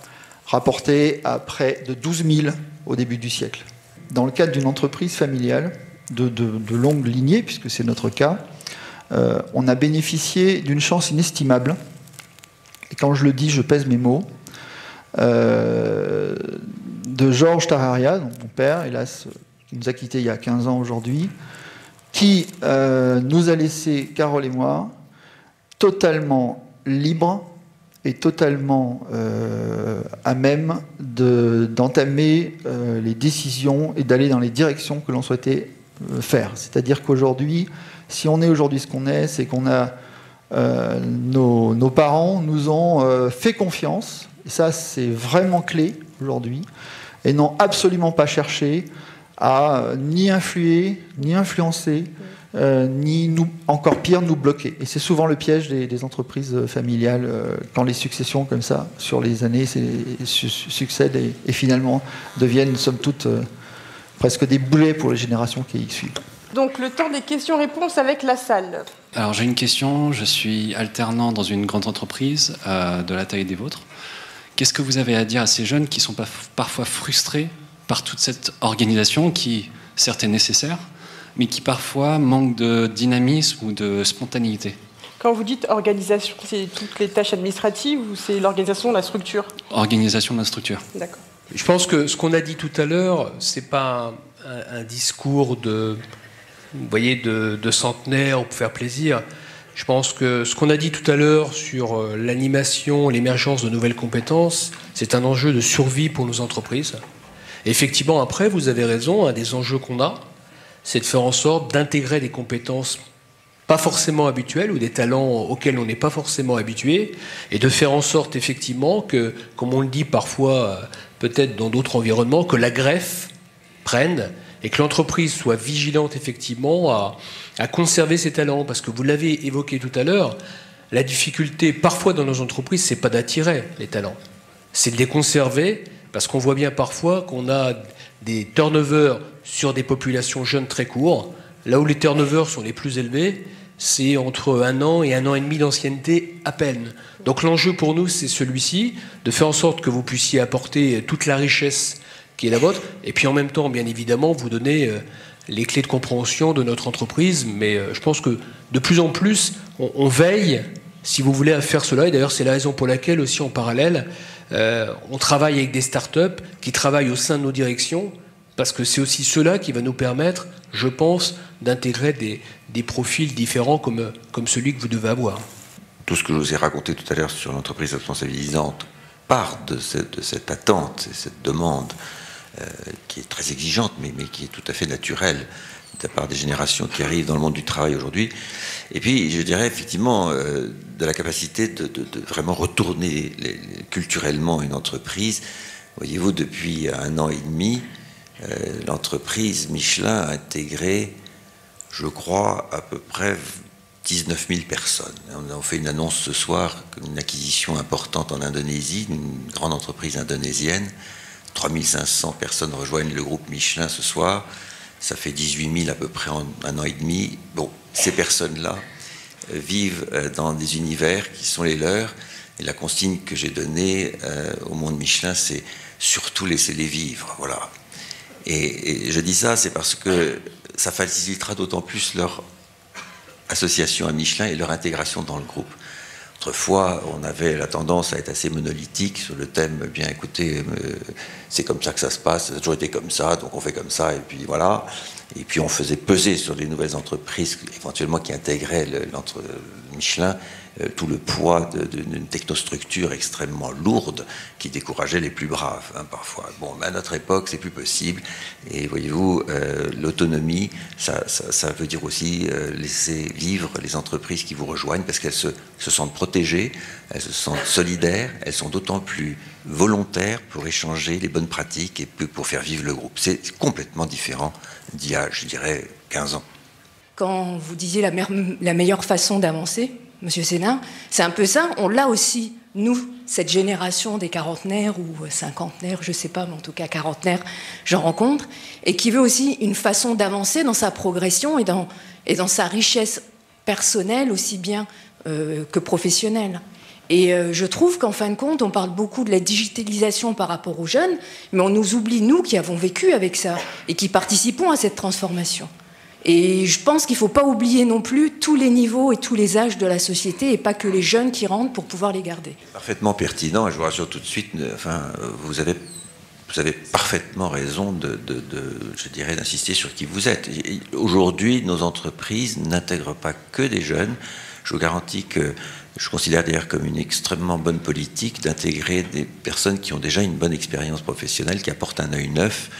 rapportées à près de 12 000 au début du siècle. Dans le cadre d'une entreprise familiale de longue lignée, puisque c'est notre cas, on a bénéficié d'une chance inestimable, et quand je le dis, je pèse mes mots, de Georges Tararia, donc mon père, hélas, qui nous a quittés il y a 15 ans aujourd'hui, qui nous a laissé, Carole et moi, totalement libres et totalement à même d'entamer les décisions et d'aller dans les directions que l'on souhaitait faire. C'est-à-dire qu'aujourd'hui, si on est aujourd'hui ce qu'on est, c'est qu'on a nos parents nous ont fait confiance, et ça c'est vraiment clé aujourd'hui, et n'ont absolument pas cherché à ni influer, ni influencer, ni encore pire, nous bloquer. Et c'est souvent le piège des entreprises familiales, quand les successions comme ça, sur les années, succèdent et finalement deviennent, somme toute, presque des boulets pour les générations qui y suivent. Donc le temps des questions-réponses avec la salle. Alors j'ai une question, je suis alternant dans une grande entreprise de la taille des vôtres. Qu'est-ce que vous avez à dire à ces jeunes qui sont parfois frustrés par toute cette organisation qui, certes, est nécessaire, mais qui parfois manque de dynamisme ou de spontanéité? Quand vous dites organisation, c'est toutes les tâches administratives ou c'est l'organisation de la structure? Organisation de la structure. D'accord. Je pense que ce qu'on a dit tout à l'heure, c'est pas un discours de centenaire ou pour faire plaisir. Je pense que ce qu'on a dit tout à l'heure sur l'animation, l'émergence de nouvelles compétences, c'est un enjeu de survie pour nos entreprises. Et effectivement, après, vous avez raison, un des enjeux qu'on a, c'est de faire en sorte d'intégrer des compétences pas forcément habituelles ou des talents auxquels on n'est pas forcément habitué, et de faire en sorte effectivement que, comme on le dit parfois peut-être dans d'autres environnements, que la greffe prenne et que l'entreprise soit vigilante effectivement à conserver ses talents. Parce que vous l'avez évoqué tout à l'heure, la difficulté parfois dans nos entreprises, c'est pas d'attirer les talents, c'est de les conserver, parce qu'on voit bien parfois qu'on a des turnovers sur des populations jeunes très courts, là où les turnovers sont les plus élevés, c'est entre 1 an et 1 an et demi d'ancienneté à peine. Donc l'enjeu pour nous, c'est celui-ci, de faire en sorte que vous puissiez apporter toute la richesse qui est la vôtre, et puis en même temps, bien évidemment, vous donner les clés de compréhension de notre entreprise. Mais je pense que de plus en plus, on veille, si vous voulez, à faire cela. Et d'ailleurs, c'est la raison pour laquelle aussi, en parallèle, on travaille avec des startups qui travaillent au sein de nos directions, parce que c'est aussi cela qui va nous permettre, je pense, d'intégrer des profils différents comme celui que vous devez avoir. Tout ce que je vous ai raconté tout à l'heure sur l'entreprise responsabilisante part de cette attente et cette demande qui est très exigeante, mais qui est tout à fait naturelle de la part des générations qui arrivent dans le monde du travail aujourd'hui. Et puis, je dirais effectivement de la capacité de vraiment retourner culturellement une entreprise. Voyez-vous, depuis 1 an et demi, l'entreprise Michelin a intégré, je crois, à peu près 19 000 personnes. On a fait une annonce ce soir, une acquisition importante en Indonésie, une grande entreprise indonésienne. 3 500 personnes rejoignent le groupe Michelin ce soir. Ça fait 18 000 à peu près en 1 an et demi. Bon, ces personnes-là vivent dans des univers qui sont les leurs. Et la consigne que j'ai donnée au monde Michelin, c'est surtout laissez-les vivre. Voilà. Et je dis ça, c'est parce que ça facilitera d'autant plus leur association à Michelin et leur intégration dans le groupe. Autrefois, on avait la tendance à être assez monolithique sur le thème, bien écoutez, c'est comme ça que ça se passe, ça a toujours été comme ça, donc on fait comme ça, et puis voilà. Et puis on faisait peser sur les nouvelles entreprises, éventuellement qui intégraient Michelin, tout le poids d'une technostructure extrêmement lourde qui décourageait les plus braves, hein, parfois. Bon, mais à notre époque, c'est plus possible. Et voyez-vous, l'autonomie, ça veut dire aussi laisser vivre les entreprises qui vous rejoignent parce qu'elles se sentent protégées, elles se sentent solidaires, elles sont d'autant plus volontaires pour échanger les bonnes pratiques et pour faire vivre le groupe. C'est complètement différent d'il y a, je dirais, 15 ans. Quand vous disiez la meilleure façon d'avancer, Monsieur Sénard, c'est un peu ça. On l'a aussi, nous, cette génération des quarantenaires ou cinquantenaires, je ne sais pas, mais en tout cas quarantenaires, j'en rencontre, et qui veut aussi une façon d'avancer dans sa progression et dans sa richesse personnelle aussi bien que professionnelle. Et je trouve qu'en fin de compte, on parle beaucoup de la digitalisation par rapport aux jeunes, mais on nous oublie, nous, qui avons vécu avec ça et qui participons à cette transformation. Et je pense qu'il ne faut pas oublier non plus tous les niveaux et tous les âges de la société et pas que les jeunes qui rentrent pour pouvoir les garder. Parfaitement pertinent, et je vous rassure tout de suite, enfin, vous avez parfaitement raison je dirais, d'insister sur qui vous êtes. Aujourd'hui, nos entreprises n'intègrent pas que des jeunes. Je vous garantis que je considère d'ailleurs comme une extrêmement bonne politique d'intégrer des personnes qui ont déjà une bonne expérience professionnelle, qui apportent un œil neuf.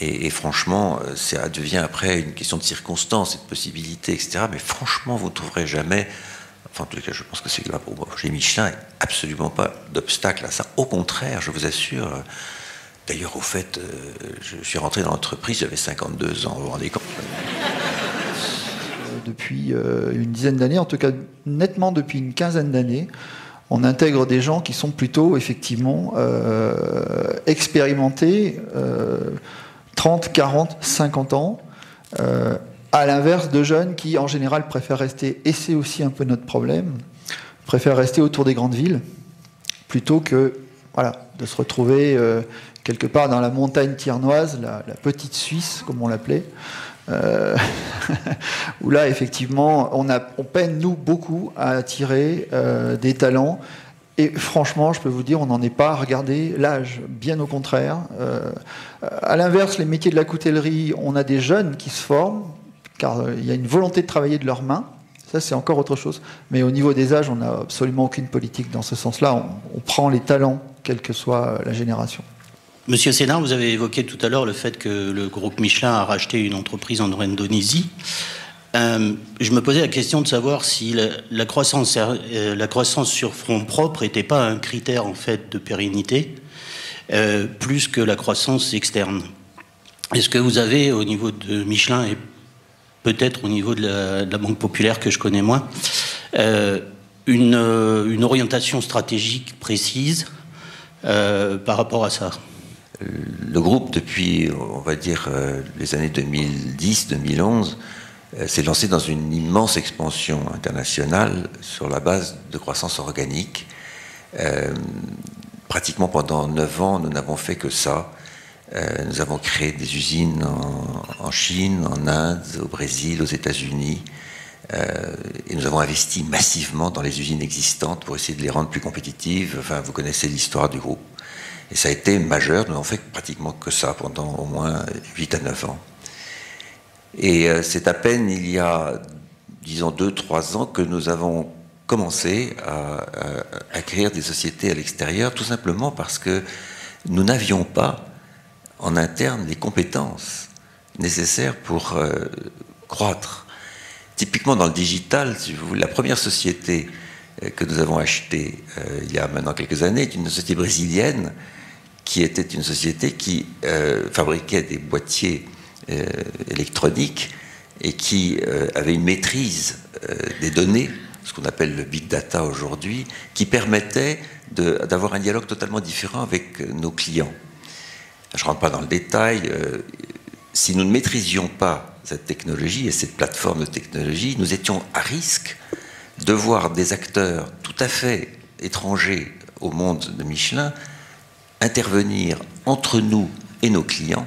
Et franchement, ça devient après une question de circonstances et de possibilités, etc. Mais franchement, vous ne trouverez jamais, enfin en tout cas je pense que c'est là pour moi, chez Michelin, absolument pas d'obstacle à ça. Au contraire, je vous assure. D'ailleurs, au fait, je suis rentré dans l'entreprise, j'avais 52 ans, vous vous rendez compte ? Depuis une dizaine d'années, en tout cas nettement depuis une quinzaine d'années, on intègre des gens qui sont plutôt effectivement expérimentés, 30, 40, 50 ans, à l'inverse de jeunes qui, en général, préfèrent rester, et c'est aussi un peu notre problème, préfèrent rester autour des grandes villes, plutôt que de se retrouver quelque part dans la montagne tiernoise, la petite Suisse, comme on l'appelait, où là, effectivement, on peine, nous, beaucoup à attirer des talents. Et franchement, je peux vous dire, on n'en est pas à regarder l'âge, bien au contraire. À l'inverse, les métiers de la coutellerie, on a des jeunes qui se forment, car il y a une volonté de travailler de leurs mains. Ça, c'est encore autre chose. Mais au niveau des âges, on n'a absolument aucune politique dans ce sens-là. On prend les talents, quelle que soit la génération. Monsieur Sénard, vous avez évoqué tout à l'heure le fait que le groupe Michelin a racheté une entreprise en Indonésie. Je me posais la question de savoir si la croissance sur fonds propres n'était pas un critère en fait de pérennité, plus que la croissance externe. Est-ce que vous avez au niveau de Michelin et peut-être au niveau de la Banque Populaire que je connais moins, une orientation stratégique précise par rapport à ça? Le groupe, depuis, on va dire, les années 2010-2011, s'est lancé dans une immense expansion internationale sur la base de croissance organique. Pratiquement pendant 9 ans, nous n'avons fait que ça. Nous avons créé des usines en Chine, en Inde, au Brésil, aux États-Unis. Et nous avons investi massivement dans les usines existantes pour essayer de les rendre plus compétitives. Enfin, vous connaissez l'histoire du groupe. Et ça a été majeur. Nous n'avons fait pratiquement que ça pendant au moins 8 à 9 ans. Et c'est à peine il y a, disons, 2-3 ans que nous avons commencé à créer des sociétés à l'extérieur, tout simplement parce que nous n'avions pas en interne les compétences nécessaires pour croître. Typiquement dans le digital, si vous voulez, la première société que nous avons achetée il y a maintenant quelques années est une société brésilienne qui était une société qui fabriquait des boîtiers électroniques et qui avait une maîtrise des données, ce qu'on appelle le big data aujourd'hui, qui permettait d'avoir un dialogue totalement différent avec nos clients. Je ne rentre pas dans le détail. Si nous ne maîtrisions pas cette technologie et cette plateforme de technologie, nous étions à risque de voir des acteurs tout à fait étrangers au monde de Michelin intervenir entre nous et nos clients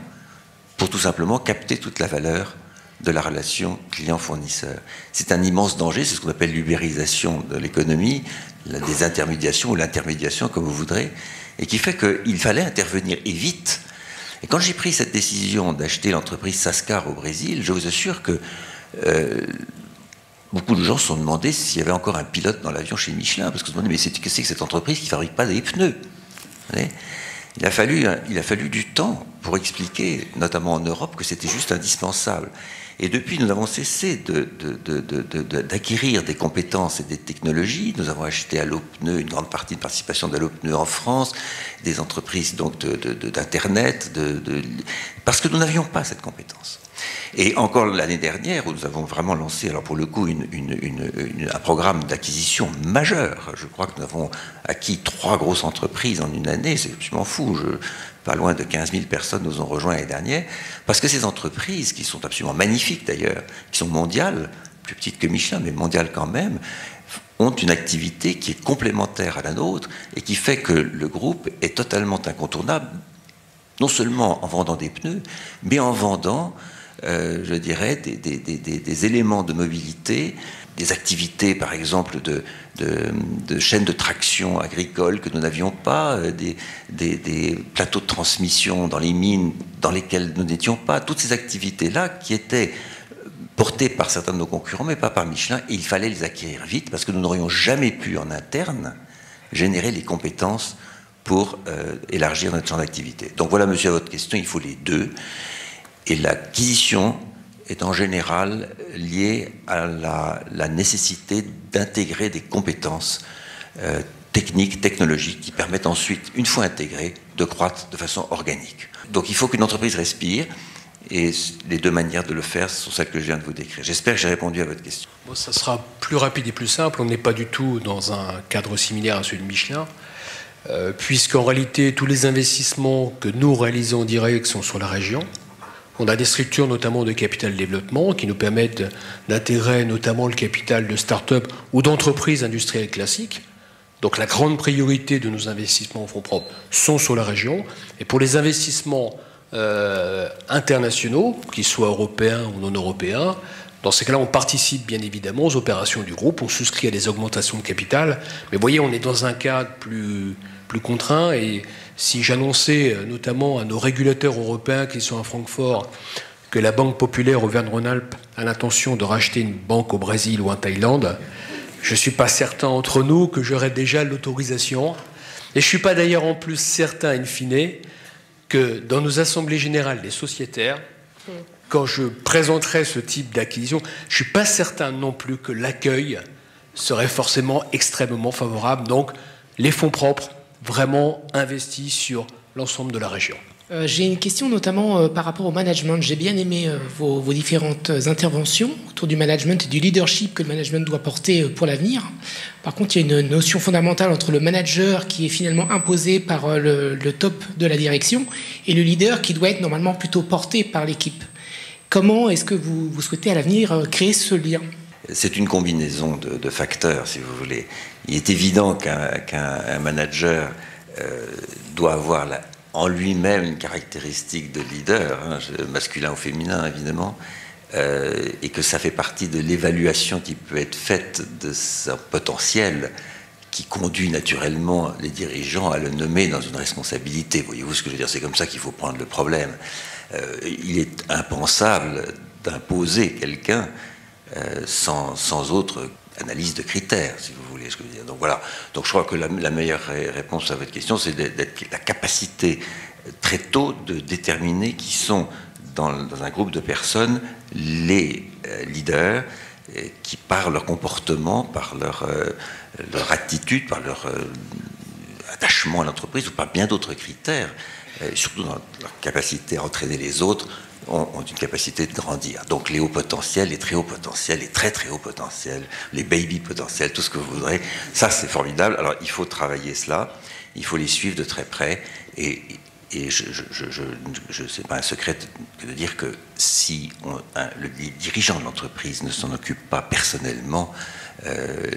pour tout simplement capter toute la valeur de la relation client-fournisseur. C'est un immense danger, c'est ce qu'on appelle l'ubérisation de l'économie, la désintermédiation ou l'intermédiation, comme vous voudrez, et qui fait qu'il fallait intervenir et vite. Et quand j'ai pris cette décision d'acheter l'entreprise Sascar au Brésil, je vous assure que beaucoup de gens se sont demandé s'il y avait encore un pilote dans l'avion chez Michelin, parce que se demandaient, mais qu'est-ce que c'est que cette entreprise qui ne fabrique pas des pneus? Il a fallu du temps pour expliquer, notamment en Europe, que c'était juste indispensable. Et depuis, nous avons cessé d'acquérir des compétences et des technologies. Nous avons acheté à Allopneu une grande partie de participation d'Allopneu en France, des entreprises donc d'Internet, parce que nous n'avions pas cette compétence. Et encore l'année dernière, où nous avons vraiment lancé, alors pour le coup, un programme d'acquisition majeur. Je crois que nous avons acquis 3 grosses entreprises en une année. C'est absolument fou. Pas loin de 15 000 personnes nous ont rejoints l'année dernière. Parce que ces entreprises, qui sont absolument magnifiques d'ailleurs, qui sont mondiales, plus petites que Michelin, mais mondiales quand même, ont une activité qui est complémentaire à la nôtre et qui fait que le groupe est totalement incontournable, non seulement en vendant des pneus, mais en vendant je dirais, des éléments de mobilité, des activités, par exemple, de chaînes de traction agricole que nous n'avions pas, des plateaux de transmission dans les mines dans lesquels nous n'étions pas, toutes ces activités-là qui étaient portées par certains de nos concurrents, mais pas par Michelin, et il fallait les acquérir vite, parce que nous n'aurions jamais pu, en interne, générer les compétences pour élargir notre champ d'activité. Donc voilà, monsieur, à votre question, il faut les deux. Et l'acquisition est en général liée à la nécessité d'intégrer des compétences techniques, technologiques, qui permettent ensuite, une fois intégrées, de croître de façon organique. Donc il faut qu'une entreprise respire, et les 2 manières de le faire sont celles que je viens de vous décrire. J'espère que j'ai répondu à votre question. Bon, ça sera plus rapide et plus simple. On n'est pas du tout dans un cadre similaire à celui de Michelin, puisqu'en réalité, tous les investissements que nous réalisons en direct sont sur la région. On a des structures notamment de capital développement qui nous permettent d'intégrer notamment le capital de start-up ou d'entreprises industrielles classiques. Donc la grande priorité de nos investissements en fonds propres sont sur la région. Et pour les investissements internationaux, qu'ils soient européens ou non européens, dans ces cas-là, on participe bien évidemment aux opérations du groupe, on souscrit à des augmentations de capital. Mais vous voyez, on est dans un cadre plus contraint, et si j'annonçais notamment à nos régulateurs européens qui sont à Francfort que la Banque populaire Auvergne-Rhône-Alpes a l'intention de racheter une banque au Brésil ou en Thaïlande, je ne suis pas certain entre nous que j'aurais déjà l'autorisation. Et je ne suis pas d'ailleurs en plus certain, in fine, que dans nos assemblées générales des sociétaires, quand je présenterai ce type d'acquisition, je ne suis pas certain non plus que l'accueil serait forcément extrêmement favorable. Donc les fonds propres vraiment investis sur l'ensemble de la région. J'ai une question notamment par rapport au management. J'ai bien aimé vos différentes interventions autour du management et du leadership que le management doit porter pour l'avenir. Par contre, il y a une notion fondamentale entre le manager qui est finalement imposé par le top de la direction et le leader qui doit être normalement plutôt porté par l'équipe. Comment est-ce que vous souhaitez à l'avenir créer ce lien? C'est une combinaison de facteurs, si vous voulez. Il est évident qu'un manager doit avoir en lui-même une caractéristique de leader, hein, masculin ou féminin évidemment, et que ça fait partie de l'évaluation qui peut être faite de son potentiel, qui conduit naturellement les dirigeants à le nommer dans une responsabilité. Voyez-vous ce que je veux dire? C'est comme ça qu'il faut prendre le problème. Il est impensable d'imposer quelqu'un sans autre analyse de critères, si vous voulez ce que je veux dire. Donc voilà. Donc je crois que la meilleure réponse à votre question, c'est d'être la capacité très tôt de déterminer qui sont dans un groupe de personnes les leaders qui, par leur comportement, par leur attitude, par leur attachement à l'entreprise ou par bien d'autres critères, surtout dans leur capacité à entraîner les autres, ont une capacité de grandir. Donc les hauts potentiels, les très hauts potentiels, les très très hauts potentiels, les baby potentiels, tout ce que vous voudrez, ça c'est formidable. Alors il faut travailler cela, il faut les suivre de très près, et c'est pas un secret de dire que si le dirigeant de l'entreprise ne s'en occupe pas personnellement,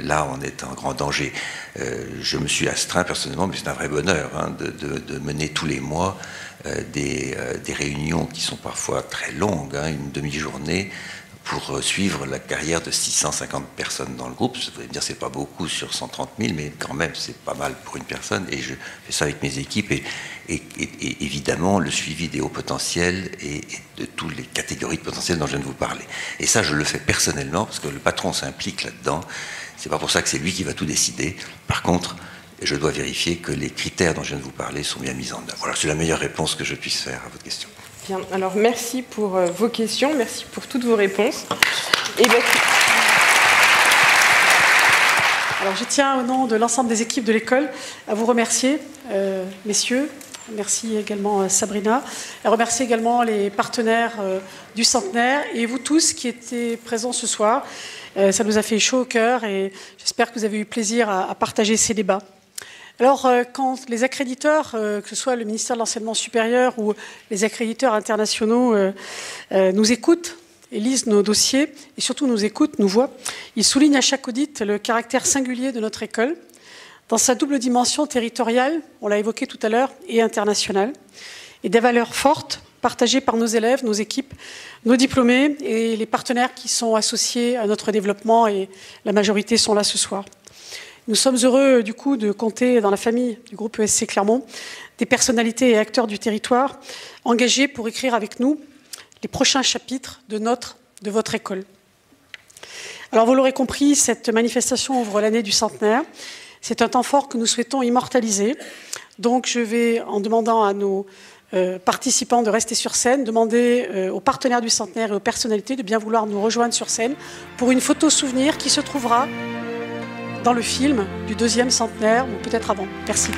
là on est en grand danger. Je me suis astreint personnellement, mais c'est un vrai bonheur, hein, de mener tous les mois des réunions qui sont parfois très longues, hein, une demi-journée, pour suivre la carrière de 650 personnes dans le groupe. Vous allez me dire, c'est pas beaucoup sur 130 000, mais quand même, c'est pas mal pour une personne. Et je fais ça avec mes équipes. Et évidemment, le suivi des hauts potentiels et de toutes les catégories de potentiels dont je viens de vous parler. Et ça, je le fais personnellement, parce que le patron s'implique là-dedans. C'est pas pour ça que c'est lui qui va tout décider. Par contre, je dois vérifier que les critères dont je viens de vous parler sont bien mis en œuvre. Voilà, c'est la meilleure réponse que je puisse faire à votre question. Bien, alors merci pour vos questions, merci pour toutes vos réponses. Et bien... Alors je tiens au nom de l'ensemble des équipes de l'école à vous remercier, messieurs. Merci également Sabrina. Et remercier également les partenaires du centenaire et vous tous qui étiez présents ce soir. Ça nous a fait chaud au cœur et j'espère que vous avez eu plaisir à partager ces débats. Alors, quand les accréditeurs, que ce soit le ministère de l'Enseignement supérieur ou les accréditeurs internationaux, nous écoutent et lisent nos dossiers, et surtout nous écoutent, nous voient, ils soulignent à chaque audit le caractère singulier de notre école, dans sa double dimension territoriale, on l'a évoqué tout à l'heure, et internationale, et des valeurs fortes partagées par nos élèves, nos équipes, nos diplômés et les partenaires qui sont associés à notre développement, et la majorité sont là ce soir. Nous sommes heureux du coup de compter dans la famille du groupe ESC Clermont des personnalités et acteurs du territoire engagés pour écrire avec nous les prochains chapitres de votre école. Alors vous l'aurez compris, cette manifestation ouvre l'année du centenaire. C'est un temps fort que nous souhaitons immortaliser. Donc je vais, en demandant à nos participants de rester sur scène, demander aux partenaires du centenaire et aux personnalités de bien vouloir nous rejoindre sur scène pour une photo souvenir qui se trouvera dans le film du 2e centenaire, ou peut-être avant. Merci.